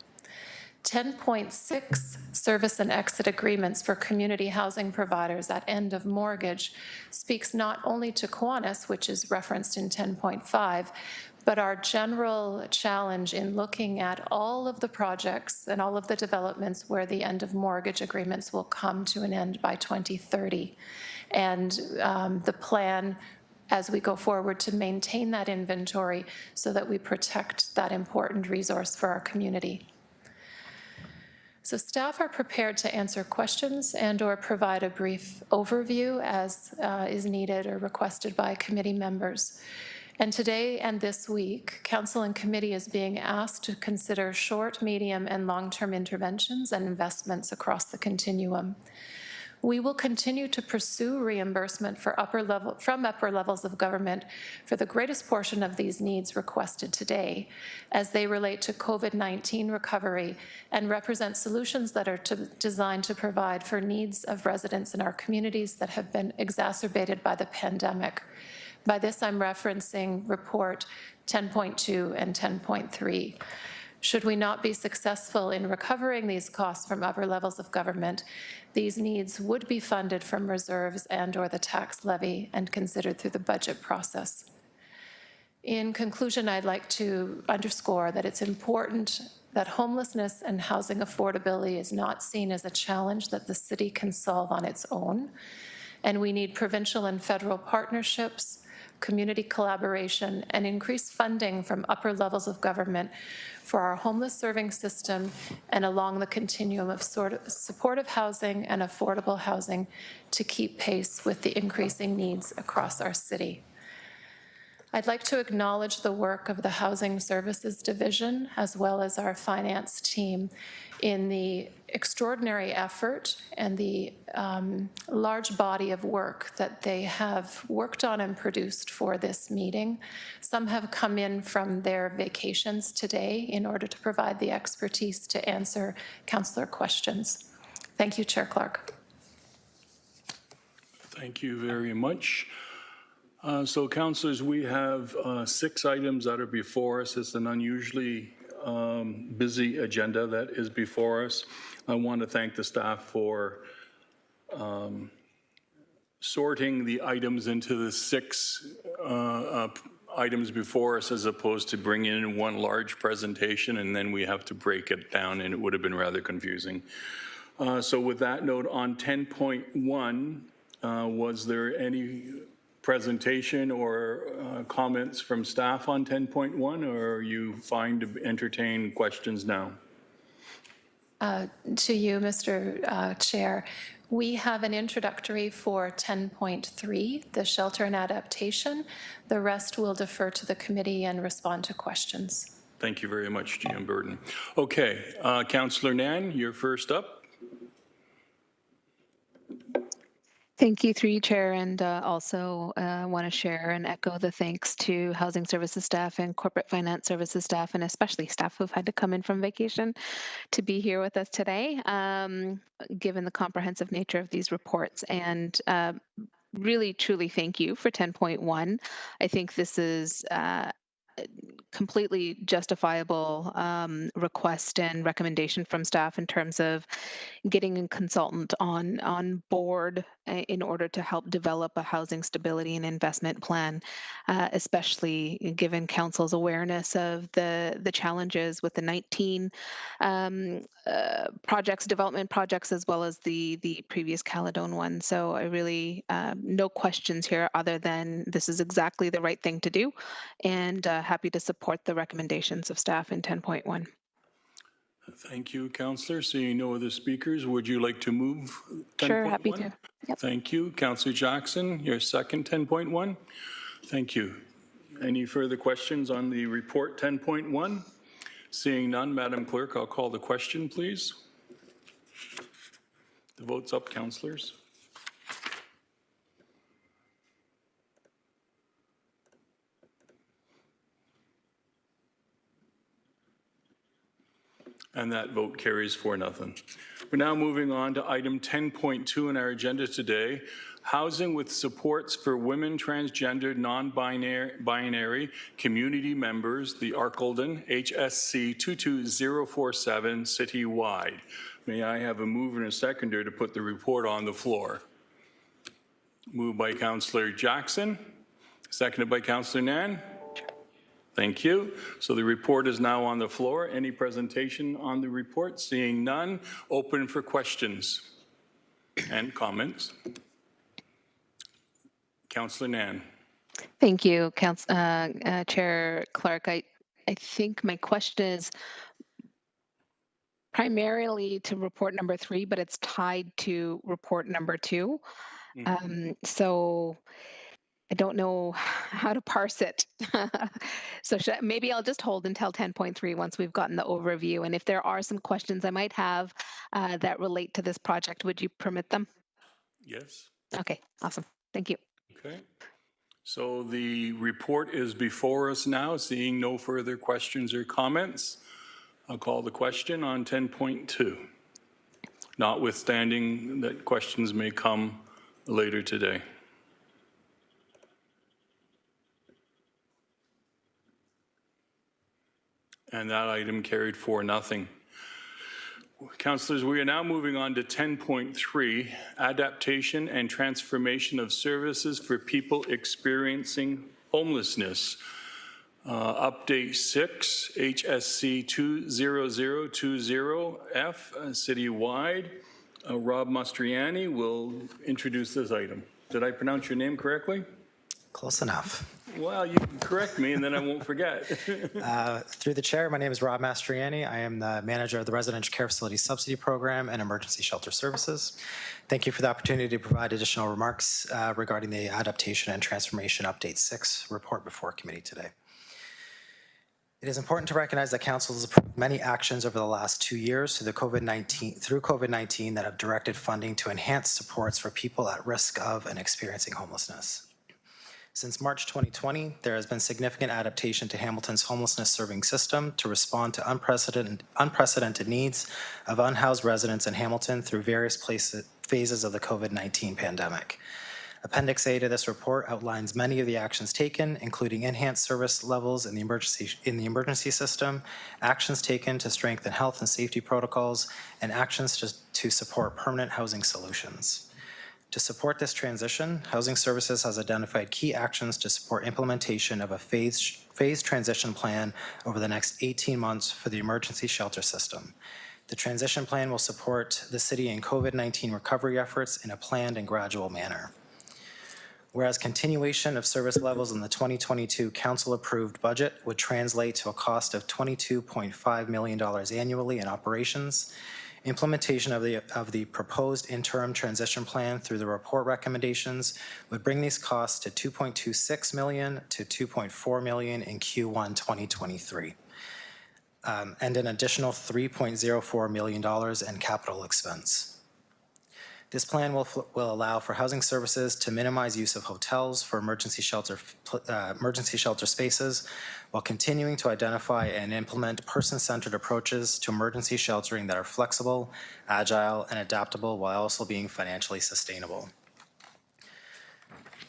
10.6, service and exit agreements for community housing providers at end of mortgage, speaks not only to Kiwanis, which is referenced in 10.5, but our general challenge in looking at all of the projects and all of the developments where the end of mortgage agreements will come to an end by 2030. And the plan as we go forward to maintain that inventory so that we protect that important resource for our community. So staff are prepared to answer questions and/or provide a brief overview as is needed or requested by committee members. And today and this week, Council and Committee is being asked to consider short, medium, and long-term interventions and investments across the continuum. We will continue to pursue reimbursement from upper levels of government for the greatest portion of these needs requested today as they relate to COVID-19 recovery and represent solutions that are designed to provide for needs of residents in our communities that have been exacerbated by the pandemic. By this, I'm referencing report 10.2 and 10.3. Should we not be successful in recovering these costs from upper levels of government, these needs would be funded from reserves and/or the tax levy and considered through the budget process. In conclusion, I'd like to underscore that it's important that homelessness and housing affordability is not seen as a challenge that the city can solve on its own, and we need provincial and federal partnerships, community collaboration, and increased funding from upper levels of government for our homeless serving system and along the continuum of supportive housing and affordable housing to keep pace with the increasing needs across our city. I'd like to acknowledge the work of the Housing Services Division as well as our finance team in the extraordinary effort and the large body of work that they have worked on and produced for this meeting. Some have come in from their vacations today in order to provide the expertise to answer councillor questions. Thank you, Chair Clark. Thank you very much. So, councillors, we have 6 items that are before us. It's an unusually busy agenda that is before us. I want to thank the staff for sorting the items into the 6 items before us as opposed to bringing in one large presentation and then we have to break it down, and it would have been rather confusing. So with that note, on 10.1, was there any presentation or comments from staff on 10.1, or are you fine to entertain questions now? To you, Mr. Chair, we have an introductory for 10.3, the shelter and adaptation. The rest will defer to the committee and respond to questions. Thank you very much, GM Burton. Okay, Councillor Nan, you're first up. Thank you through you, Chair, and also want to share and echo the thanks to Housing Services staff and Corporate Finance Services staff, and especially staff who've had to come in from vacation to be here with us today, given the comprehensive nature of these reports. And really, truly thank you for 10.1. I think this is completely justifiable request and recommendation from staff in terms of getting a consultant on board in order to help develop a housing stability and investment plan, especially given council's awareness of the challenges with the 19 projects, development projects, as well as the previous Caledon one. So I really, no questions here other than this is exactly the right thing to do, and happy to support the recommendations of staff in 10.1. Thank you, Councillor. Seeing no other speakers, would you like to move 10.1? Sure, happy to. Yep. Thank you. Councillor Jackson, your second 10.1. Thank you. Any further questions on the report 10.1? Seeing none, Madam Clerk, I'll call the question, please. The vote's up, councillors. And that vote carries 4-0. We're now moving on to item 10.2 in our agenda today, housing with supports for women, transgender, non-binary community members, the Arcaldon HSC 22047 citywide. May I have a mover and a seconder to put the report on the floor? Moved by Councillor Jackson, seconded by Councillor Nan. Thank you. So the report is now on the floor. Any presentation on the report? Seeing none, open for questions and comments. Councillor Nan. Thank you, Chair Clark. I think my question is primarily to report number 3, but it's tied to report number 2. So I don't know how to parse it. So maybe I'll just hold until 10.3 once we've gotten the overview. And if there are some questions I might have that relate to this project, would you permit them? Yes. Okay, awesome. Thank you. Okay. So the report is before us now. Seeing no further questions or comments, I'll call the question on 10.2, notwithstanding that questions may come later today. And that item carried 4-0. Councillors, we are now moving on to 10.3, adaptation and transformation of services for people experiencing homelessness. Update 6, HSC 20020F, citywide. Rob Mastriani will introduce this item. Did I pronounce your name correctly? Close enough. Well, you can correct me and then I won't forget. Through the chair, my name is Rob Mastriani. I am the manager of the Residential Care Facility Subsidy Program and Emergency Shelter Services. Thank you for the opportunity to provide additional remarks regarding the Adaptation and Transformation Update 6 report before committee today. It is important to recognize that Council has approved many actions over the last 2 years through COVID-19 that have directed funding to enhance supports for people at risk of and experiencing homelessness. Since March 2020, there has been significant adaptation to Hamilton's homelessness serving system to respond to unprecedented needs of unhoused residents in Hamilton through various phases of the COVID-19 pandemic. Appendix A to this report outlines many of the actions taken, including enhanced service levels in the emergency system, actions taken to strengthen health and safety protocols, and actions to support permanent housing solutions. To support this transition, Housing Services has identified key actions to support implementation of a phased transition plan over the next 18 months for the emergency shelter system. The transition plan will support the city in COVID-19 recovery efforts in a planned and gradual manner. Whereas continuation of service levels in the 2022 council-approved budget would translate to a cost of $22.5 million annually in operations, implementation of the proposed interim transition plan through the report recommendations would bring these costs to $2.26 million to $2.4 million in Q1 2023, and an additional $3.04 million in capital expense. This plan will allow for housing services to minimize use of hotels for emergency shelter spaces, while continuing to identify and implement person-centered approaches to emergency sheltering that are flexible, agile, and adaptable while also being financially sustainable.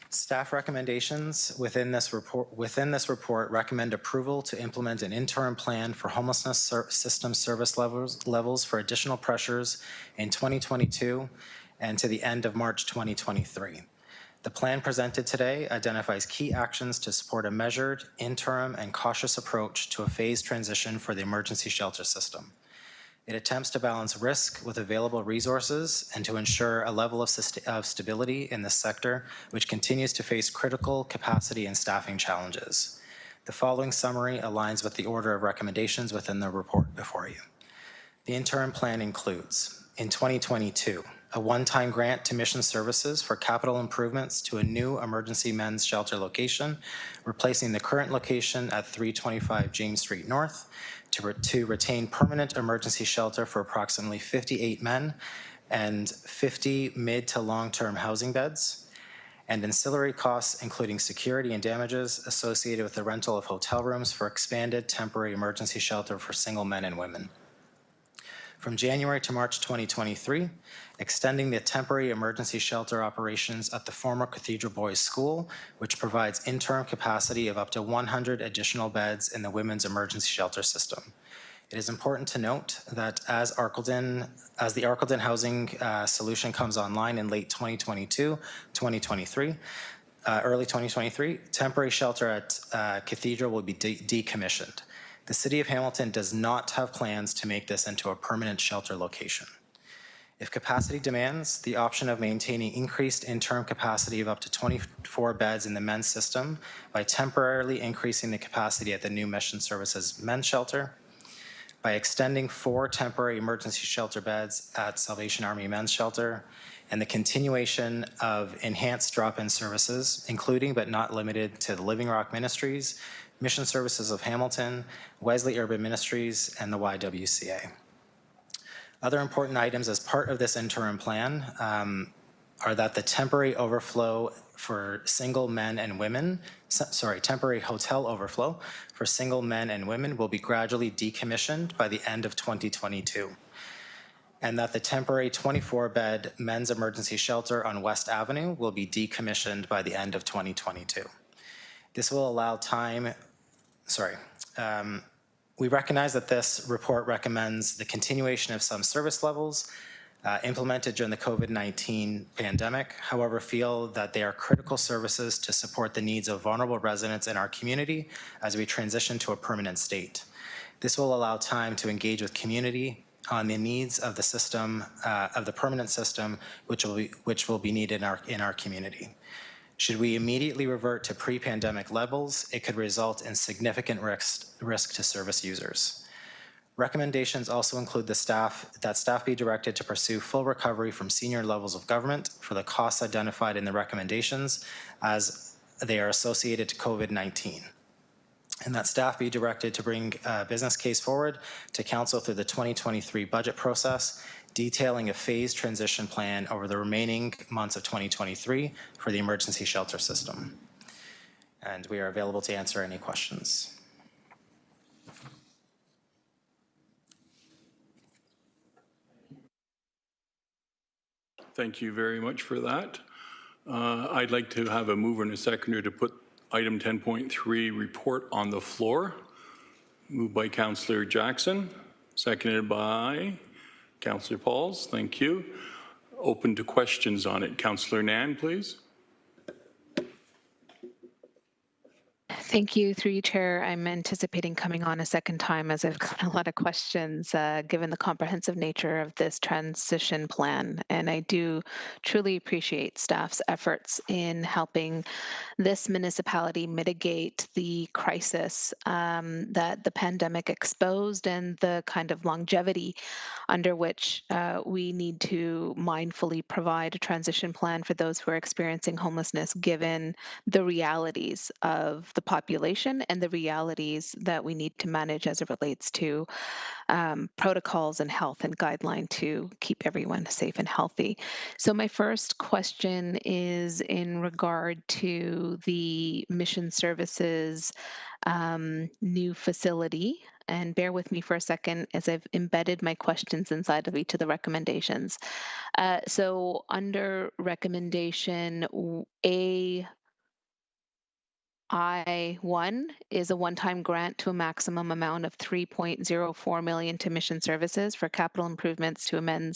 Staff recommendations within this report recommend approval to implement an interim plan for homelessness system service levels for additional pressures in 2022 and to the end of March 2023. The plan presented today identifies key actions to support a measured, interim, and cautious approach to a phased transition for the emergency shelter system. It attempts to balance risk with available resources and to ensure a level of stability in the sector, which continues to face critical capacity and staffing challenges. The following summary aligns with the order of recommendations within the report before you. The interim plan includes, in 2022, a one-time grant to Mission Services for capital improvements to a new emergency men's shelter location, replacing the current location at 325 James Street North, to retain permanent emergency shelter for approximately 58 men and 50 mid to long-term housing beds, and ancillary costs including security and damages associated with the rental of hotel rooms for expanded temporary emergency shelter for single men and women. From January to March 2023, extending the temporary emergency shelter operations at the former Cathedral Boys School, which provides interim capacity of up to 100 additional beds in the women's emergency shelter system. It is important to note that as the Arcledon housing solution comes online in late 2022, early 2023, temporary shelter at Cathedral will be decommissioned. The City of Hamilton does not have plans to make this into a permanent shelter location. If capacity demands, the option of maintaining increased interim capacity of up to 24 beds in the men's system by temporarily increasing the capacity at the new Mission Services men's shelter, by extending 4 temporary emergency shelter beds at Salvation Army Men's Shelter, and the continuation of enhanced drop-in services, including but not limited to the Living Rock Ministries, Mission Services of Hamilton, Wesley Urban Ministries, and the YWCA. Other important items as part of this interim plan are that the temporary overflow for single men and women, temporary hotel overflow for single men and women will be gradually decommissioned by the end of 2022. And that the temporary 24-bed men's emergency shelter on West Avenue will be decommissioned by the end of 2022. This will allow time, we recognize that this report recommends the continuation of some service levels implemented during the COVID-19 pandemic, however, feel that they are critical services to support the needs of vulnerable residents in our community as we transition to a permanent state. This will allow time to engage with community on the needs of the system, of the permanent system, which will be needed in our community. Should we immediately revert to pre-pandemic levels, it could result in significant risk to service users. Recommendations also include that staff be directed to pursue full recovery from senior levels of government for the costs identified in the recommendations as they are associated to COVID-19. And that staff be directed to bring a business case forward to Council through the 2023 budget process, detailing a phased transition plan over the remaining months of 2023 for the emergency shelter system. And we are available to answer any questions. Thank you very much for that. I'd like to have a mover and a seconder to put item 10.3 report on the floor. Moved by Councillor Jackson, seconded by Councillor Pauls. Thank you. Open to questions on it. Councillor Nan, please. Thank you. Through you, Chair. I'm anticipating coming on a second time as I've got a lot of questions given the comprehensive nature of this transition plan. And I do truly appreciate staff's efforts in helping this municipality mitigate the crisis that the pandemic exposed and the kind of longevity under which we need to mindfully provide a transition plan for those who are experiencing homelessness given the realities of the population population and the realities that we need to manage as it relates to protocols and health and guideline to keep everyone safe and healthy. So my first question is in regard to the mission services new facility. And bear with me for a second as I've embedded my questions inside of each of the recommendations. So under recommendation I1 is a one-time grant to a maximum amount of $3.04 million to mission services for capital improvements to a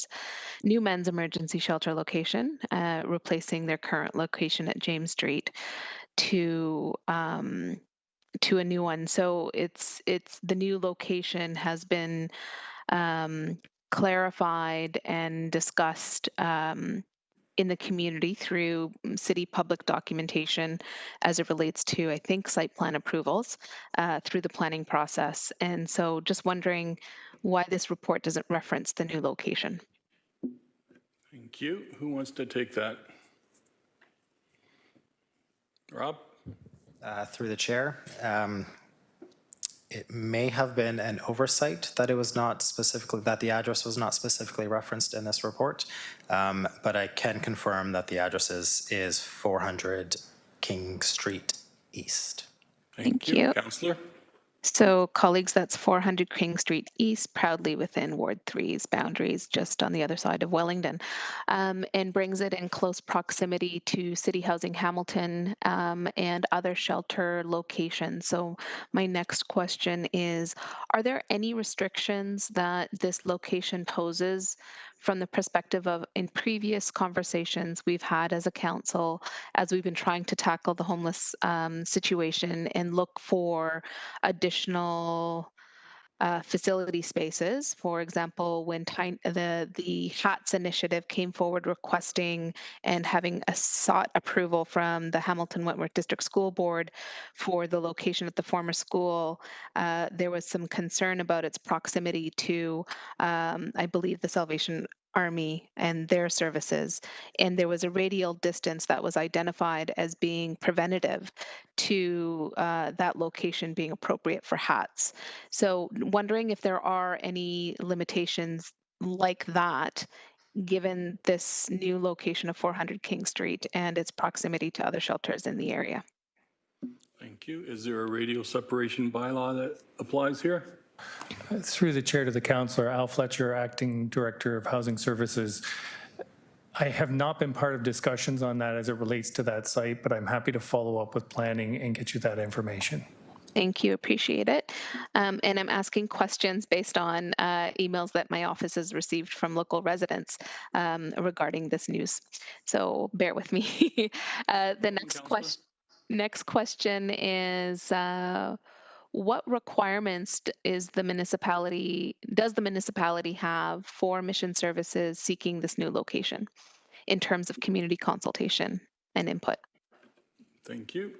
new men's emergency shelter location, replacing their current location at James Street to a new one. So it's the new location has been clarified and discussed in the community through city public documentation as it relates to, I think, site plan approvals through the planning process. And so just wondering why this report doesn't reference the new location. Thank you. Who wants to take that? Rob? Through the chair, it may have been an oversight that it was not specifically, that the address was not specifically referenced in this report, but I can confirm that the address is 400 King Street East. Thank you. Councillor? So colleagues, that's 400 King Street East, proudly within Ward 3's boundaries, just on the other side of Wellington, and brings it in close proximity to City Housing Hamilton and other shelter locations. So my next question is, are there any restrictions that this location poses from the perspective of, in previous conversations we've had as a council, as we've been trying to tackle the homeless situation and look for additional facility spaces? For example, when the HATS initiative came forward requesting and having sought approval from the Hamilton Wentworth District School Board for the location at the former school, there was some concern about its proximity to, I believe, the Salvation Army and their services. And there was a radial distance that was identified as being preventative to that location being appropriate for HATS. So wondering if there are any limitations like that, given this new location of 400 King Street and its proximity to other shelters in the area. Thank you. Is there a radial separation bylaw that applies here? Through the chair to the councillor, Al Fletcher, Acting Director of Housing Services. I have not been part of discussions on that as it relates to that site, but I'm happy to follow up with planning and get you that information. Thank you, appreciate it. And I'm asking questions based on emails that my office has received from local residents regarding this news. So bear with me. The next question is, what requirements does the municipality have for mission services seeking this new location in terms of community consultation and input? Thank you.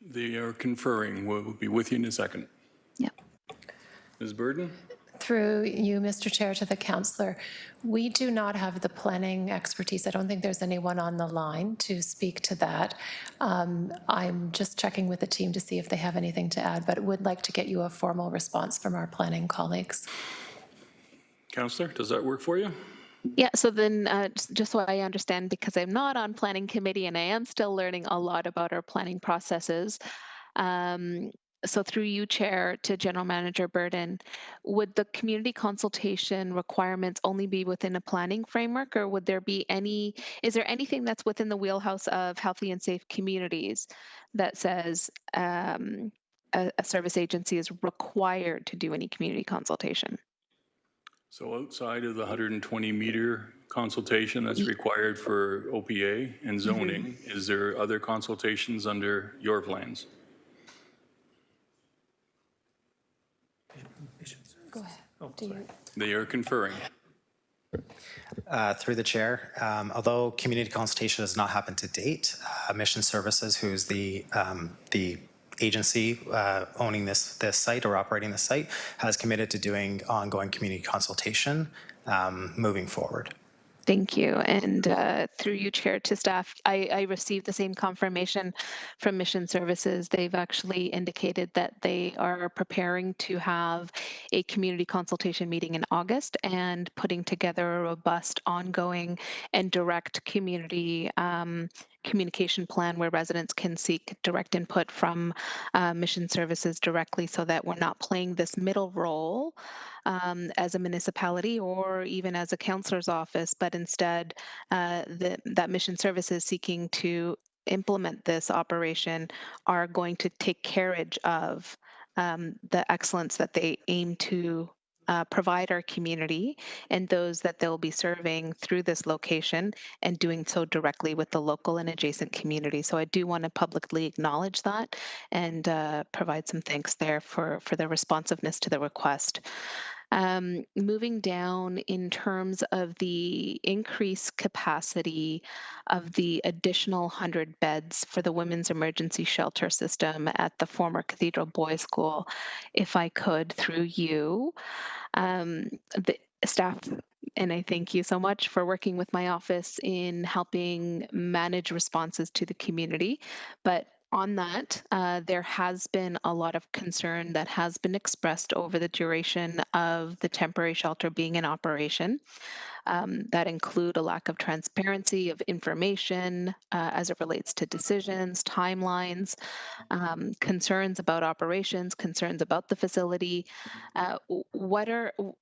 They are conferring. We'll be with you in a second. Yep. Ms. Burden? Through you, Mr. Chair, to the councillor, we do not have the planning expertise. I don't think there's anyone on the line to speak to that. I'm just checking with the team to see if they have anything to add, but would like to get you a formal response from our planning colleagues. Councillor, does that work for you? Yeah, so then just so I understand, because I'm not on planning committee and I am still learning a lot about our planning processes. So through you, Chair, to General Manager Burden, would the community consultation requirements only be within a planning framework, or would there be is there anything that's within the wheelhouse of healthy and safe communities that says a service agency is required to do any community consultation? So outside of the 120-meter consultation that's required for OPA and zoning, is there other consultations under your plans? Go ahead. They are conferring. Through the chair, although community consultation has not happened to date, Mission Services, who's the agency owning this site or operating the site, has committed to doing ongoing community consultation moving forward. Thank you. And through you, Chair, to staff, I received the same confirmation from Mission Services. They've actually indicated that they are preparing to have a community consultation meeting in August and putting together a robust, ongoing, and direct community communication plan where residents can seek direct input from Mission Services directly so that we're not playing this middle role as a municipality or even as a councillor's office, but instead that Mission Services seeking to implement this operation are going to take carriage of the excellence that they aim to provide our community and those that they'll be serving through this location and doing so directly with the local and adjacent community. So I do want to publicly acknowledge that and provide some thanks there for their responsiveness to the request. Moving down in terms of the increased capacity of the additional 100 beds for the women's emergency shelter system at the former Cathedral Boys School, if I could, through you, the staff, and I thank you so much for working with my office in helping manage responses to the community. But on that, there has been a lot of concern that has been expressed over the duration of the temporary shelter being in operation. That include a lack of transparency of information as it relates to decisions, timelines, concerns about operations, concerns about the facility. And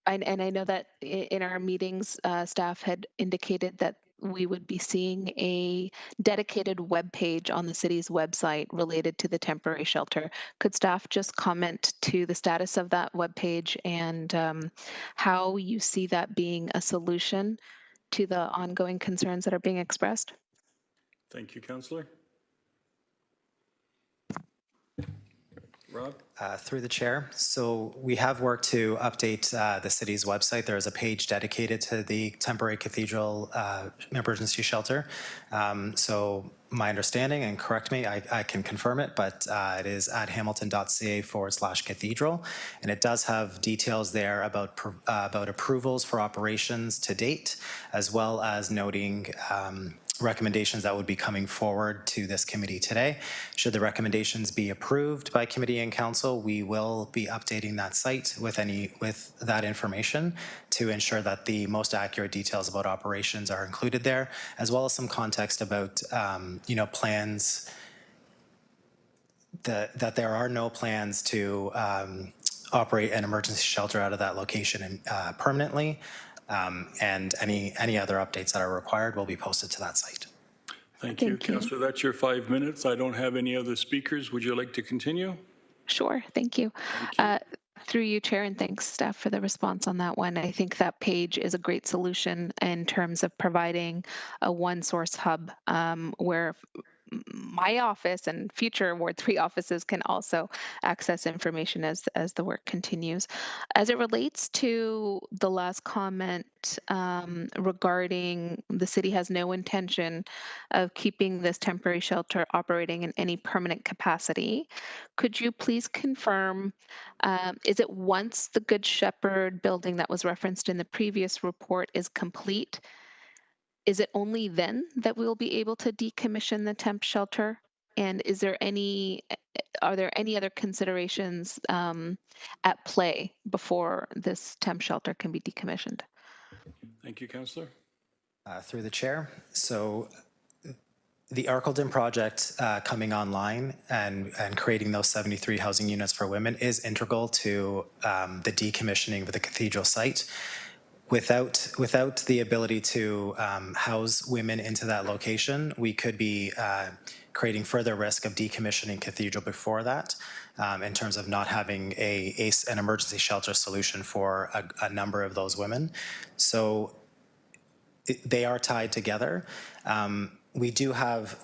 I know that in our meetings, staff had indicated that we would be seeing a dedicated web page on the city's website related to the temporary shelter. Could staff just comment to the status of that web page and how you see that being a solution to the ongoing concerns that are being expressed? Thank you, Councillor. Rob? Through the chair. So we have worked to update the city's website. There is a page dedicated to the temporary cathedral emergency shelter. So my understanding, and correct me, I can confirm it, but it is at hamilton.ca/cathedral. And it does have details there about approvals for operations to date, as well as noting recommendations that would be coming forward to this committee today. Should the recommendations be approved by committee and council, we will be updating that site with that information to ensure that the most accurate details about operations are included there, as well as some context about plans that there are no plans to operate an emergency shelter out of that location permanently. And any other updates that are required will be posted to that site. Thank you. Councillor, that's your 5 minutes. I don't have any other speakers. Would you like to continue? Sure, thank you. Through you, Chair, and thanks, staff, for the response on that one. I think that page is a great solution in terms of providing a one-source hub where my office and future Ward 3 offices can also access information as the work continues. As it relates to the last comment regarding the city has no intention of keeping this temporary shelter operating in any permanent capacity, could you please confirm, is it once the Good Shepherd building that was referenced in the previous report is complete, is it only then that we'll be able to decommission the temp shelter? And are there any other considerations at play before this temp shelter can be decommissioned? Thank you, Councillor. Through the chair. So the Arcleton project coming online and creating those 73 housing units for women is integral to the decommissioning of the cathedral site. Without the ability to house women into that location, we could be creating further risk of decommissioning cathedral before that, in terms of not having an emergency shelter solution for a number of those women. So they are tied together. We do have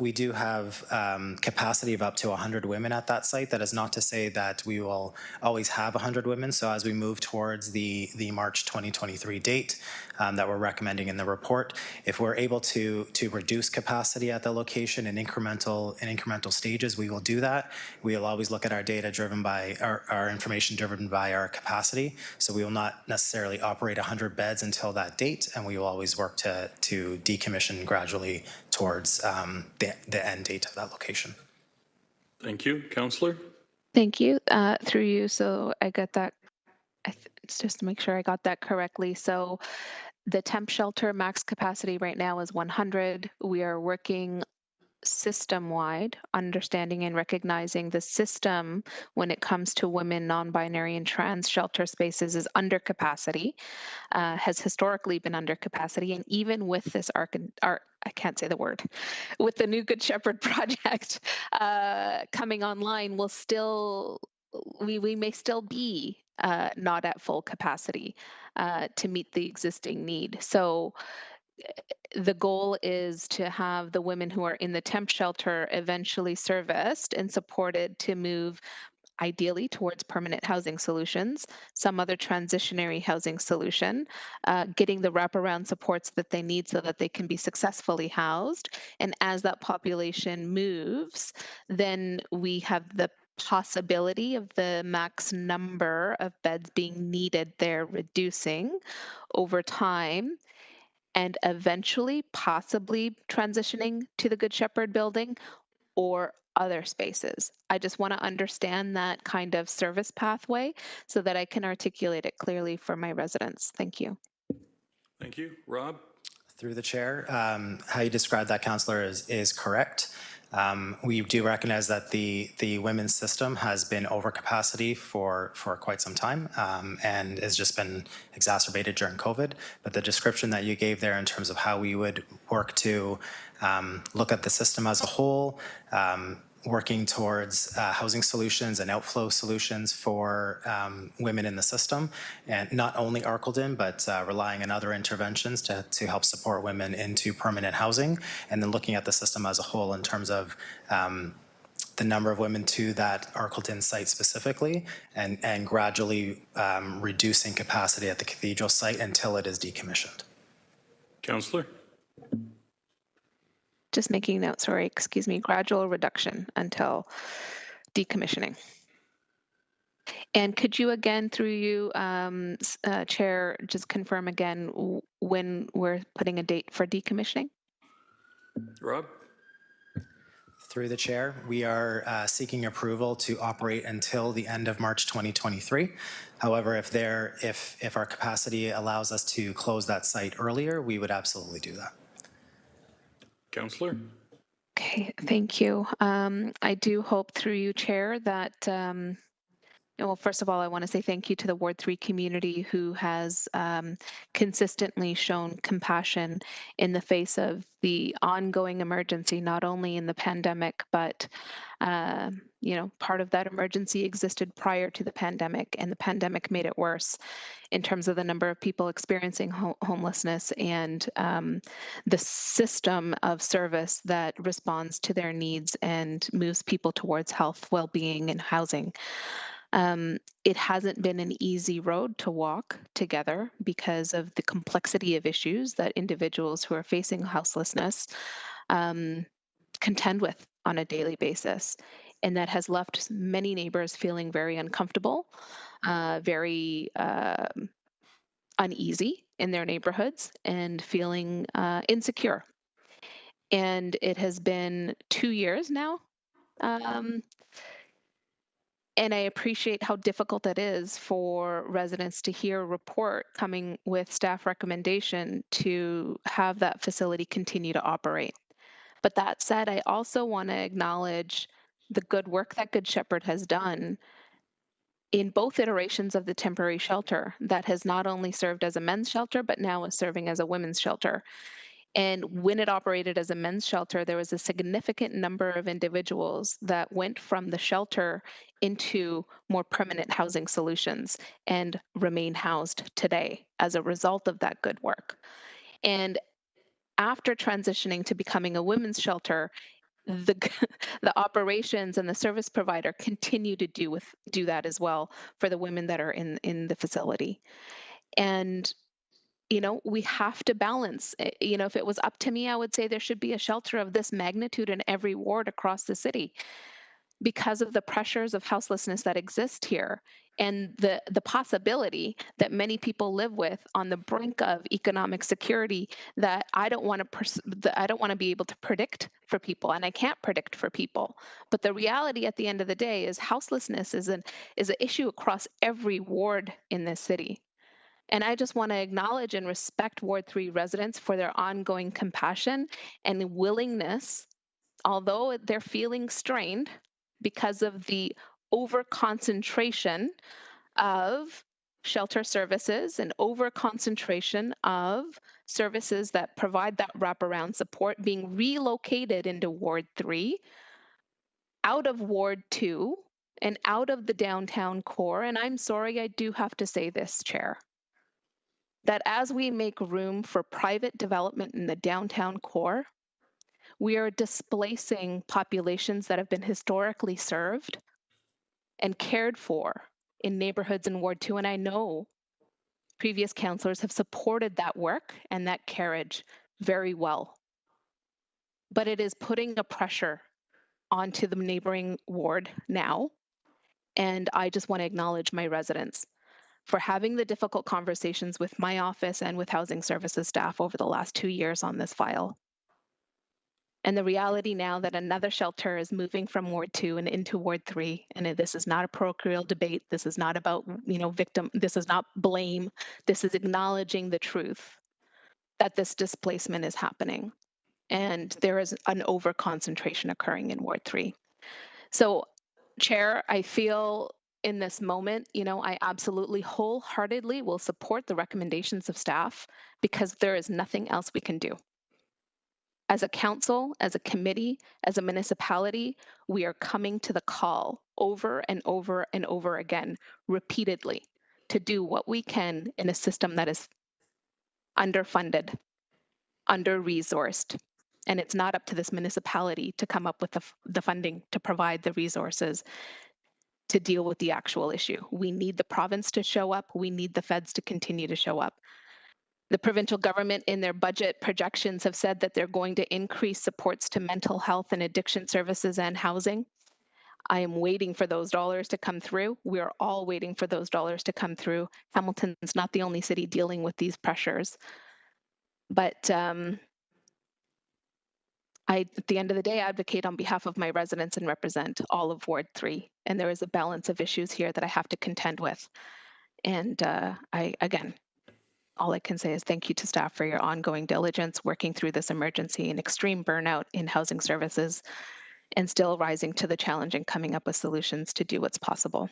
capacity of up to 100 women at that site. That is not to say that we will always have 100 women. So as we move towards the March 2023 date that we're recommending in the report, if we're able to reduce capacity at the location in incremental stages, we will do that. We will always look at our data driven by our information driven by our capacity. So we will not necessarily operate 100 beds until that date, and we will always work to decommission gradually towards the end date of that location. Thank you. Councillor? Thank you. Through you, so I got that. Just to make sure I got that correctly. So the temp shelter max capacity right now is 100. We are working system-wide, understanding and recognizing the system when it comes to women, non-binary, and trans shelter spaces is under capacity, has historically been under capacity, and even with this I can't say the word, with the new Good Shepherd project coming online, we may still be not at full capacity to meet the existing need. So the goal is to have the women who are in the temp shelter eventually serviced and supported to move ideally towards permanent housing solutions, some other transitionary housing solution, getting the wraparound supports that they need so that they can be successfully housed. And as that population moves, then we have the possibility of the max number of beds being needed there reducing over time, and eventually possibly transitioning to the Good Shepherd building or other spaces. I just want to understand that kind of service pathway so that I can articulate it clearly for my residents. Thank you. Thank you. Rob? Through the chair, how you described that, Councillor, is correct. We do recognize that the women's system has been over capacity for quite some time and has just been exacerbated during COVID. But the description that you gave there in terms of how we would work to look at the system as a whole, working towards housing solutions and outflow solutions for women in the system, and not only Arcledon, but relying on other interventions to help support women into permanent housing, and then looking at the system as a whole in terms of the number of women to that Arcledon site specifically, and gradually reducing capacity at the cathedral site until it is decommissioned. Councillor? Just making note, sorry, excuse me, gradual reduction until decommissioning. And could you again, through you, Chair, just confirm again when we're putting a date for decommissioning? Rob? Through the chair, we are seeking approval to operate until the end of March 2023. However, if our capacity allows us to close that site earlier, we would absolutely do that. Councillor? Okay, thank you. I do hope through you, Chair, that well, first of all, I want to say thank you to the Ward 3 community who has consistently shown compassion in the face of the ongoing emergency, not only in the pandemic, but part of that emergency existed prior to the pandemic, and the pandemic made it worse in terms of the number of people experiencing homelessness and the system of service that responds to their needs and moves people towards health, well-being, and housing. It hasn't been an easy road to walk together because of the complexity of issues that individuals who are facing houselessness contend with on a daily basis. And that has left many neighbors feeling very uncomfortable, very uneasy in their neighborhoods, and feeling insecure. And it has been 2 years now. And I appreciate how difficult it is for residents to hear a report coming with staff recommendation to have that facility continue to operate. But that said, I also want to acknowledge the good work that Good Shepherd has done in both iterations of the temporary shelter that has not only served as a men's shelter, but now is serving as a women's shelter. And when it operated as a men's shelter, there was a significant number of individuals that went from the shelter into more permanent housing solutions and remain housed today as a result of that good work. And after transitioning to becoming a women's shelter, the the operations and the service provider continue to do that as well for the women that are in the facility. And we have to balance. If it was up to me, I would say there should be a shelter of this magnitude in every ward across the city because of the pressures of houselessness that exist here and the possibility that many people live with on the brink of economic security that I don't want to be able to predict for people, and I can't predict for people. But the reality at the end of the day is houselessness is an issue across every ward in this city. And I just want to acknowledge and respect Ward 3 residents for their ongoing compassion and willingness, although they're feeling strained because of the over-concentration of shelter services and over-concentration of services that provide that wraparound support being relocated into Ward 3, out of Ward 2, and out of the downtown core. And I'm sorry, I do have to say this, Chair, that as we make room for private development in the downtown core, we are displacing populations that have been historically served and cared for in neighborhoods in Ward 2. And I know previous councillors have supported that work and that carriage very well. But it is putting a pressure onto the neighboring ward now. And I just want to acknowledge my residents for having the difficult conversations with my office and with housing services staff over the last 2 years on this file. And the reality now that another shelter is moving from Ward 2 and into Ward 3, and this is not a parochial debate. This is not about, victim. This is not blame. This is acknowledging the truth that this displacement is happening. And there is an over-concentration occurring in Ward 3. So, Chair, I feel in this moment, I absolutely wholeheartedly will support the recommendations of staff because there is nothing else we can do. As a council, as a committee, as a municipality, we are coming to the call over and over and over again, repeatedly, to do what we can in a system that is underfunded, under-resourced. And it's not up to this municipality to come up with the funding to provide the resources to deal with the actual issue. We need the province to show up. We need the feds to continue to show up. The provincial government in their budget projections have said that they're going to increase supports to mental health and addiction services and housing. I am waiting for those dollars to come through. We are all waiting for those dollars to come through. Hamilton's not the only city dealing with these pressures. But I, at the end of the day, advocate on behalf of my residents and represent all of Ward 3. And there is a balance of issues here that I have to contend with. And again, all I can say is thank you to staff for your ongoing diligence, working through this emergency and extreme burnout in housing services, and still rising to the challenge and coming up with solutions to do what's possible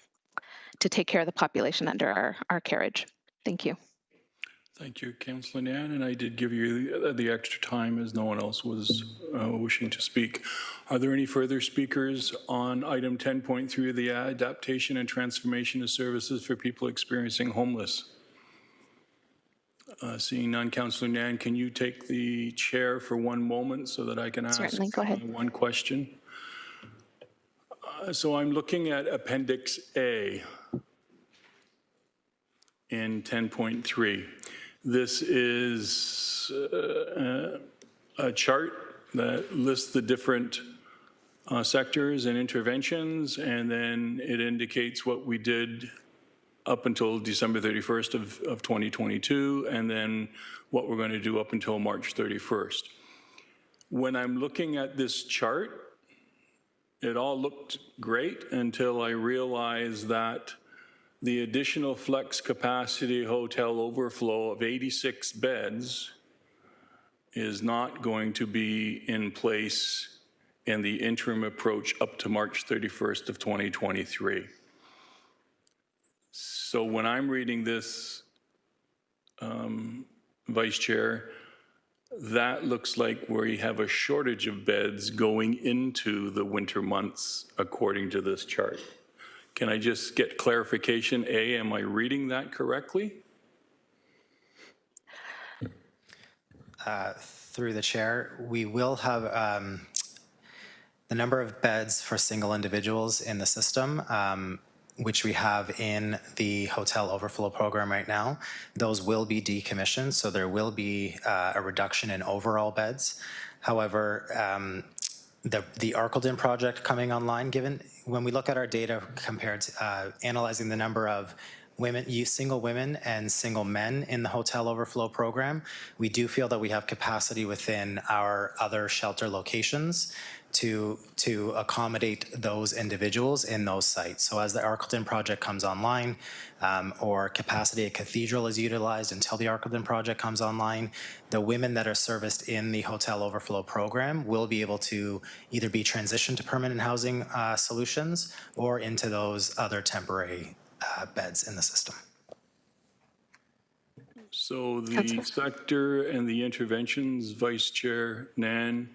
to take care of the population under our carriage. Thank you. Thank you, Councillor Nan, and I did give you the extra time as no one else was wishing to speak. Are there any further speakers on item 10.3 the adaptation and transformation of services for people experiencing homeless? Seeing none, Councillor Nan, can you take the chair for one moment so that I can ask Certainly, go ahead. one question? So I'm looking at Appendix A in 10.3. This is a chart that lists the different sectors and interventions, and then it indicates what we did up until December 31st of 2022, and then what we're going to do up until March 31st. When I'm looking at this chart, it all looked great until I realized that the additional flex capacity hotel overflow of 86 beds is not going to be in place in the interim approach up to March 31st of 2023. So when I'm reading this, Vice Chair, that looks like we have a shortage of beds going into the winter months, according to this chart. Can I just get clarification? A, am I reading that correctly? Through the chair, we will have the number of beds for single individuals in the system, which we have in the hotel overflow program right now. Those will be decommissioned, so there will be a reduction in overall beds. However, the Arcledon project coming online, given when we look at our data compared to analyzing the number of single women and single men in the hotel overflow program, we do feel that we have capacity within our other shelter locations to accommodate those individuals in those sites. So as the Arcledon project comes online, or capacity at Cathedral is utilized until the Arcledon project comes online, the women that are serviced in the hotel overflow program will be able to either be transitioned to permanent housing solutions or into those other temporary beds in the system. So the sector and the interventions, Vice Chair Nan,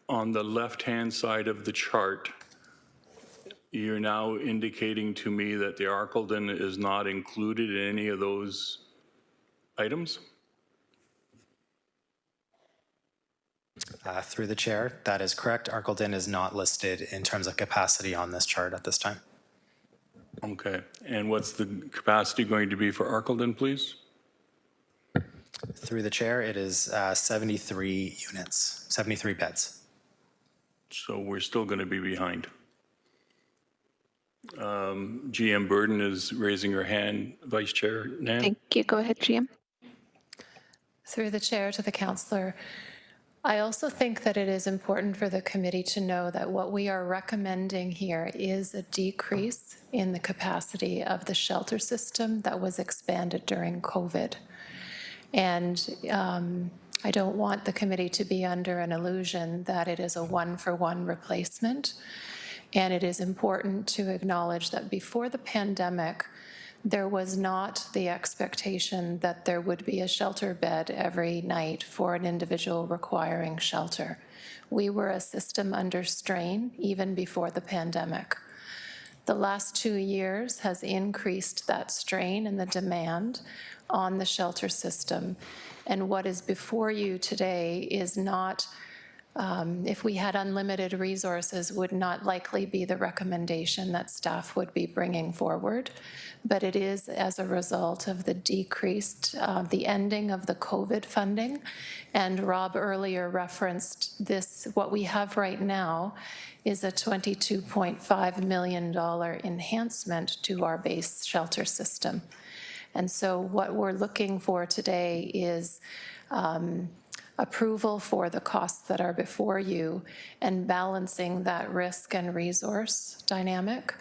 on the left-hand side of the chart, you're now indicating to me that the Arcledon is not included in any of those items? Through the chair, that is correct. Arcledon is not listed in terms of capacity on this chart at this time. Okay, and what's the capacity going to be for Arcledon, please? Through the chair, it is 73 units, 73 beds. So we're still going to be behind. GM Burden is raising her hand. Vice Chair Nan? Thank you. Go ahead, GM. Through the chair to the councillor, I also think that it is important for the committee to know that what we are recommending here is a decrease in the capacity of the shelter system that was expanded during COVID. And I don't want the committee to be under an illusion that it is a one-for-one replacement. And it is important to acknowledge that before the pandemic, there was not the expectation that there would be a shelter bed every night for an individual requiring shelter. We were a system under strain even before the pandemic. The last 2 years has increased that strain and the demand on the shelter system. And what is before you today is not, if we had unlimited resources, would not likely be the recommendation that staff would be bringing forward. But it is as a result of the decreased, the ending of the COVID funding. And Rob earlier referenced this, what we have right now is a $22.5 million enhancement to our base shelter system. And so what we're looking for today is approval for the costs that are before you and balancing that risk and resource dynamic,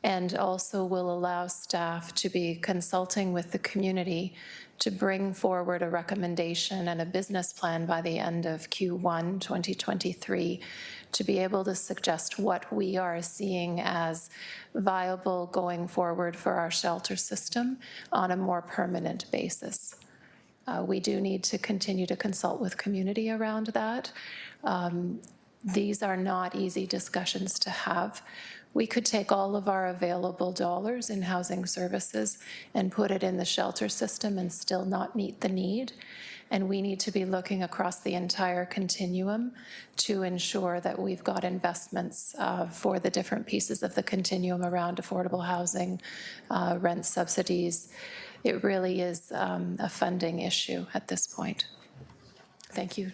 and also will allow staff to be consulting with the community to bring forward a recommendation and a business plan by the end of Q1 2023 to be able to suggest what we are seeing as viable going forward for our shelter system on a more permanent basis. We do need to continue to consult with community around that. These are not easy discussions to have. We could take all of our available dollars in housing services and put it in the shelter system and still not meet the need. And we need to be looking across the entire continuum to ensure that we've got investments for the different pieces of the continuum around affordable housing, rent subsidies. It really is a funding issue at this point. Thank you.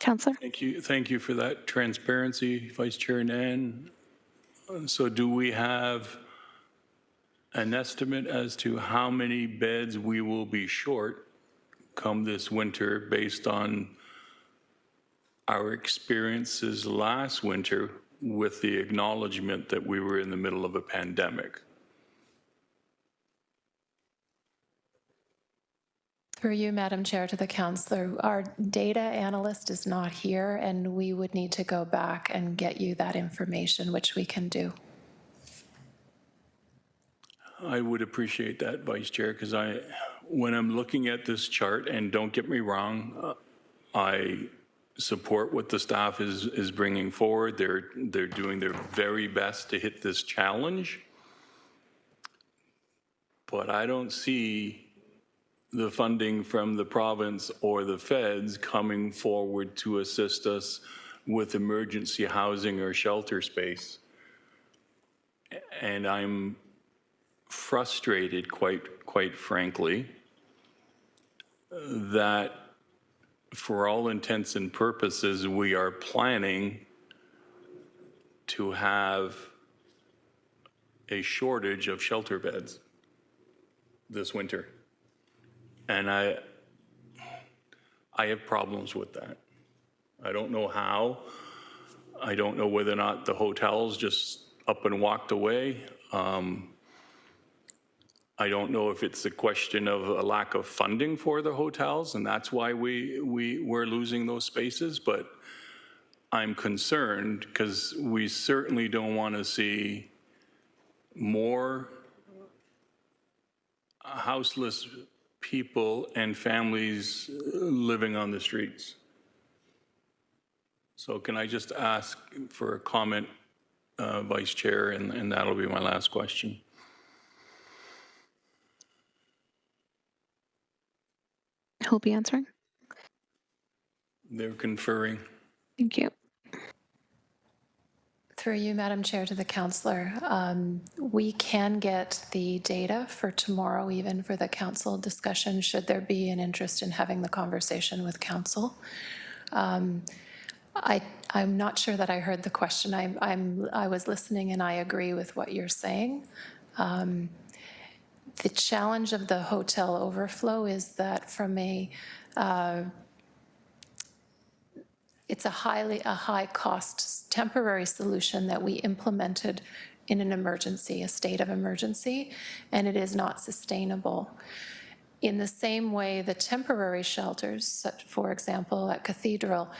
Councillor. Thank you for that transparency, Vice Chair Nan. So do we have an estimate as to how many beds we will be short come this winter based on our experiences last winter with the acknowledgement that we were in the middle of a pandemic? Through you, Madam Chair, to the councillor, our data analyst is not here, and we would need to go back and get you that information, which we can do. I would appreciate that, Vice Chair, because when I'm looking at this chart, and don't get me wrong, I support what the staff is bringing forward. They're doing their very best to hit this challenge, but I don't see the funding from the province or the feds coming forward to assist us with emergency housing or shelter space. And I'm frustrated, quite frankly, that for all intents and purposes, we are planning to have a shortage of shelter beds this winter. And I have problems with that. I don't know how. I don't know whether or not the hotels just up and walked away. I don't know if it's a question of a lack of funding for the hotels, and that's why we're losing those spaces. But I'm concerned because we certainly don't want to see more houseless people and families living on the streets. So can I just ask for a comment, Vice Chair, and that'll be my last question. Who'll be answering? They're conferring. Thank you. Through you, Madam Chair, to the councillor, we can get the data for tomorrow, even for the council discussion, should there be an interest in having the conversation with council. I'm not sure that I heard the question. I was listening and I agree with what you're saying. The challenge of the hotel overflow is that from it's a high cost temporary solution that we implemented in an emergency, a state of emergency, and it is not sustainable. In the same way, the temporary shelters, such, for example, at Cathedral,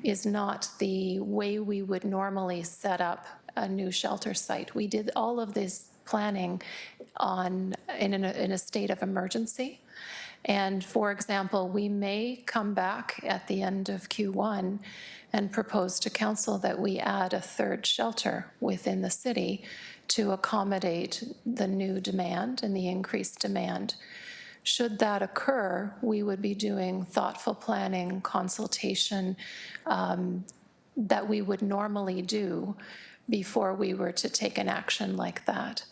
is not the way we would normally set up a new shelter site. We did all of this planning in a state of emergency. And for example, we may come back at the end of Q1 and propose to council that we add a third shelter within the city to accommodate the new demand and the increased demand. Should that occur, we would be doing thoughtful planning, consultation that we would normally do before we were to take an action like that.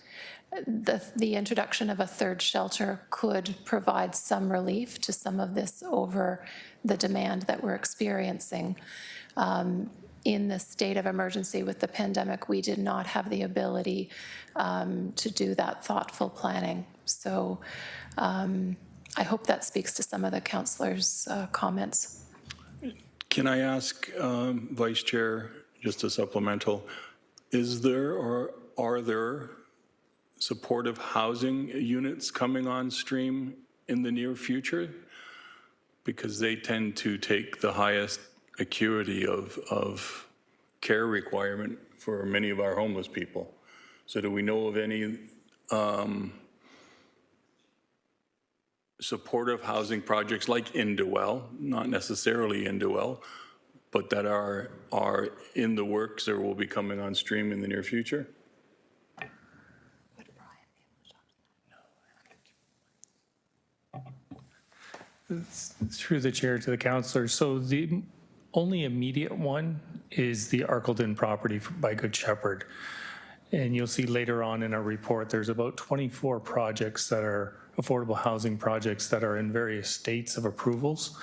The introduction of a third shelter could provide some relief to some of this over the demand that we're experiencing. In the state of emergency with the pandemic, we did not have the ability to do that thoughtful planning. So I hope that speaks to some of the councillors' comments. Can I ask, Vice Chair, just a supplemental, is there or are there supportive housing units coming on stream in the near future? Because they tend to take the highest acuity of care requirement for many of our homeless people. So do we know of any supportive housing projects like Indewell, not necessarily Indewell, but that are in the works or will be coming on stream in the near future? Through the chair to the councillor. So the only immediate one is the Arkeldon property by Good Shepherd. And you'll see later on in our report, there's about 24 projects that are affordable housing projects that are in various states of approvals.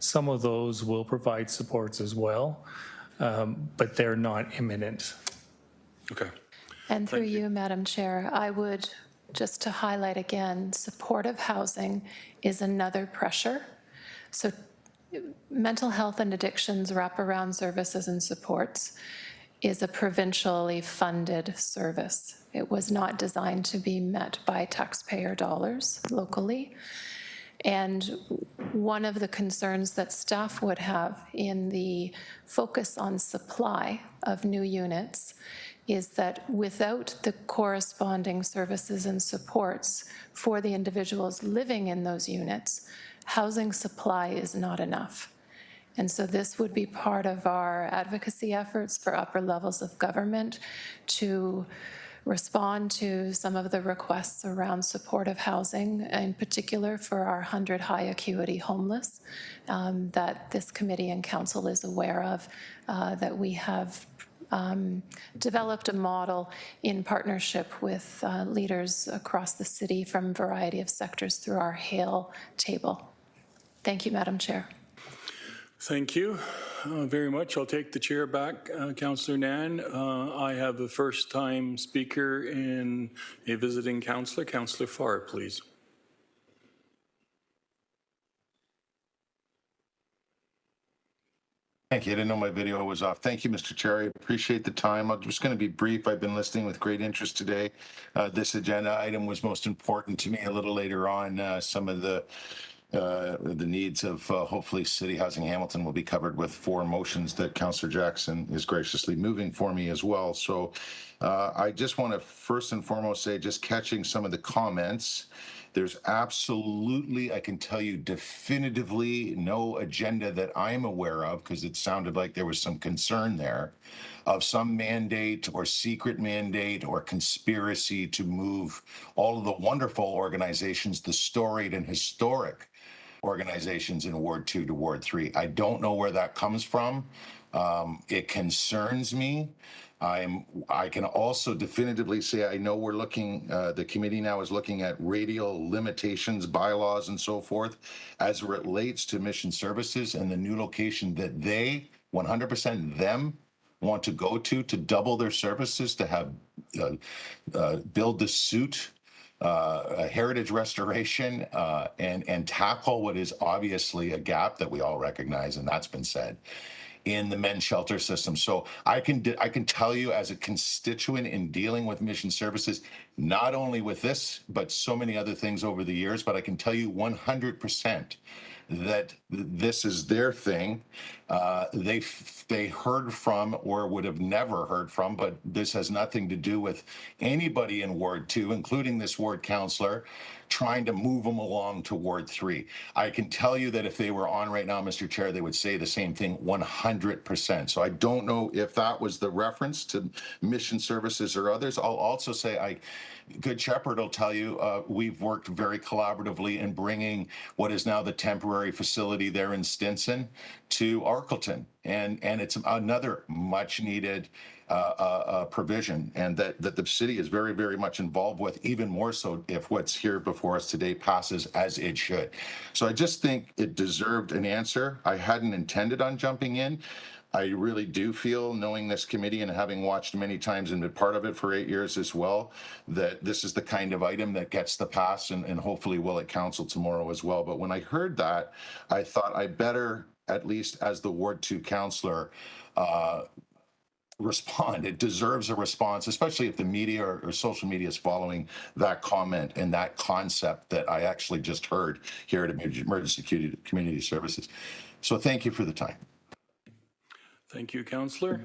Some of those will provide supports as well, but they're not imminent. Okay. And through you, Madam Chair, I would, just to highlight again, supportive housing is another pressure. So mental health and addictions wraparound services and supports is a provincially funded service. It was not designed to be met by taxpayer dollars locally. And one of the concerns that staff would have in the focus on supply of new units is that without the corresponding services and supports for the individuals living in those units, housing supply is not enough. And so this would be part of our advocacy efforts for upper levels of government to respond to some of the requests around supportive housing, in particular for our 100 high acuity homeless that this committee and council is aware of, that we have developed a model in partnership with leaders across the city from a variety of sectors through our HAIL table. Thank you, Madam Chair. Thank you very much. I'll take the chair back, Councillor Nan. I have a first-time speaker in a visiting councillor. Councillor Farr, please. Thank you. I didn't know my video was off. Thank you, Mr. Chair. I appreciate the time. I'm just going to be brief. I've been listening with great interest today. This agenda item was most important to me. A little later on, some of the needs of hopefully City Housing Hamilton will be covered with 4 motions that Councillor Jackson is graciously moving for me as well. So I just want to first and foremost say, just catching some of the comments, there's absolutely, I can tell you definitively, no agenda that I'm aware of, because it sounded like there was some concern there, of some mandate or secret mandate or conspiracy to move all of the wonderful organizations, the storied and historic organizations in Ward 2 to Ward 3. I don't know where that comes from. It concerns me. I can also definitively say I know we're looking, the committee now is looking at radial limitations, bylaws, and so forth as it relates to mission services and the new location that they, 100% them, want to go to double their services, to have build the suit, heritage restoration, and tackle what is obviously a gap that we all recognize, and that's been said, in the men's shelter system. So I can tell you, as a constituent in dealing with mission services, not only with this, but so many other things over the years, but I can tell you 100% that this is their thing. They heard from, or would have never heard from, but this has nothing to do with anybody in Ward 2, including this ward councillor, trying to move them along to Ward 3. I can tell you that if they were on right now, Mr. Chair, they would say the same thing 100%. So I don't know if that was the reference to mission services or others. I'll also say Good Shepherd will tell you we've worked very collaboratively in bringing what is now the temporary facility there in Stinson to Arcleton, and it's another much needed provision, and that the city is very, very much involved with, even more so if what's here before us today passes as it should. So I just think it deserved an answer. I hadn't intended on jumping in. I really do feel, knowing this committee and having watched many times and been part of it for 8 years as well, that this is the kind of item that gets the pass, and hopefully will at council tomorrow as well. But when I heard that, I thought I better, at least as the Ward 2 councillor, respond. It deserves a response, especially if the media or social media is following that comment and that concept that I actually just heard here at Emergency Community Services. So thank you for the time. Thank you, Councillor.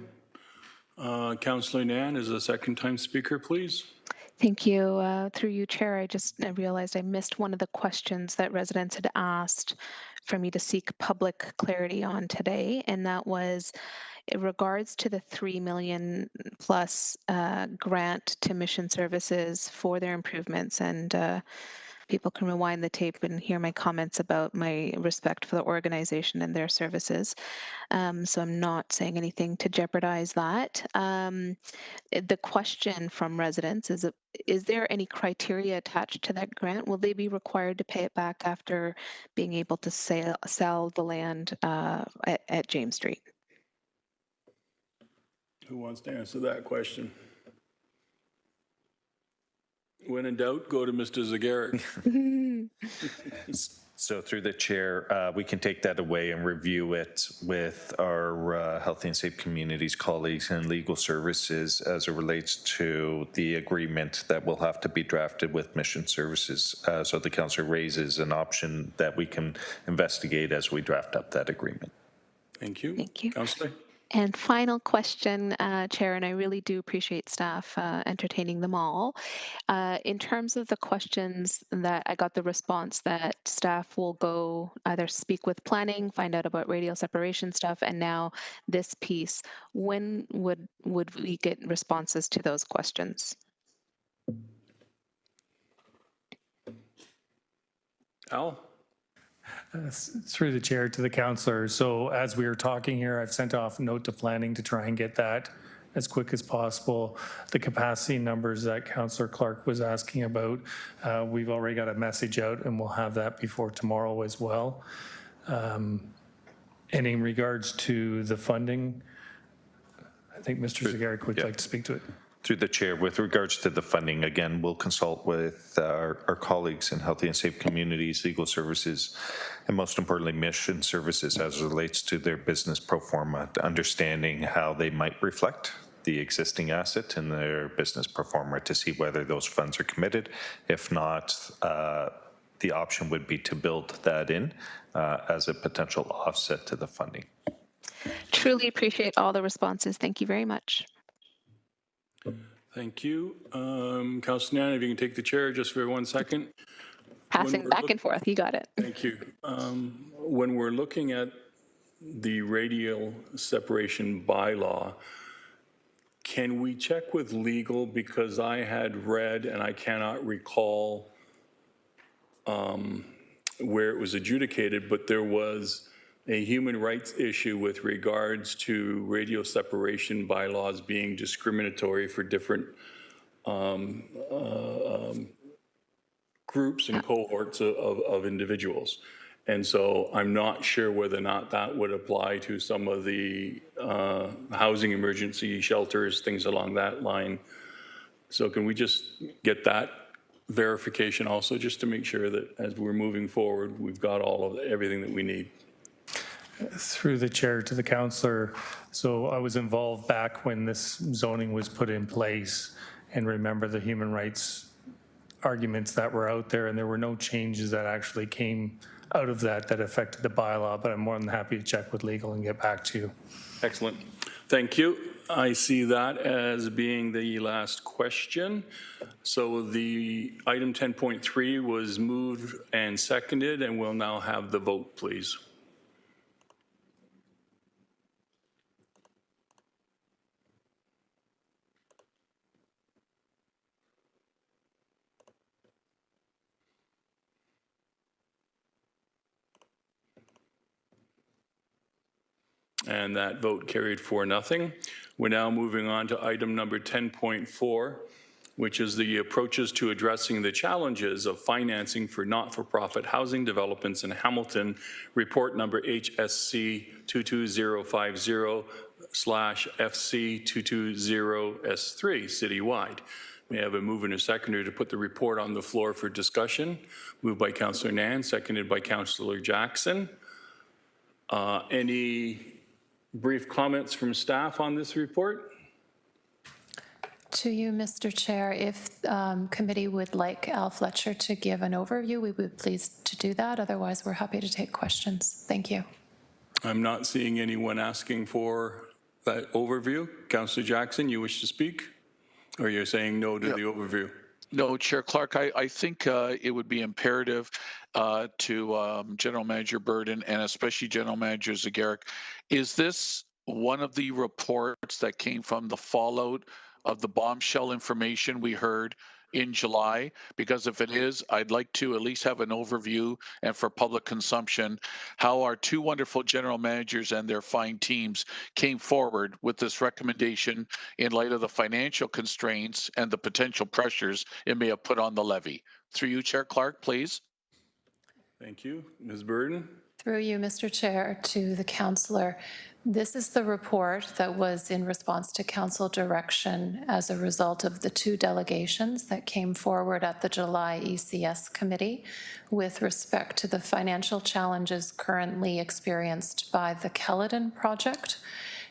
Councillor Nan is a second-time speaker, please. Thank you. Through you, Chair, I realized I missed one of the questions that residents had asked for me to seek public clarity on today, and that was in regards to the $3 million plus grant to mission services for their improvements. And people can rewind the tape and hear my comments about my respect for the organization and their services. So I'm not saying anything to jeopardize that. The question from residents is there any criteria attached to that grant? Will they be required to pay it back after being able to sell the land at James Street? Who wants to answer that question? When in doubt, go to Mr. Zagarek. So through the chair, we can take that away and review it with our Health and Safe Communities colleagues and legal services as it relates to the agreement that will have to be drafted with mission services. So the council raises an option that we can investigate as we draft up that agreement. Thank you. Thank you. Councillor? And final question, Chair, and I really do appreciate staff entertaining them all. In terms of the questions that I got the response that staff will go either speak with planning, find out about radial separation stuff, and now this piece, when would we get responses to those questions? Al? Through the chair to the councillor. So as we were talking here, I've sent off a note to planning to try and get that as quick as possible. The capacity numbers that Councillor Clark was asking about, we've already got a message out and we'll have that before tomorrow as well. And in regards to the funding, I think Mr. Zagaric would like to speak to it. Through the chair, with regards to the funding, again, we'll consult with our colleagues in Healthy and Safe Communities, Legal Services, and most importantly, Mission Services as it relates to their business pro forma, understanding how they might reflect the existing asset in their business pro forma to see whether those funds are committed. If not, the option would be to build that in as a potential offset to the funding. Truly appreciate all the responses. Thank you very much. Thank you. Councillor Nana, if you can take the chair just for 1 second. Passing back and forth. You got it. Thank you. When we're looking at the radial separation bylaw, can we check with legal? Because I had read, and I cannot recall where it was adjudicated, but there was a human rights issue with regards to radial separation bylaws being discriminatory for different groups and cohorts of individuals. And so I'm not sure whether or not that would apply to some of the housing emergency shelters, things along that line. So can we just get that verification also, just to make sure that as we're moving forward, we've got everything that we need? Through the chair to the councillor. So I was involved back when this zoning was put in place, and remember the human rights arguments that were out there, and there were no changes that actually came out of that affected the bylaw, but I'm more than happy to check with legal and get back to you. Excellent. Thank you. I see that as being the last question. So the item 10.3 was moved and seconded, and we'll now have the vote, please. And that vote carried 4-0. We're now moving on to item number 10.4, which is the approaches to addressing the challenges of financing for not-for-profit housing developments in Hamilton, report number HSC 22050/FC220S3 citywide. May I have a mover and a seconder to put the report on the floor for discussion? Moved by Councillor Nan, seconded by Councillor Jackson. Any brief comments from staff on this report? To you, Mr. Chair, if committee would like Al Fletcher to give an overview, we would be pleased to do that. Otherwise, we're happy to take questions. Thank you. I'm not seeing anyone asking for that overview. Councillor Jackson, you wish to speak? Or you're saying no to the overview? No, Chair Clark, I think it would be imperative to General Manager Burden and especially General Manager Zagaric. Is this one of the reports that came from the fallout of the bombshell information we heard in July? Because if it is, I'd like to at least have an overview and for public consumption, how our two wonderful general managers and their fine teams came forward with this recommendation in light of the financial constraints and the potential pressures it may have put on the levy. Through you, Chair Clark, please. Thank you. Ms. Burden? Through you, Mr. Chair, to the councillor. This is the report that was in response to council direction as a result of the two delegations that came forward at the July ECS committee with respect to the financial challenges currently experienced by the Caledon project.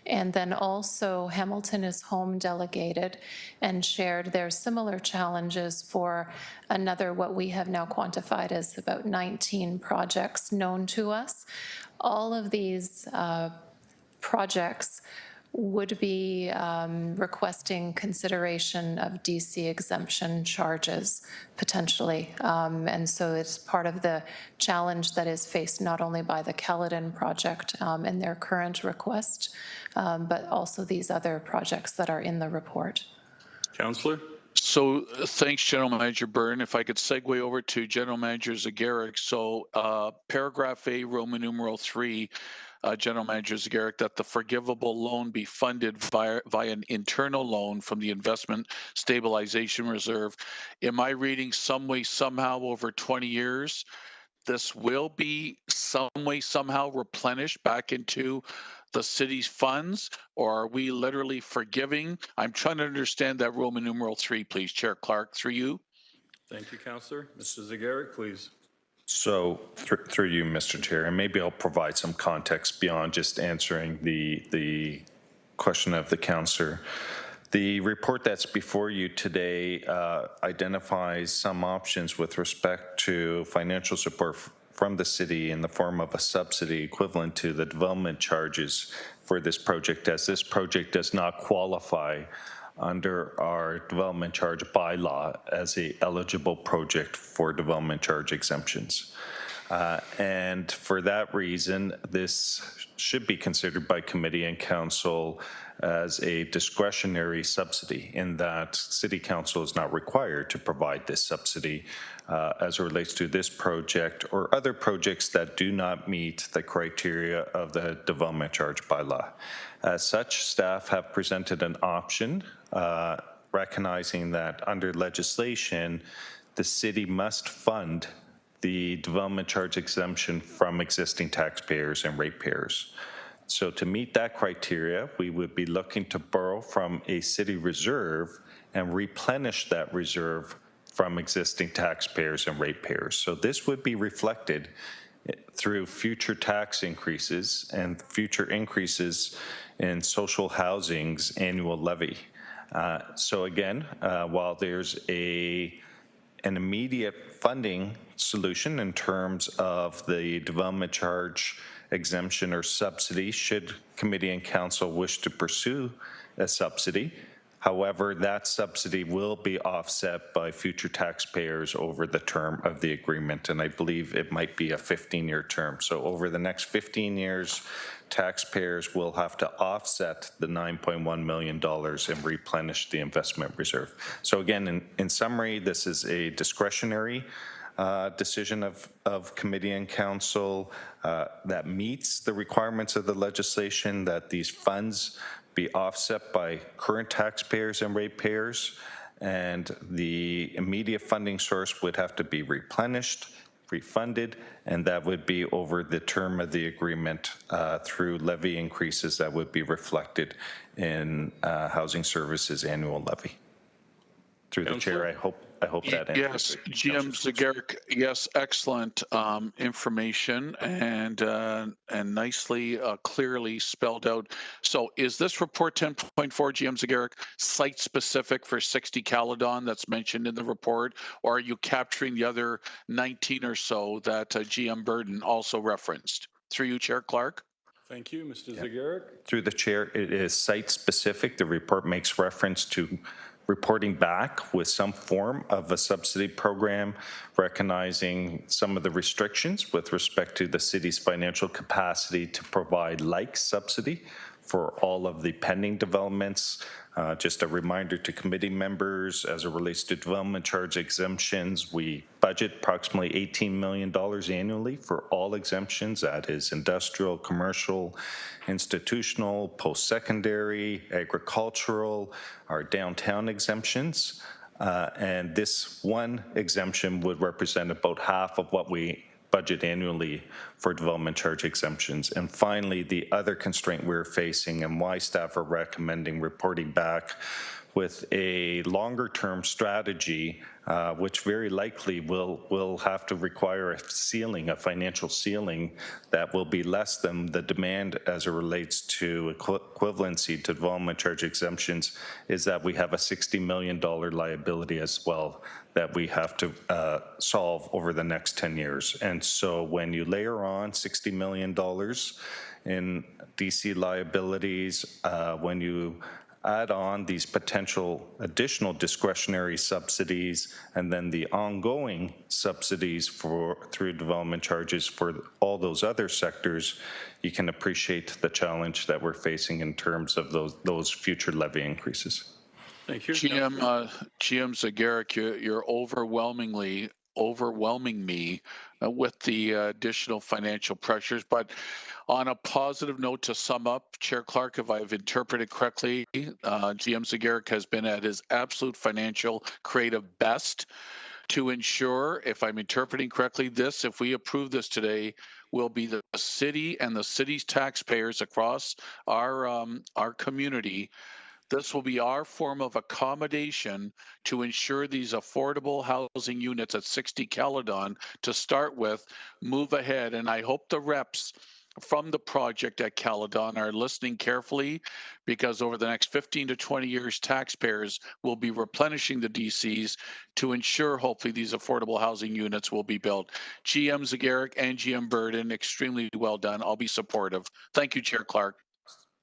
And then also Hamilton is home delegated and shared their similar challenges for another, what we have now quantified as about 19 projects known to us. All of these projects would be requesting consideration of DC exemption charges potentially. And so it's part of the challenge that is faced not only by the Caledon project in their current request, but also these other projects that are in the report. Councillor? So thanks, General Manager Byrne. If I could segue over to General Manager Zagaric. So paragraph A, Roman numeral 3, General Manager Zagaric, that the forgivable loan be funded via an internal loan from the Investment Stabilization Reserve. Am I reading some way, somehow over 20 years? This will be some way, somehow replenished back into the city's funds, or are we literally forgiving? I'm trying to understand that Roman numeral 3, please. Chair Clark, through you. Thank you, Councillor. Mr. Zagaric, please. So through you, Mr. Chair, and maybe I'll provide some context beyond just answering the question of the councillor. The report that's before you today identifies some options with respect to financial support from the city in the form of a subsidy equivalent to the development charges for this project, as this project does not qualify under our development charge bylaw as a eligible project for development charge exemptions. And for that reason, this should be considered by committee and council as a discretionary subsidy, in that city council is not required to provide this subsidy as it relates to this project or other projects that do not meet the criteria of the development charge bylaw. As such, staff have presented an option recognizing that under legislation, the city must fund the development charge exemption from existing taxpayers and ratepayers. So to meet that criteria, we would be looking to borrow from a city reserve and replenish that reserve from existing taxpayers and ratepayers. So this would be reflected through future tax increases and future increases in social housing's annual levy. So again, while there's an immediate funding solution in terms of the development charge exemption or subsidy, should committee and council wish to pursue a subsidy. However, that subsidy will be offset by future taxpayers over the term of the agreement, and I believe it might be a 15-year term. So over the next 15 years, taxpayers will have to offset the $9.1 million and replenish the investment reserve. So again, in summary, this is a discretionary decision of committee and council that meets the requirements of the legislation, that these funds be offset by current taxpayers and ratepayers, and the immediate funding source would have to be replenished, refunded, and that would be over the term of the agreement through levy increases that would be reflected in housing services annual levy. Through the chair, I hope that answers. Yes, GM Zagaric, yes, excellent information and nicely, clearly spelled out. So is this report 10.4, GM Zagaric, site-specific for 60 Caledon that's mentioned in the report, or are you capturing the other 19 or so that GM Burden also referenced? Through you, Chair Clark. Thank you, Mr. Zagaric. Through the chair, it is site-specific. The report makes reference to reporting back with some form of a subsidy program, recognizing some of the restrictions with respect to the city's financial capacity to provide like subsidy for all of the pending developments. Just a reminder to committee members, as it relates to development charge exemptions, we budget approximately $18 million annually for all exemptions. That is industrial, commercial, institutional, post-secondary, agricultural, our downtown exemptions. And this one exemption would represent about half of what we budget annually for development charge exemptions. And finally, the other constraint we're facing and why staff are recommending reporting back with a longer term strategy, which very likely will have to require a ceiling, a financial ceiling that will be less than the demand as it relates to equivalency to development charge exemptions, is that we have a $60 million liability as well that we have to solve over the next 10 years. And so when you layer on $60 million in DC liabilities, when you add on these potential additional discretionary subsidies and then the ongoing subsidies through development charges for all those other sectors, you can appreciate the challenge that we're facing in terms of those future levy increases. Thank you. GM Zagaric, you're overwhelming me with the additional financial pressures. But on a positive note, to sum up, Chair Clark, if I've interpreted correctly, GM Zagaric has been at his absolute financial creative best to ensure, if I'm interpreting correctly, this, if we approve this today, will be the city and the city's taxpayers across our community. This will be our form of accommodation to ensure these affordable housing units at 60 Caledon to start with move ahead. And I hope the reps from the project at Caledon are listening carefully, because over the next 15 to 20 years, taxpayers will be replenishing the DCs to ensure hopefully these affordable housing units will be built. GM Zagaric and GM Burden, extremely well done. I'll be supportive. Thank you, Chair Clark.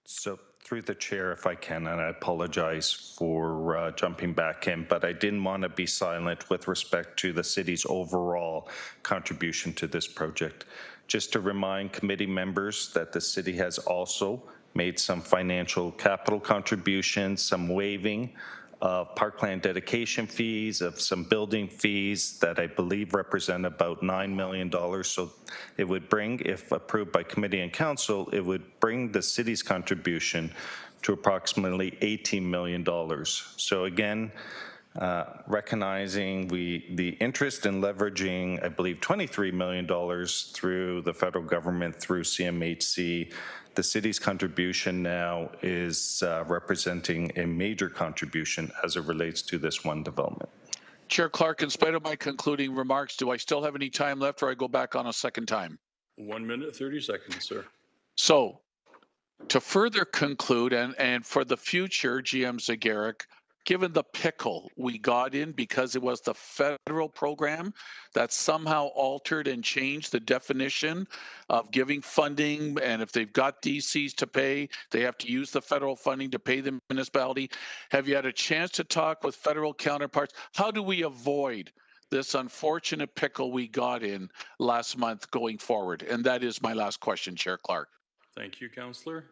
So through the chair, if I can, and I apologize for jumping back in, but I didn't want to be silent with respect to the city's overall contribution to this project. Just to remind committee members that the city has also made some financial capital contributions, some waiving of parkland dedication fees, of some building fees that I believe represent about $9 million. So it would bring, if approved by committee and council, it would bring the city's contribution to approximately $18 million. So again, recognizing the interest in leveraging, I believe, $23 million through the federal government, through CMHC, the city's contribution now is representing a major contribution as it relates to this one development. Chair Clark, in spite of my concluding remarks, do I still have any time left, or I go back on a second time? 1 minute, 30 seconds, sir. So to further conclude, and for the future, GM Zagaric, given the pickle we got in because it was the federal program that somehow altered and changed the definition of giving funding, and if they've got DCs to pay, they have to use the federal funding to pay the municipality. Have you had a chance to talk with federal counterparts? How do we avoid this unfortunate pickle we got in last month going forward? And that is my last question, Chair Clark. Thank you, Councillor.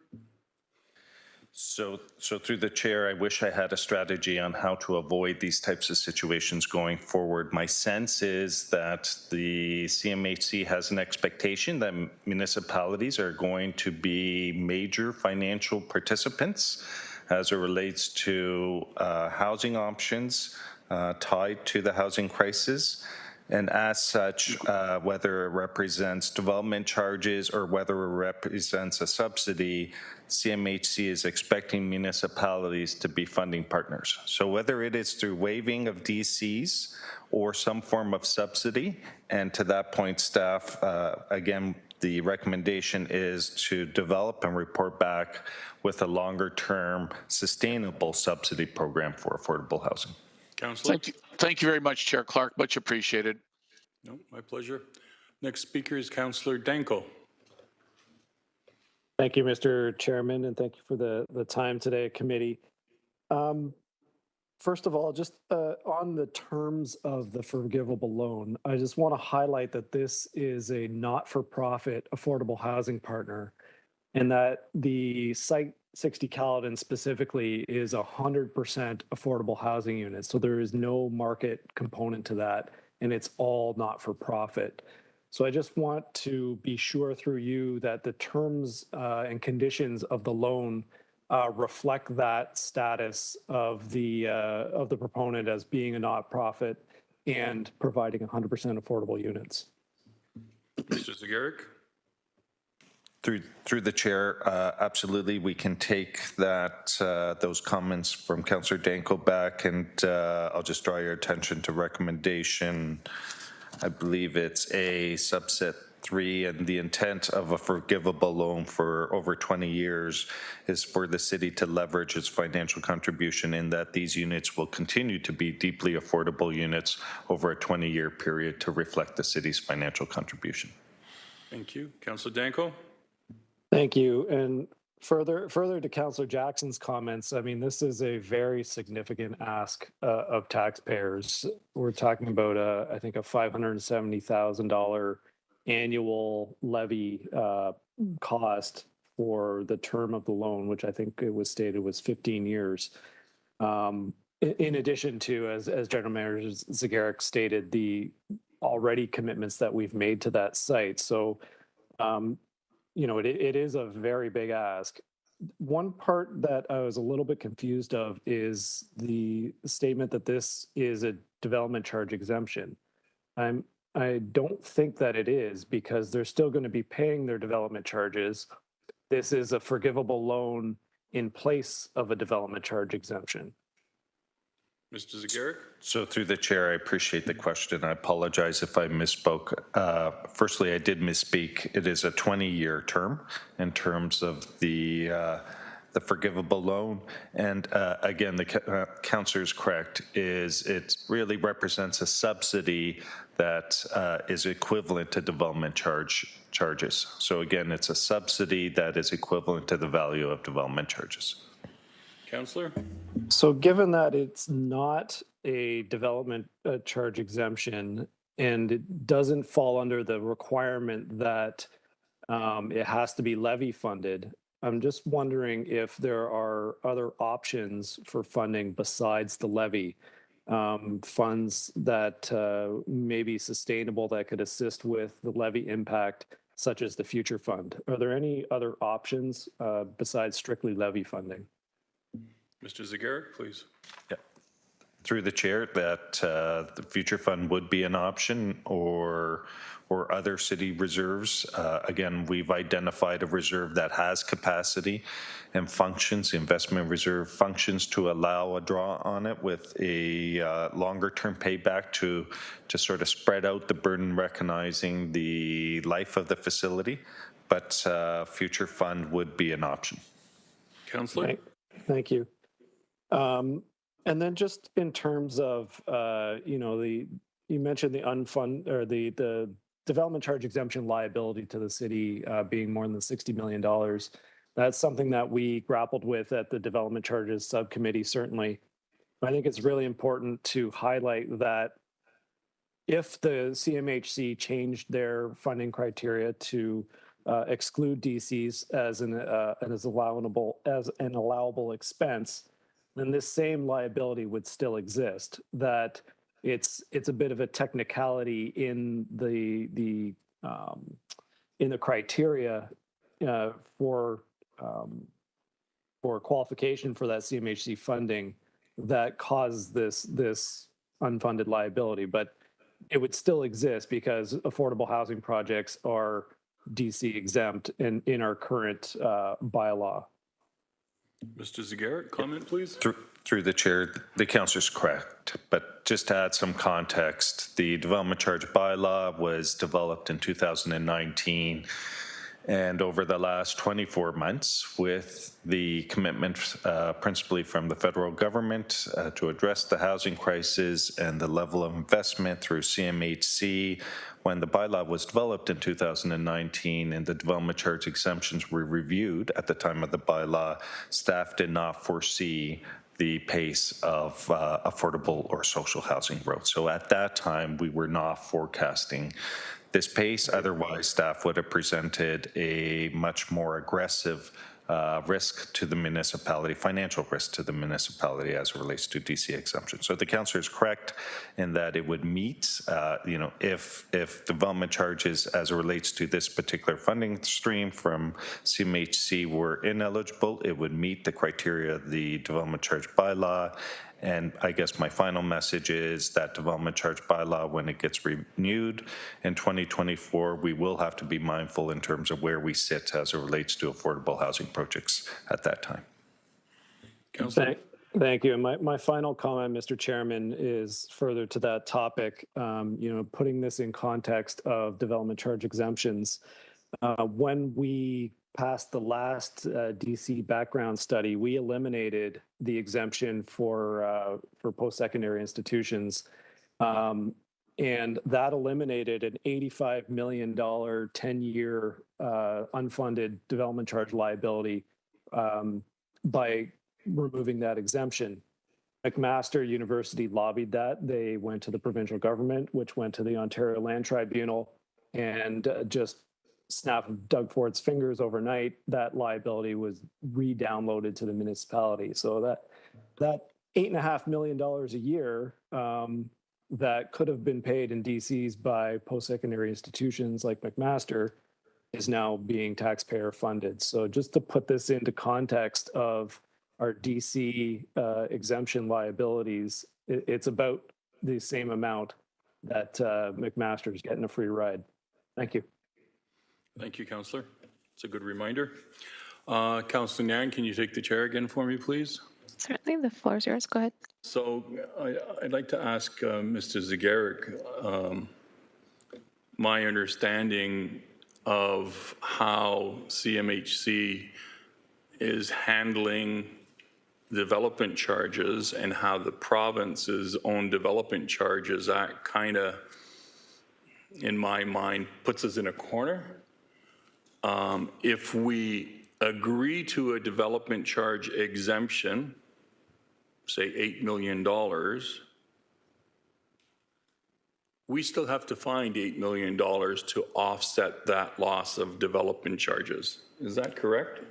So through the chair, I wish I had a strategy on how to avoid these types of situations going forward. My sense is that the CMHC has an expectation that municipalities are going to be major financial participants as it relates to housing options tied to the housing crisis. And as such, whether it represents development charges or whether it represents a subsidy, CMHC is expecting municipalities to be funding partners. So whether it is through waiving of DCs or some form of subsidy, and to that point, staff, again, the recommendation is to develop and report back with a longer-term sustainable subsidy program for affordable housing. Councillor. Thank you very much, Chair Clark. Much appreciated. No, my pleasure. Next speaker is Councillor Danko. Thank you, Mr. Chairman, and thank you for the time today, committee. First of all, just on the terms of the forgivable loan, I just want to highlight that this is a not-for-profit affordable housing partner, and that the site 60 Caledon specifically is 100% affordable housing units. So there is no market component to that, and it's all not-for-profit. So I just want to be sure through you that the terms and conditions of the loan reflect that status of the proponent as being a not-profit and providing 100% affordable units. Mr. Zagaric. Through the chair, absolutely, we can take that those comments from Councillor Danko back, and I'll just draw your attention to recommendation. I believe it's a subset 3, and the intent of a forgivable loan for over 20 years is for the city to leverage its financial contribution in that these units will continue to be deeply affordable units over a 20-year period to reflect the city's financial contribution. Thank you. Councillor Danko. Thank you. And further to Councillor Jackson's comments, I mean, this is a very significant ask of taxpayers. We're talking about, I think, a $570,000 annual levy cost for the term of the loan, which I think it was stated was 15 years. in addition to, as General Manager Zagaric stated, the already commitments that we've made to that site. So, it is a very big ask. One part that I was a little bit confused of is the statement that this is a development charge exemption. I don't think that it is, because they're still going to be paying their development charges. This is a forgivable loan in place of a development charge exemption. Mr. Zagaric? So through the chair, I appreciate the question. I apologize if I misspoke. Firstly, I did misspeak. It is a 20-year term in terms of the forgivable loan. And again, the councillor is correct, it really represents a subsidy that is equivalent to development charges. So again, it's a subsidy that is equivalent to the value of development charges. Councillor? So given that it's not a development charge exemption, and it doesn't fall under the requirement that it has to be levy funded, I'm just wondering if there are other options for funding besides the levy, funds that may be sustainable that could assist with the levy impact, such as the future fund. Are there any other options besides strictly levy funding? Mr. Zagaric, please. Yeah. Through the chair, that the future fund would be an option, or other city reserves. Again, we've identified a reserve that has capacity and functions, investment reserve functions, to allow a draw on it with a longer term payback to sort of spread out the burden, recognizing the life of the facility. But future fund would be an option. Councillor? Thank you. And then just in terms of, you mentioned the unfund, or the development charge exemption liability to the city being more than $60 million. That's something that we grappled with at the development charges subcommittee, certainly. I think it's really important to highlight that if the CMHC changed their funding criteria to exclude DCs as an allowable expense, then this same liability would still exist. That it's a bit of a technicality in the criteria for qualification for that CMHC funding that caused this unfunded liability, but it would still exist because affordable housing projects are DC exempt in our current bylaw. Mr. Zagaric, comment, please. Through the chair, the councillor is correct, but just to add some context, the development charge bylaw was developed in 2019, and over the last 24 months, with the commitment principally from the federal government to address the housing crisis and the level of investment through CMHC, when the bylaw was developed in 2019 and the development charge exemptions were reviewed at the time of the bylaw, staff did not foresee the pace of affordable or social housing growth. So at that time, we were not forecasting this pace. Otherwise, staff would have presented a much more aggressive risk to the municipality, financial risk to the municipality as it relates to DC exemption. So the councillor is correct in that it would meet, if development charges as it relates to this particular funding stream from CMHC were ineligible, it would meet the criteria of the development charge bylaw. And I guess my final message is that development charge bylaw, when it gets renewed in 2024, we will have to be mindful in terms of where we sit as it relates to affordable housing projects at that time. Councillor? Thank you. And my final comment, Mr. Chairman, is further to that topic, putting this in context of development charge exemptions. When we passed the last DC background study, we eliminated the exemption for post-secondary institutions, and that eliminated an $85 million 10-year unfunded development charge liability by removing that exemption. McMaster University lobbied that. They went to the provincial government, which went to the Ontario Land Tribunal, and just snap of Doug Ford's fingers overnight, that liability was re-downloaded to the municipality. So that $8.5 million a year that could have been paid in DCs by post-secondary institutions like McMaster is now being taxpayer funded. So just to put this into context of our DC exemption liabilities, it's about the same amount that McMaster's getting a free ride. Thank you. Thank you, Councillor. It's a good reminder. Councillor Nyan, can you take the chair again for me, please? Certainly, the floor is yours. Go ahead. So I'd like to ask Mr. Zagaric, my understanding of how CMHC is handling development charges and how the province's own Development Charges Act kind of, in my mind, puts us in a corner. If we agree to a development charge exemption, say $8 million, we still have to find $8 million to offset that loss of development charges. Is that correct?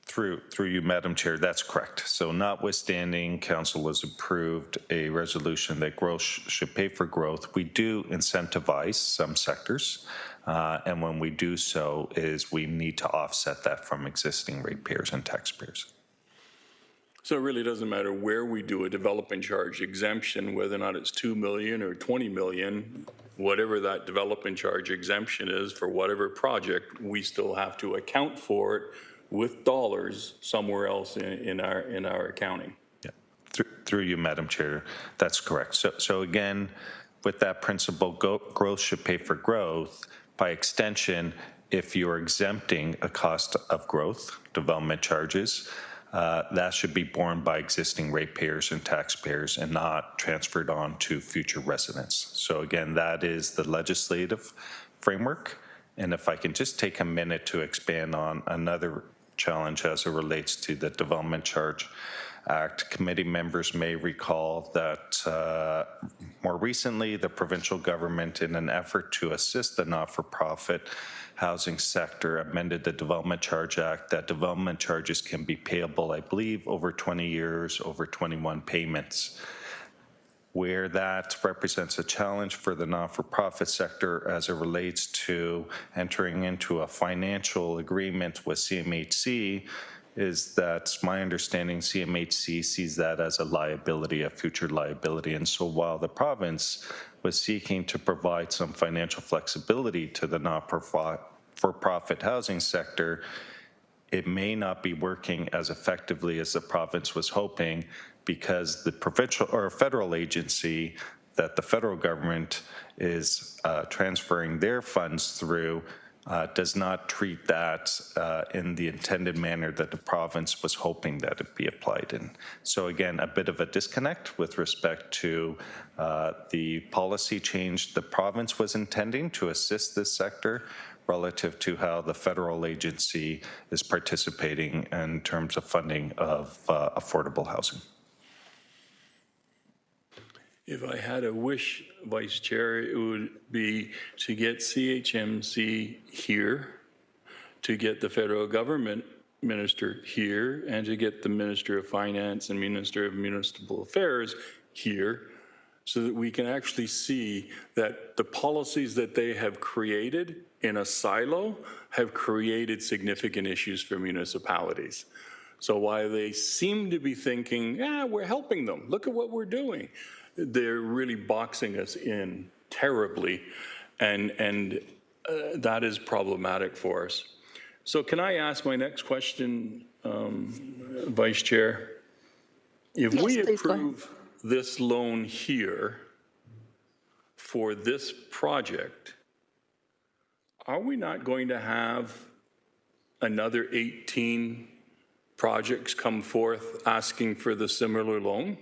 Through you, Madam Chair, that's correct. So notwithstanding Council has approved a resolution that growth should pay for growth, we do incentivize some sectors. And when we do so is we need to offset that from existing ratepayers and taxpayers. So it really doesn't matter where we do a development charge exemption, whether or not it's 2 million or 20 million, whatever that development charge exemption is for whatever project, we still have to account for it with dollars somewhere else in our accounting. Yeah, through you, Madam Chair, that's correct. So again, with that principle, growth should pay for growth. By extension, if you're exempting a cost of growth, development charges, that should be borne by existing ratepayers and taxpayers and not transferred on to future residents. So again, that is the legislative framework. And if I can just take a minute to expand on another challenge as it relates to the Development Charge Act, committee members may recall that more recently, the provincial government, in an effort to assist the not-for-profit housing sector, amended the Development Charge Act that development charges can be payable, I believe, over 20 years, over 21 payments. Where that represents a challenge for the not-for-profit sector as it relates to entering into a financial agreement with CMHC is that my understanding CMHC sees that as a liability, a future liability. And so while the province was seeking to provide some financial flexibility to the not-for-profit housing sector, it may not be working as effectively as the province was hoping because the provincial or federal agency that the federal government is transferring their funds through does not treat that in the intended manner that the province was hoping that it be applied in. So again, a bit of a disconnect with respect to the policy change the province was intending to assist this sector relative to how the federal agency is participating in terms of funding of affordable housing. If I had a wish, Vice Chair, it would be to get CHMC here, to get the federal government minister here, and to get the Minister of Finance and Minister of Municipal Affairs here, so that we can actually see that the policies that they have created in a silo have created significant issues for municipalities. So while they seem to be thinking, yeah, we're helping them, look at what we're doing, they're really boxing us in terribly, and that is problematic for us. So can I ask my next question, Vice Chair? If we approve this loan here for this project, are we not going to have another 18 projects come forth asking for the similar loan?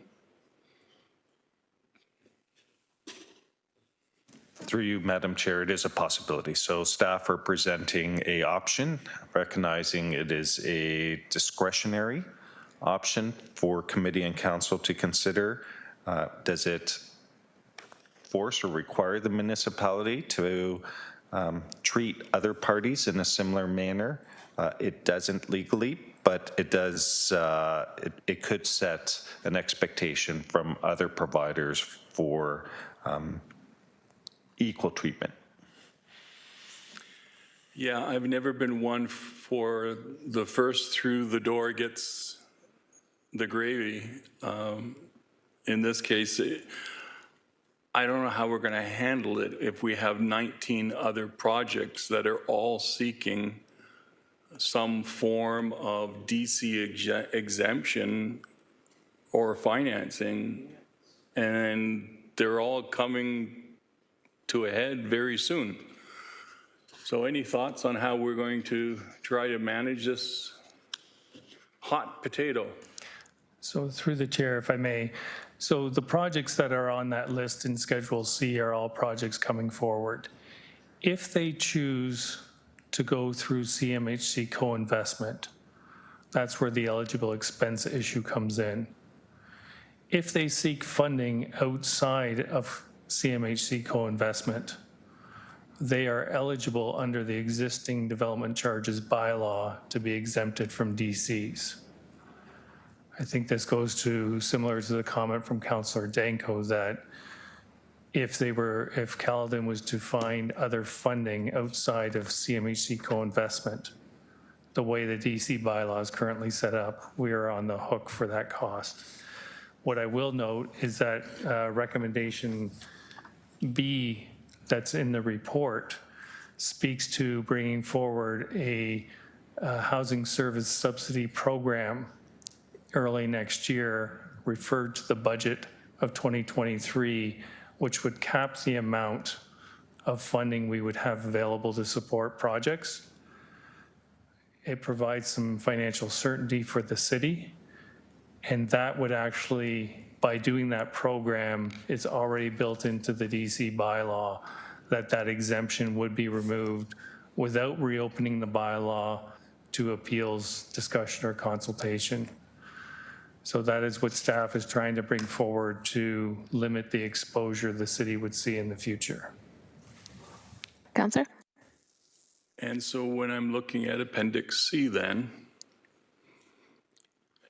Through you, Madam Chair, it is a possibility. So staff are presenting a option, recognizing it is a discretionary option for committee and council to consider. Does it force or require the municipality to treat other parties in a similar manner? It doesn't legally, but it does, it could set an expectation from other providers for equal treatment. Yeah, I've never been one for the first through the door gets the gravy. In this case, I don't know how we're going to handle it if we have 19 other projects that are all seeking some form of DC exemption or financing, and they're all coming to a head very soon. So any thoughts on how we're going to try to manage this hot potato? So through the chair, if I may, so the projects that are on that list in Schedule C are all projects coming forward. If they choose to go through CMHC co-investment, that's where the eligible expense issue comes in. If they seek funding outside of CMHC co-investment, they are eligible under the existing development charges bylaw to be exempted from DCs. I think this goes to similar to the comment from Councillor Danko that if Caledon was to find other funding outside of CMHC co-investment, the way the DC bylaw is currently set up, we are on the hook for that cost. What I will note is that recommendation B that's in the report speaks to bringing forward a housing service subsidy program early next year, referred to the budget of 2023, which would cap the amount of funding we would have available to support projects. It provides some financial certainty for the city, and that would actually, by doing that program, it's already built into the DC bylaw that exemption would be removed without reopening the bylaw to appeals, discussion, or consultation. So that is what staff is trying to bring forward to limit the exposure the city would see in the future. Councillor? And so when I'm looking at Appendix C then,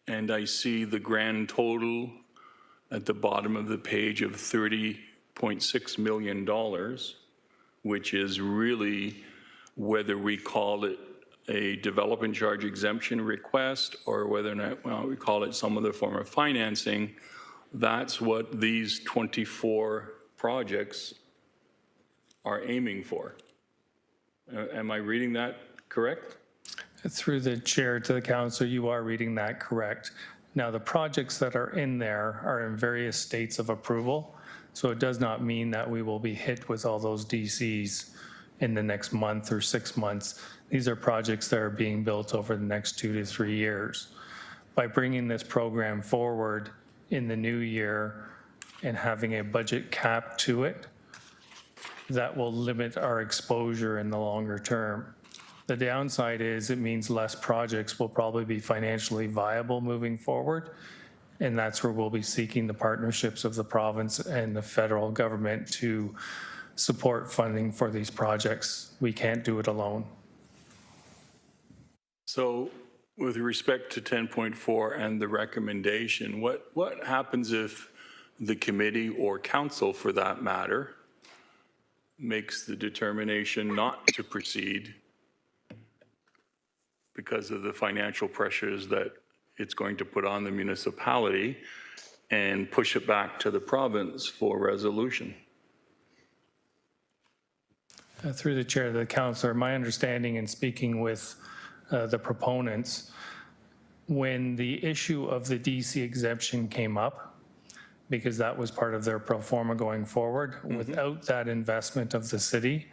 and I see the grand total at the bottom of the page of $30.6 million, which is really, whether we call it a development charge exemption request or whether or not we call it some other form of financing, that's what these 24 projects are aiming for. Am I reading that correct? Through the chair to the council, you are reading that correct. Now, the projects that are in there are in various states of approval, so it does not mean that we will be hit with all those DCs in the next month or 6 months. These are projects that are being built over the next 2 to 3 years. By bringing this program forward in the new year and having a budget cap to it, that will limit our exposure in the longer term. The downside is it means less projects will probably be financially viable moving forward, and that's where we'll be seeking the partnerships of the province and the federal government to support funding for these projects. We can't do it alone. So with respect to 10.4 and the recommendation, what happens if the committee or council, for that matter, makes the determination not to proceed because of the financial pressures that it's going to put on the municipality and push it back to the province for resolution? Through the chair to the councillor, my understanding in speaking with the proponents, when the issue of the DC exemption came up, because that was part of their pro forma going forward, without that investment of the city,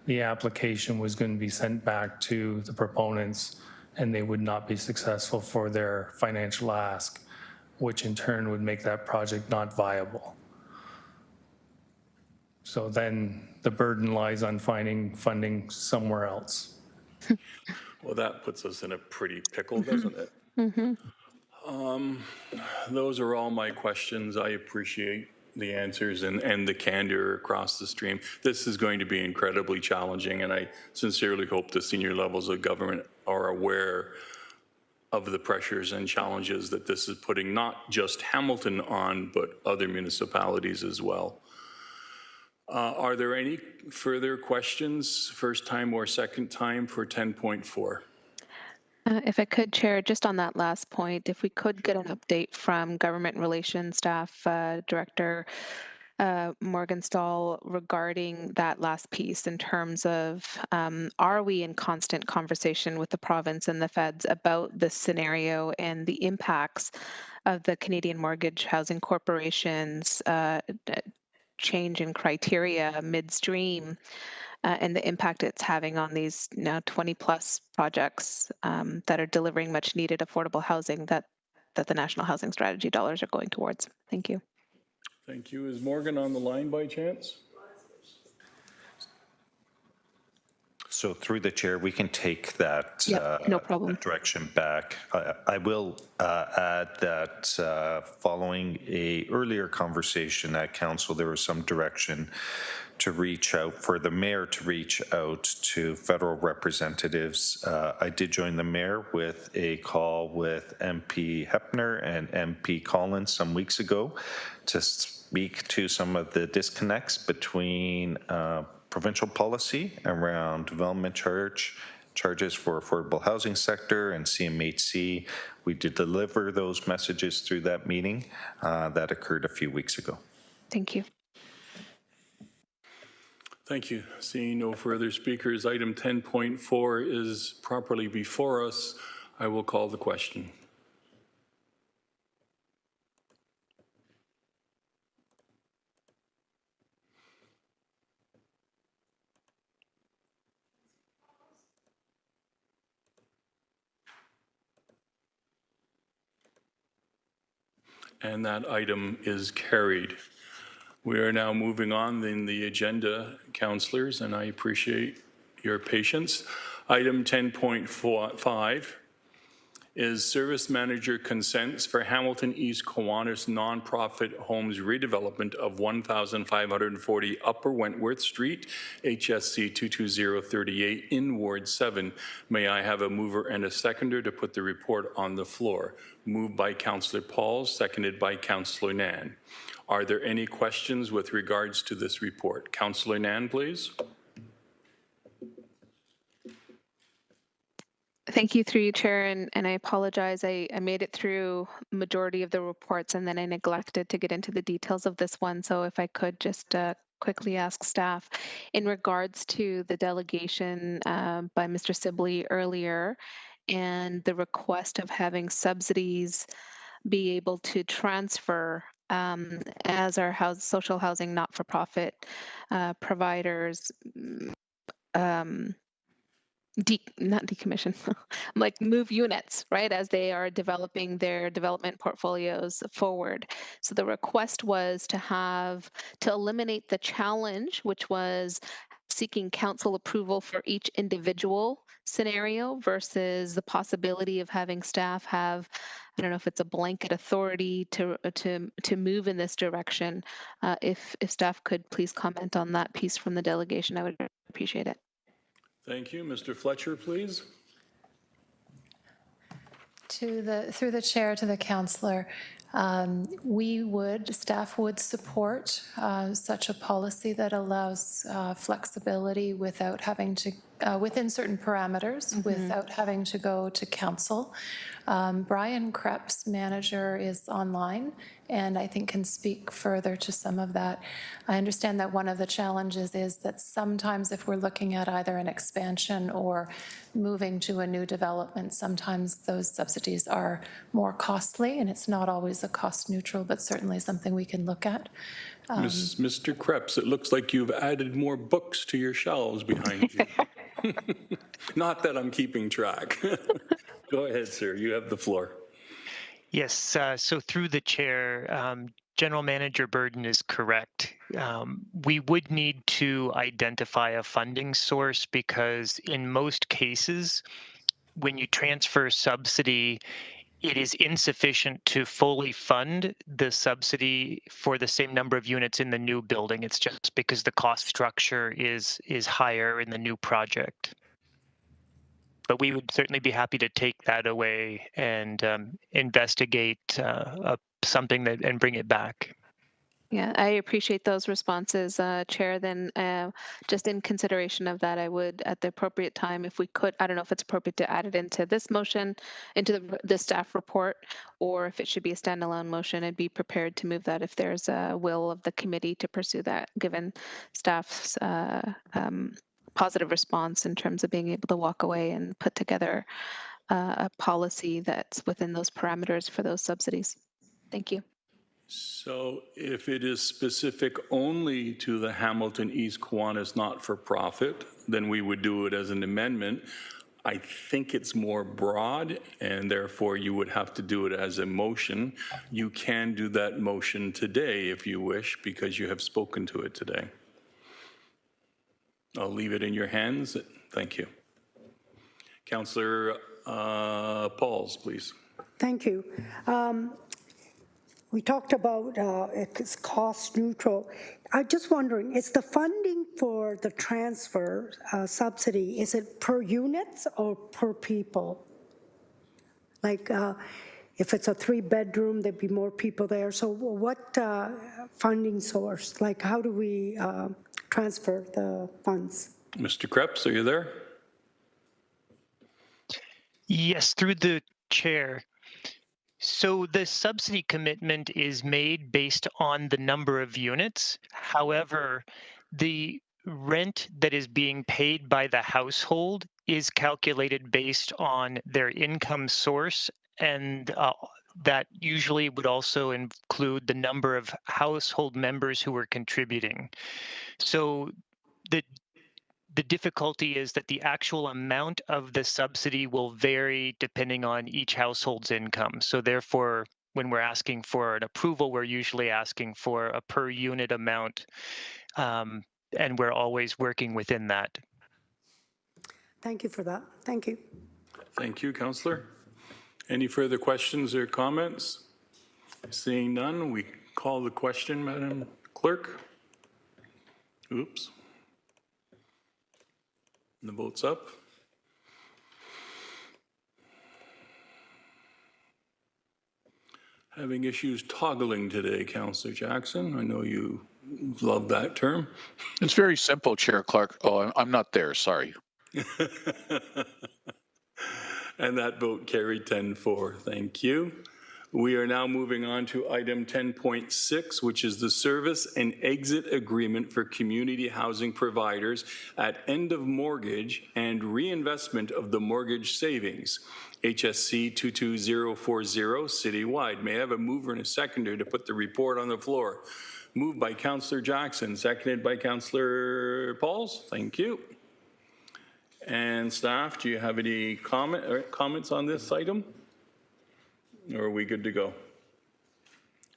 the application was going to be sent back to the proponents and they would not be successful for their financial ask, which in turn would make that project not viable. So then the burden lies on finding funding somewhere else. Well, that puts us in a pretty pickle, doesn't it? Those are all my questions. I appreciate the answers and the candor across the stream. This is going to be incredibly challenging, and I sincerely hope the senior levels of government are aware of the pressures and challenges that this is putting not just Hamilton on, but other municipalities as well. Are there any further questions, first time or second time, for 10.4? If I could, Chair, just on that last point, if we could get an update from Government Relations Staff Director Morgenstall regarding that last piece in terms of are we in constant conversation with the province and the feds about this scenario and the impacts of the Canadian Mortgage Housing Corporation's change in criteria midstream and the impact it's having on these now 20 plus projects that are delivering much needed affordable housing that the National Housing Strategy dollars are going towards. Thank you. Thank you. Is Morgan on the line by chance? So through the chair, we can take that, no problem. that direction back. I will add that following a earlier conversation at council, there was some direction to reach out, for the mayor to reach out to federal representatives. I did join the mayor with a call with MP Hepner and MP Collins some weeks ago to speak to some of the disconnects between provincial policy around development charges for affordable housing sector and CMHC. We did deliver those messages through that meeting that occurred a few weeks ago. Thank you. Thank you. Seeing no further speakers, item 10.4 is properly before us. I will call the question. And that item is carried. We are now moving on in the agenda, councillors, and I appreciate your patience. Item 10.5 is Service Manager Consents for Hamilton East Kiwanis Nonprofit Homes Redevelopment of 1,540 Upper Wentworth Street, HSC 22038 in Ward 7. May I have a mover and a seconder to put the report on the floor? Moved by Councillor Paul, seconded by Councillor Nan. Are there any questions with regards to this report? Councillor Nan, please. Thank you through you, Chair, and I apologize. I made it through majority of the reports and then I neglected to get into the details of this one. So if I could just quickly ask staff in regards to the delegation by Mr. Sibley earlier and the request of having subsidies be able to transfer as our social housing not-for-profit providers not decommission, like move units, right, as they are developing their development portfolios forward. So the request was to eliminate the challenge, which was seeking council approval for each individual scenario versus the possibility of having staff have, I don't know if it's a blanket authority to move in this direction. If staff could please comment on that piece from the delegation, I would appreciate it. Thank you. Mr. Fletcher, please. Through the chair to the councillor, staff would support such a policy that allows flexibility without having to, within certain parameters, without having to go to council. Brian Krepp's manager is online and I think can speak further to some of that. I understand that one of the challenges is that sometimes if we're looking at either an expansion or moving to a new development, sometimes those subsidies are more costly and it's not always a cost neutral, but certainly something we can look at. Mr. Krebs, it looks like you've added more books to your shelves behind you. Not that I'm keeping track. Go ahead, sir. You have the floor. Yes, so through the chair, General Manager Burden is correct. We would need to identify a funding source because in most cases, when you transfer subsidy, it is insufficient to fully fund the subsidy for the same number of units in the new building. It's just because the cost structure is higher in the new project. but we would certainly be happy to take that away and investigate something that and bring it back. Yeah, I appreciate those responses, Chair. Then just in consideration of that, I would, at the appropriate time, if we could, I don't know if it's appropriate to add it into this motion, into the staff report, or if it should be a standalone motion. I'd be prepared to move that if there's a will of the committee to pursue that, given staff's positive response in terms of being able to walk away and put together a policy that's within those parameters for those subsidies. Thank you. So if it is specific only to the Hamilton East Kiwanis not-for-profit, then we would do it as an amendment. I think it's more broad, and therefore you would have to do it as a motion. You can do that motion today if you wish, because you have spoken to it today. I'll leave it in your hands. Thank you. Councillor Pauls, please. Thank you. We talked about it's cost neutral. I'm just wondering, is the funding for the transfer subsidy, is it per units or per people? Like if it's a 3-bedroom, there'd be more people there. So what funding source? Like how do we transfer the funds? Mr. Krebs, are you there? Yes, through the chair. So the subsidy commitment is made based on the number of units. However, the rent that is being paid by the household is calculated based on their income source, and that usually would also include the number of household members who are contributing. So the difficulty is that the actual amount of the subsidy will vary depending on each household's income. So therefore, when we're asking for an approval, we're usually asking for a per unit amount, and we're always working within that. Thank you for that. Thank you. Thank you, Councillor. Any further questions or comments? Seeing none, we call the question, Madam Clerk. Oops. The vote's up. Having issues toggling today, Councillor Jackson. I know you love that term. It's very simple, Chair Clark. Oh, I'm not there, sorry. And that vote carried 10-4. Thank you. We are now moving on to item 10.6, which is the service and exit agreement for community housing providers at end of mortgage and reinvestment of the mortgage savings. HSC 22040 citywide. May I have a mover and a seconder to put the report on the floor? Moved by Councillor Jackson, seconded by Councillor Pauls. Thank you. And staff, do you have any comments on this item? Or are we good to go?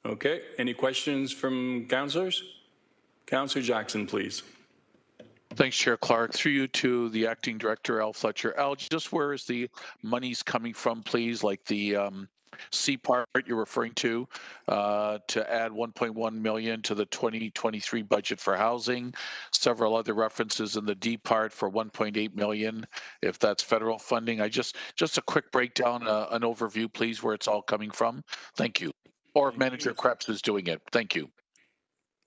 Okay, any questions from councillors? Councillor Jackson, please. Thanks, Chair Clark. Through you to the Acting Director, Al Fletcher. Al, just where is the money's coming from, please? Like the C part you're referring to add 1.1 million to the 2023 budget for housing. Several other references in the D part for 1.8 million, if that's federal funding. Just a quick breakdown, an overview, please, where it's all coming from. Thank you. Or if Manager Krebs is doing it. Thank you.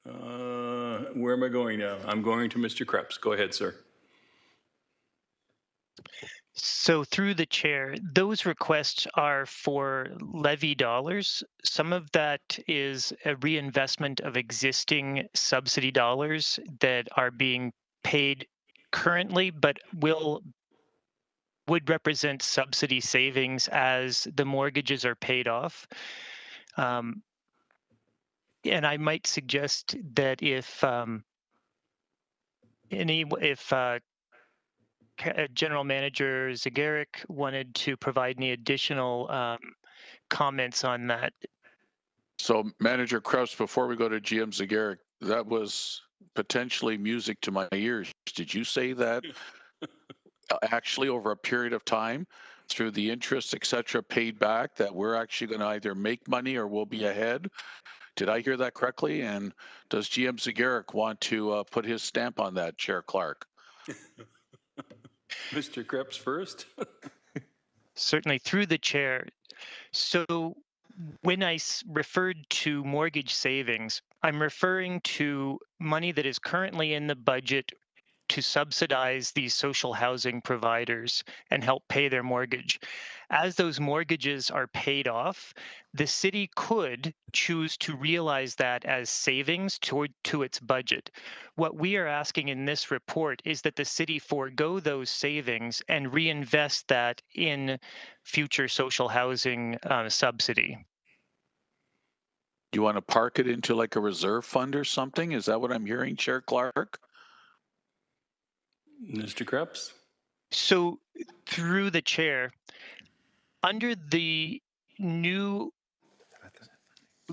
Where am I going now? I'm going to Mr. Krebs. Go ahead, sir. So through the chair, those requests are for levy dollars. Some of that is a reinvestment of existing subsidy dollars that are being paid currently, but would represent subsidy savings as the mortgages are paid off. And I might suggest that if General Manager Zagaric wanted to provide any additional comments on that. So Manager Krebs, before we go to GM Zagaric, that was potentially music to my ears. Did you say that actually over a period of time through the interest, et cetera, paid back, that we're actually going to either make money or we'll be ahead? Did I hear that correctly? And does GM Zagaric want to put his stamp on that, Chair Clark? Mr. Krebs first. Certainly, through the chair. So when I referred to mortgage savings, I'm referring to money that is currently in the budget to subsidize these social housing providers and help pay their mortgage. As those mortgages are paid off, the city could choose to realize that as savings to its budget. What we are asking in this report is that the city forego those savings and reinvest that in future social housing subsidy. Do you want to park it into like a reserve fund or something? Is that what I'm hearing, Chair Clark? Mr. Krebs? So through the chair, under the new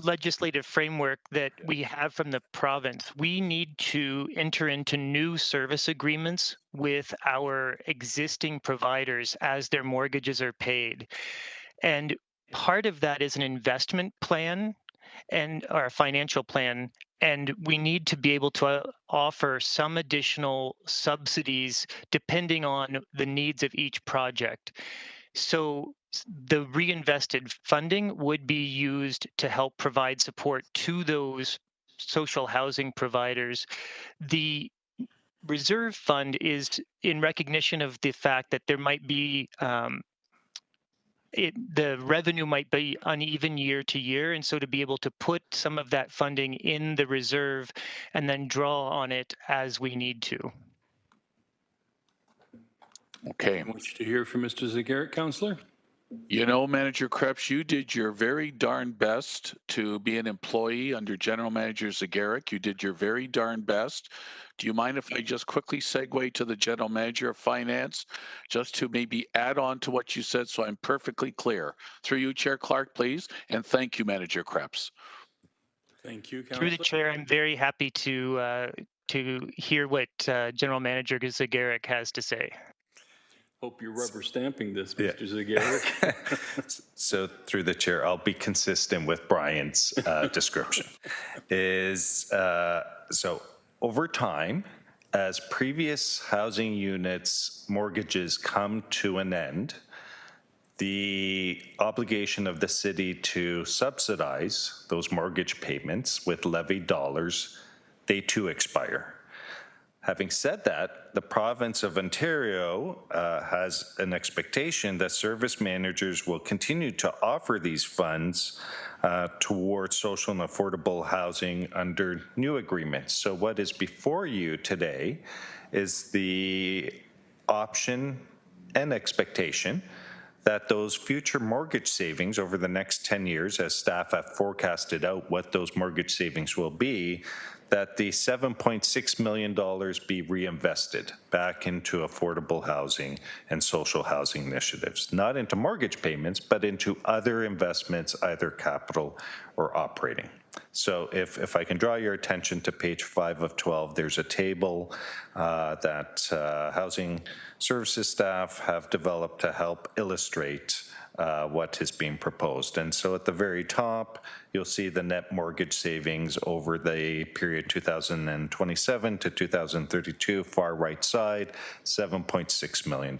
legislative framework that we have from the province, we need to enter into new service agreements with our existing providers as their mortgages are paid. And part of that is an investment plan or a financial plan. And we need to be able to offer some additional subsidies depending on the needs of each project. So the reinvested funding would be used to help provide support to those social housing providers. The reserve fund is in recognition of the fact that there might be the revenue might be uneven year to year, and so to be able to put some of that funding in the reserve and then draw on it as we need to. Okay. I wish to hear from Mr. Zagarek, Councillor. You know, Manager Krebs, you did your very darn best to be an employee under General Manager Zagarek. You did your very darn best. Do you mind if I just quickly segue to the General Manager of Finance, just to maybe add on to what you said so I'm perfectly clear? Through you, Chair Clark, please, and thank you, Manager Krebs. Thank you, Councillor. Through the chair, I'm very happy to hear what General Manager Zagarek has to say. Hope you're rubber stamping this, Mr. Zagarek. So through the chair, I'll be consistent with Brian's description. So over time, as previous housing units mortgages come to an end, the obligation of the city to subsidize those mortgage payments with levied dollars, they too expire. Having said that, the province of Ontario has an expectation that service managers will continue to offer these funds towards social and affordable housing under new agreements. So what is before you today is the option and expectation that those future mortgage savings over the next 10 years, as staff have forecasted out what those mortgage savings will be, that the $7.6 million be reinvested back into affordable housing and social housing initiatives, not into mortgage payments, but into other investments, either capital or operating. So if I can draw your attention to page 5 of 12, there's a table that housing services staff have developed to help illustrate what is being proposed. And so at the very top, you'll see the net mortgage savings over the period 2027 to 2032, far right side, $7.6 million.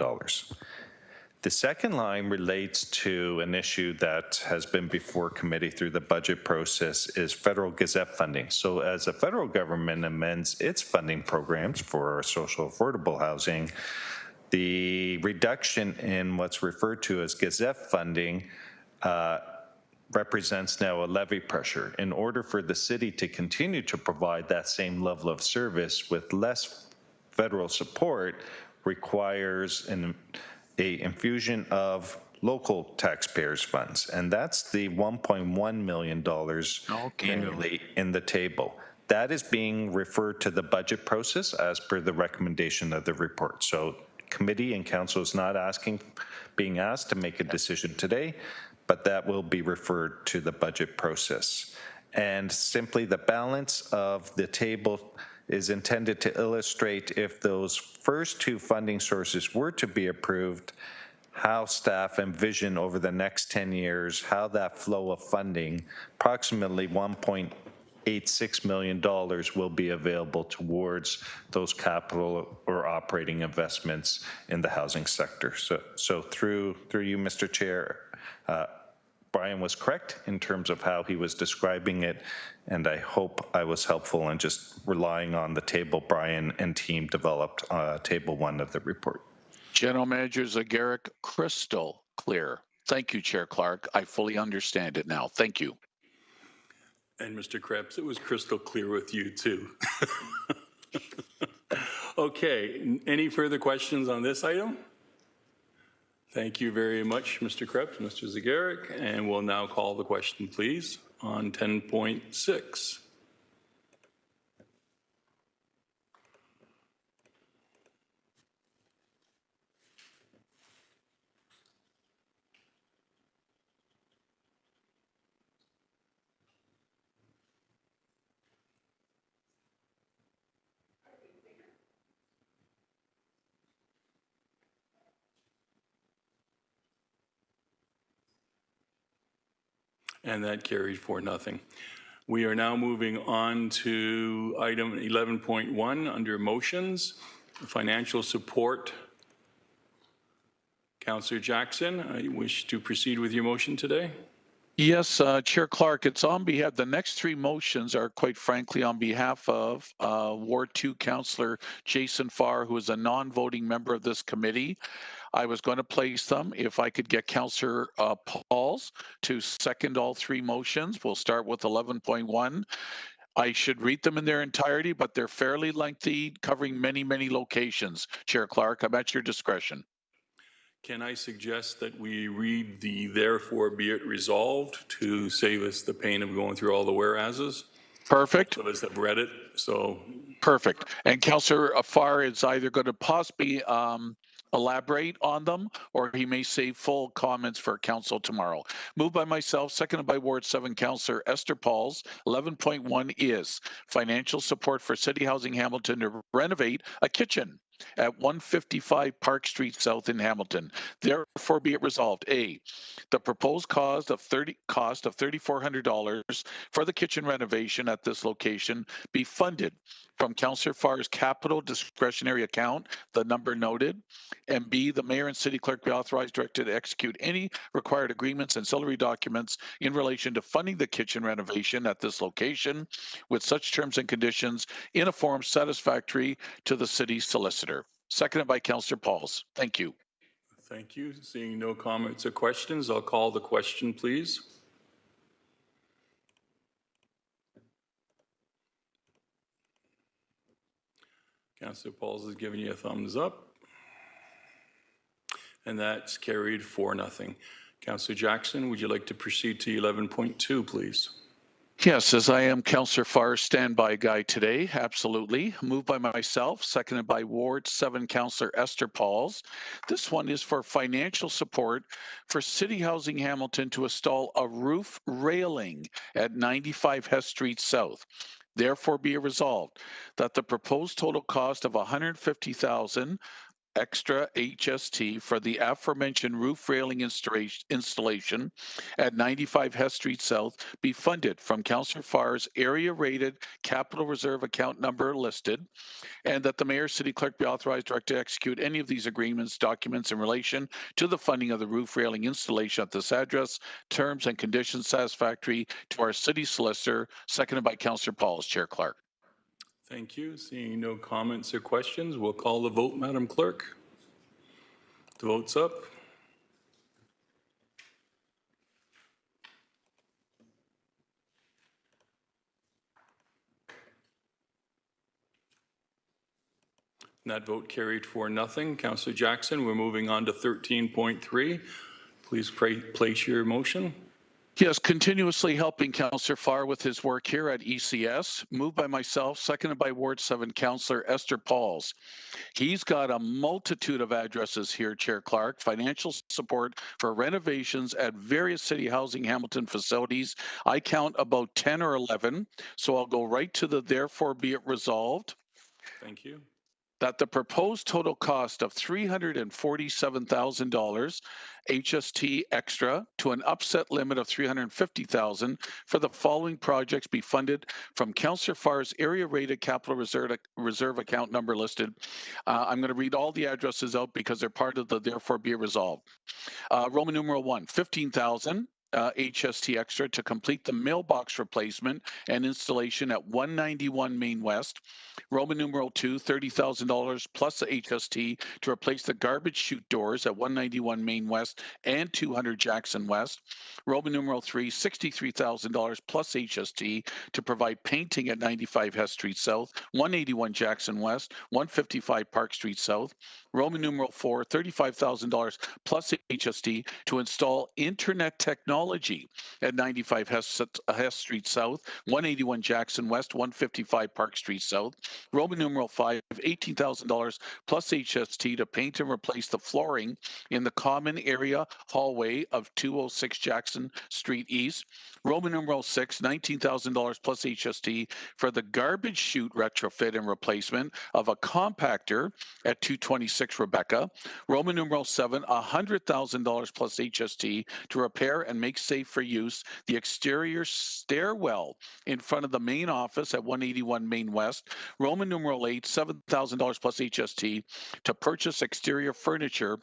The second line relates to an issue that has been before committee through the budget process is federal Gazette funding. So as the federal government amends its funding programs for social affordable housing, the reduction in what's referred to as Gazette funding represents now a levy pressure. In order for the city to continue to provide that same level of service with less federal support requires an infusion of local taxpayers' funds, and that's the $1.1 million annually in the table. That is being referred to the budget process as per the recommendation of the report. So committee and council is not being asked to make a decision today, but that will be referred to the budget process. And simply the balance of the table is intended to illustrate if those first two funding sources were to be approved, how staff envision over the next 10 years, how that flow of funding, approximately $1.86 million will be available towards those capital or operating investments in the housing sector. So through you, Mr. Chair, Brian was correct in terms of how he was describing it, and I hope I was helpful in just relying on the table Brian and team developed, table 1 of the report. General Manager Zagaric, crystal clear. Thank you, Chair Clark. I fully understand it now. Thank you. And Mr. Krebs, it was crystal clear with you too. Okay, any further questions on this item? Thank you very much, Mr. Krebs, Mr. Zagaric, and we'll now call the question, please, on 10.6. And that carried 4-0. We are now moving on to item 11.1 under motions, financial support. Councillor Jackson, I wish to proceed with your motion today. Yes, Chair Clark, it's on behalf, the next 3 motions are quite frankly on behalf of Ward 2 Councillor Jason Farr, who is a non-voting member of this committee. I was going to place them. If I could get Councillor Pauls to second all 3 motions. We'll start with 11.1. I should read them in their entirety, but they're fairly lengthy, covering many, many locations. Chair Clark, I'm at your discretion. Can I suggest that we read the therefore be it resolved to save us the pain of going through all the whereases? Perfect. Most of us have read it, so. Perfect. And Councillor Farr is either going to possibly elaborate on them, or he may save full comments for council tomorrow. Moved by myself, seconded by Ward 7 Councillor Esther Pauls. 11.1 is financial support for City Housing Hamilton to renovate a kitchen at 155 Park Street South in Hamilton. Therefore be it resolved, A, the proposed cost of $3,400 for the kitchen renovation at this location be funded from Councillor Farr's capital discretionary account, the number noted, and B, the mayor and city clerk be authorized directed to execute any required agreements and ancillary documents in relation to funding the kitchen renovation at this location with such terms and conditions in a form satisfactory to the city solicitor. Seconded by Councillor Pauls. Thank you. Thank you. Seeing no comments or questions, I'll call the question, please. Councillor Pauls is giving you a thumbs up. And that's carried 4-0. Councillor Jackson, would you like to proceed to 11.2, please? Yes, as I am Councillor Farr's standby guy today, absolutely. Moved by myself, seconded by Ward 7 Councillor Esther Pauls. This one is for financial support for City Housing Hamilton to install a roof railing at 95 Hess Street South. Therefore be it resolved that the proposed total cost of $150,000 extra HST for the aforementioned roof railing installation at 95 Hess Street South be funded from Councillor Farr's area-rated capital reserve account number listed, and that the mayor, city clerk be authorized directed to execute any of these agreements, documents in relation to the funding of the roof railing installation at this address, terms and conditions satisfactory to our city solicitor, seconded by Councillor Pauls. Chair Clark. Thank you. Seeing no comments or questions, we'll call the vote, Madam Clerk. The vote's up. And that vote carried 4-0. Councillor Jackson, we're moving on to 13.3. Please place your motion. Yes, continuously helping Councillor Farr with his work here at ECS. Moved by myself, seconded by Ward 7 Councillor Esther Pauls. He's got a multitude of addresses here, Chair Clark. Financial support for renovations at various City Housing Hamilton facilities. I count about 10 or 11, so I'll go right to the therefore be it resolved. Thank you. that the proposed total cost of $347,000 HST extra to an upset limit of $350,000 for the following projects be funded from Councillor Farr's area rated capital reserve account number listed. I'm going to read all the addresses out because they're part of the therefore be it resolved. Roman numeral 1, 15,000. HST extra to complete the mailbox replacement and installation at 191 Main West. Roman numeral 2, $30,000 plus the HST to replace the garbage chute doors at 191 Main West and 200 Jackson West. Roman numeral 3, $63,000 plus HST to provide painting at 95 Hess Street South, 181 Jackson West, 155 Park Street South. Roman numeral 4, $35,000 plus HST to install internet technology at 95 Hess Street South, 181 Jackson West, 155 Park Street South. Roman numeral 5, $18,000 plus HST to paint and replace the flooring in the common area hallway of 206 Jackson Street East. Roman numeral 6, $19,000 plus HST for the garbage chute retrofit and replacement of a compactor at 226 Rebecca. Roman numeral 7, $100,000 plus HST to repair and make safe for use the exterior stairwell in front of the main office at 181 Main West. Roman numeral 8, $7,000 plus HST to purchase exterior furniture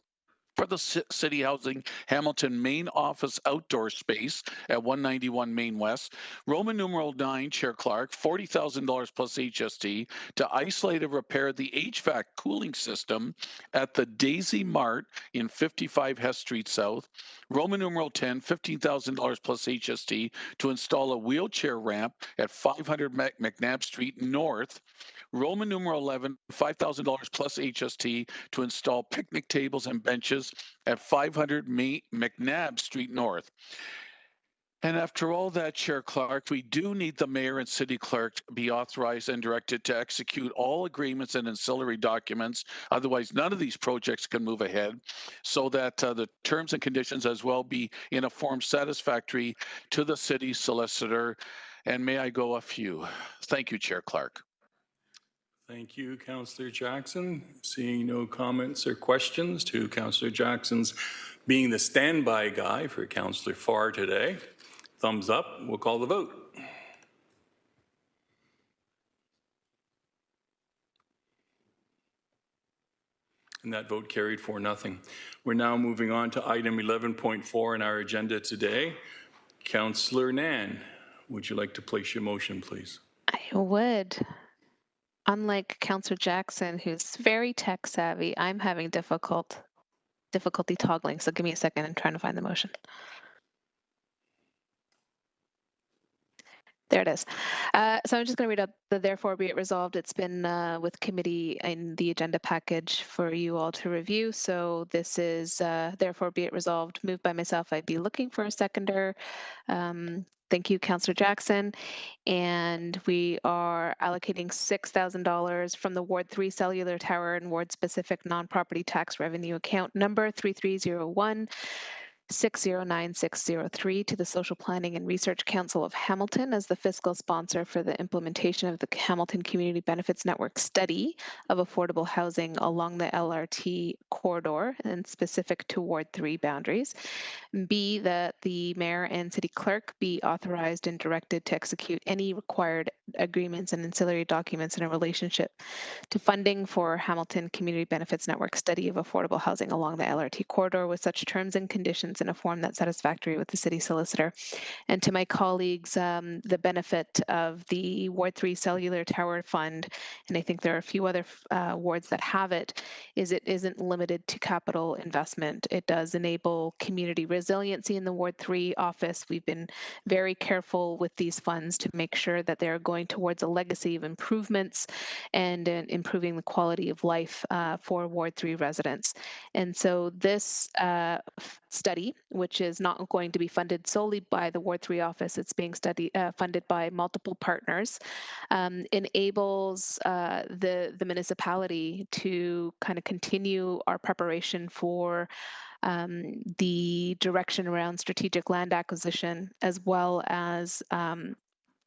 for the City Housing Hamilton main office outdoor space at 191 Main West. Roman numeral 9, Chair Clark, $40,000 plus HST to isolate and repair the HVAC cooling system at the Daisy Mart in 55 Hess Street South. Roman numeral 10, $15,000 plus HST to install a wheelchair ramp at 500 McNabb Street North. Roman numeral 11, $5,000 plus HST to install picnic tables and benches at 500 McNabb Street North. And after all that, Chair Clark, we do need the mayor and city clerk be authorized and directed to execute all agreements and ancillary documents. Otherwise, none of these projects can move ahead, so that the terms and conditions as well be in a form satisfactory to the city solicitor. And may I go a few? Thank you, Chair Clark. Thank you, Councillor Jackson. Seeing no comments or questions to Councillor Jackson's being the standby guy for Councillor Farr today. Thumbs up. We'll call the vote. And that vote carried 4-0. We're now moving on to item 11.4 in our agenda today. Councillor Nan, would you like to place your motion, please? I would. Unlike Councillor Jackson, who's very tech savvy, I'm having difficulty toggling. So give me a second. I'm trying to find the motion. There it is. So I'm just going to read out the therefore be it resolved. It's been with committee in the agenda package for you all to review. So this is therefore be it resolved, moved by myself. I'd be looking for a seconder. Thank you, Councillor Jackson. And we are allocating $6,000 from the Ward 3 Cellular Tower and Ward Specific Non-Property Tax Revenue Account number 3301. 609603 to the Social Planning and Research Council of Hamilton as the fiscal sponsor for the implementation of the Hamilton Community Benefits Network study of affordable housing along the LRT corridor and specific to Ward 3 boundaries. B, that the mayor and city clerk be authorized and directed to execute any required agreements and ancillary documents in a relationship to funding for Hamilton Community Benefits Network study of affordable housing along the LRT corridor with such terms and conditions in a form that's satisfactory with the city solicitor. And to my colleagues, the benefit of the Ward 3 Cellular Tower Fund, and I think there are a few other wards that have it, is it isn't limited to capital investment. It does enable community resiliency in the Ward 3 office. We've been very careful with these funds to make sure that they're going towards a legacy of improvements and improving the quality of life for Ward 3 residents. And so this study, which is not going to be funded solely by the Ward 3 office, it's being funded by multiple partners, enables the municipality to kind of continue our preparation for the direction around strategic land acquisition, as well as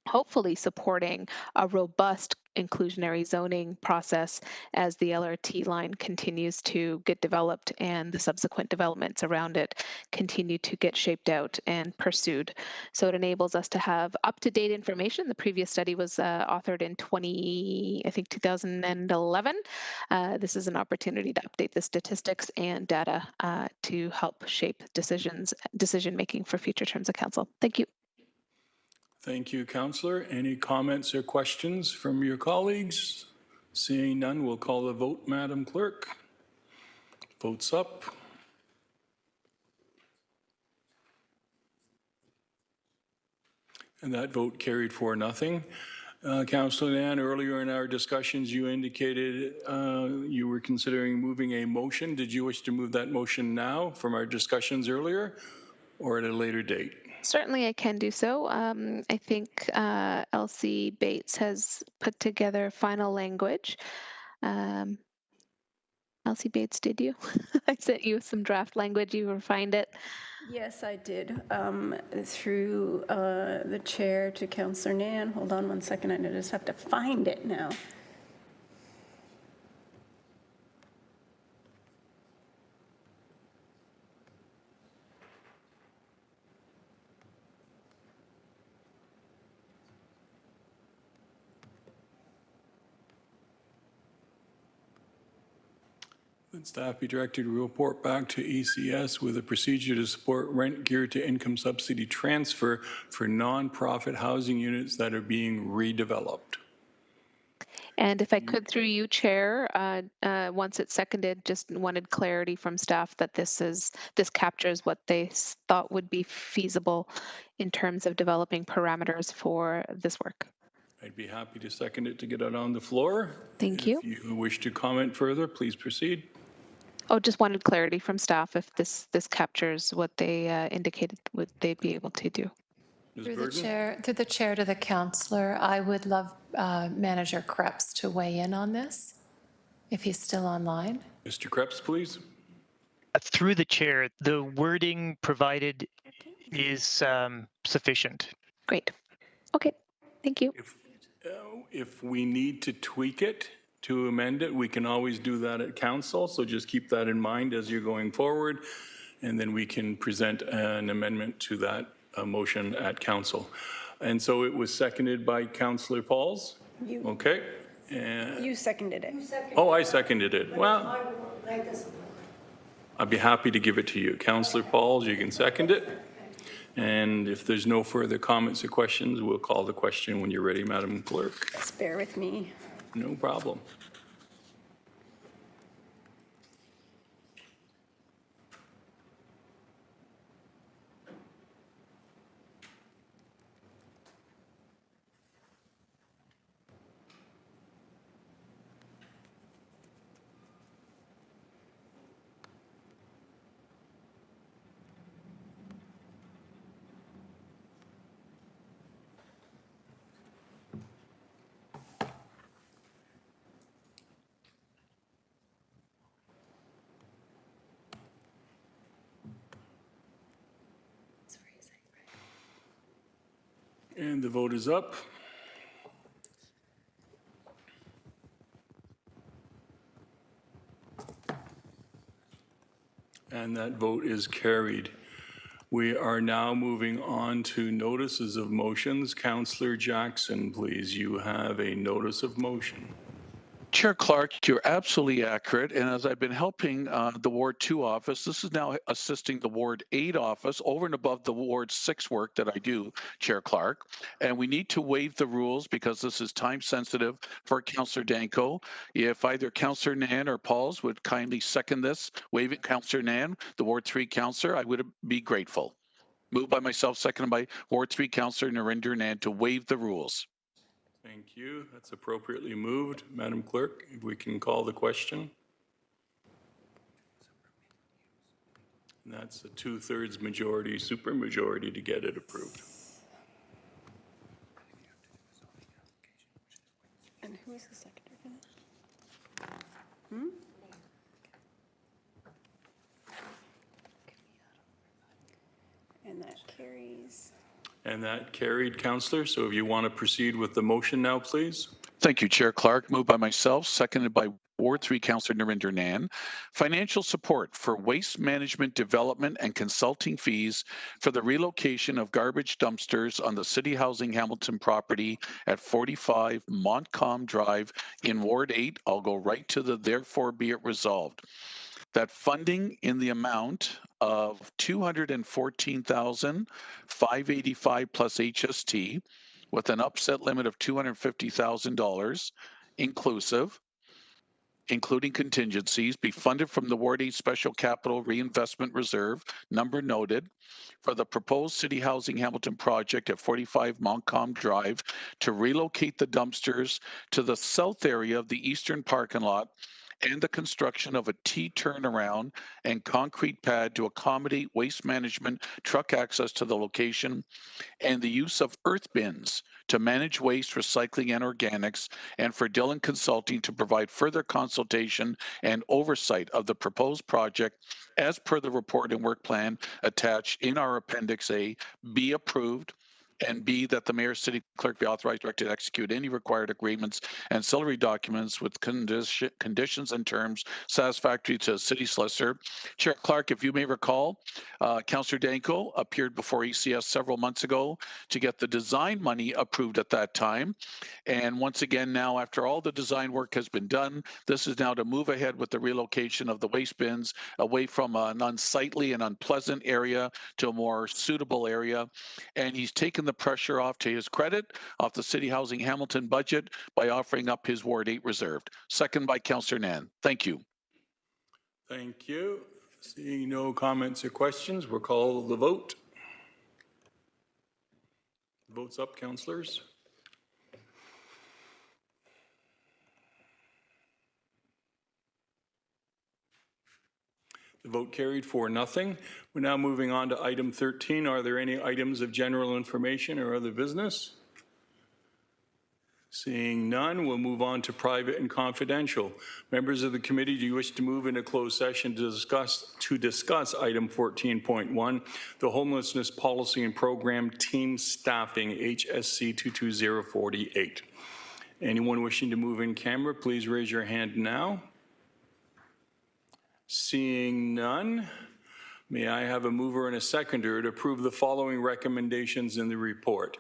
hopefully supporting a robust inclusionary zoning process as the LRT line continues to get developed and the subsequent developments around it continue to get shaped out and pursued. So it enables us to have up-to-date information. The previous study was authored in 2011. This is an opportunity to update the statistics and data to help shape decision-making for future terms of council. Thank you. Thank you, Councillor. Any comments or questions from your colleagues? Seeing none, we'll call the vote, Madam Clerk. Votes up. And that vote carried 4-0. Councillor Nan, earlier in our discussions, you indicated you were considering moving a motion. Did you wish to move that motion now from our discussions earlier or at a later date? Certainly I can do so. I think Elsie Bates has put together final language. Elsie Bates, did you? I sent you some draft language. You refined it. Yes, I did. Through the chair to Councillor Nan. Hold on one second. I just have to find it now. That staff be directed to report back to ECS with a procedure to support rent geared to income subsidy transfer for nonprofit housing units that are being redeveloped. And if I could, through you, Chair, once it's seconded, just wanted clarity from staff that this captures what they thought would be feasible in terms of developing parameters for this work. I'd be happy to second it to get it on the floor. Thank you. If you wish to comment further, please proceed. Oh, just wanted clarity from staff if this captures what they indicated would they be able to do. Ms. Through the chair to the councillor, I would love Manager Krebs to weigh in on this, if he's still online. Mr. Krebs, please. Through the chair, the wording provided is sufficient. Great. Okay. Thank you. If we need to tweak it, to amend it, we can always do that at council. So just keep that in mind as you're going forward. And then we can present an amendment to that motion at council. And so it was seconded by Councillor Pauls? Okay. And You seconded it. oh, I seconded it. Well, I'd be happy to give it to you. Councillor Pauls, you can second it. And if there's no further comments or questions, we'll call the question when you're ready, Madam Clerk. Just bear with me. No problem. And the vote is up. And that vote is carried. We are now moving on to notices of motions. Councillor Jackson, please, you have a notice of motion. Chair Clark, you're absolutely accurate. And as I've been helping the Ward 2 office, this is now assisting the Ward 8 office over and above the Ward 6 work that I do, Chair Clark. And we need to waive the rules because this is time sensitive for Councillor Danko. If either Councillor Nan or Pauls would kindly second this, waive it, Councillor Nan, the Ward 3 councillor, I would be grateful. Moved by myself, seconded by Ward 3 councillor Narinder Nan to waive the rules. Thank you. That's appropriately moved. Madam Clerk, if we can call the question. And that's a 2/3 majority, supermajority to get it approved. And who is the seconder for that? And that carries. And that carried, Councillor. So if you want to proceed with the motion now, please. Thank you, Chair Clark. Moved by myself, seconded by Ward 3 Councillor Narinder Nan. Financial support for waste management development and consulting fees for the relocation of garbage dumpsters on the City Housing Hamilton property at 45 Montcalm Drive in Ward 8. I'll go right to the therefore be it resolved that funding in the amount of $214,585 plus HST with an upset limit of $250,000 inclusive, including contingencies, be funded from the Ward 8 Special Capital Reinvestment Reserve, number noted, for the proposed City Housing Hamilton project at 45 Montcalm Drive to relocate the dumpsters to the south area of the eastern parking lot and the construction of a T turnaround and concrete pad to accommodate waste management truck access to the location, and the use of earth bins to manage waste, recycling, and organics, and for Dillon Consulting to provide further consultation and oversight of the proposed project as per the report and work plan attached in our Appendix A, be approved. And B, that the mayor, city clerk be authorized directed to execute any required agreements and ancillary documents with conditions and terms satisfactory to city solicitor. Chair Clark, if you may recall, Councillor Danko appeared before ECS several months ago to get the design money approved at that time. And once again, now after all the design work has been done, this is now to move ahead with the relocation of the waste bins away from an unsightly and unpleasant area to a more suitable area. And he's taken the pressure off, to his credit, off the City Housing Hamilton budget by offering up his Ward 8 reserved. Second by Councillor Nan. Thank you. Thank you. Seeing no comments or questions, we'll call the vote. Votes up, councillors. The vote carried 4-0. We're now moving on to item 13. Are there any items of general information or other business? Seeing none, we'll move on to private and confidential. Members of the committee, do you wish to move into closed session to discuss item 14.1, the homelessness policy and program team staffing, HSC 22048? Anyone wishing to move in camera, please raise your hand now. Seeing none, may I have a mover and a seconder to approve the following recommendations in the report.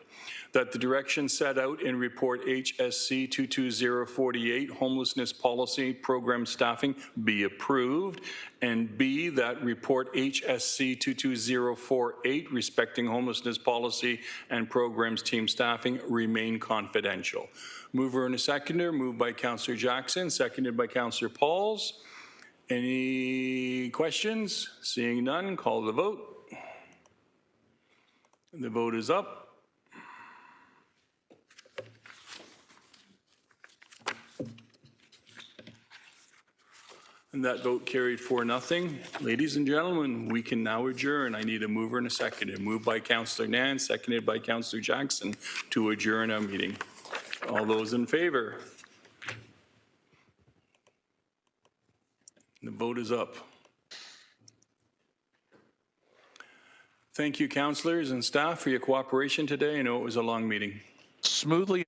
That the direction set out in report HSC 22048, homelessness policy program staffing, be approved, and B, that report HSC 22048, respecting homelessness policy and programs team staffing, remain confidential. Mover and a seconder, moved by Councillor Jackson, seconded by Councillor Pauls. Any questions? Seeing none, call the vote. The vote is up. And that vote carried 4-0. Ladies and gentlemen, we can now adjourn. I need a mover and a seconder. Moved by Councillor Nan, seconded by Councillor Jackson to adjourn our meeting. All those in favor? The vote is up. Thank you, councillors and staff, for your cooperation today. I know it was a long meeting. Smoothly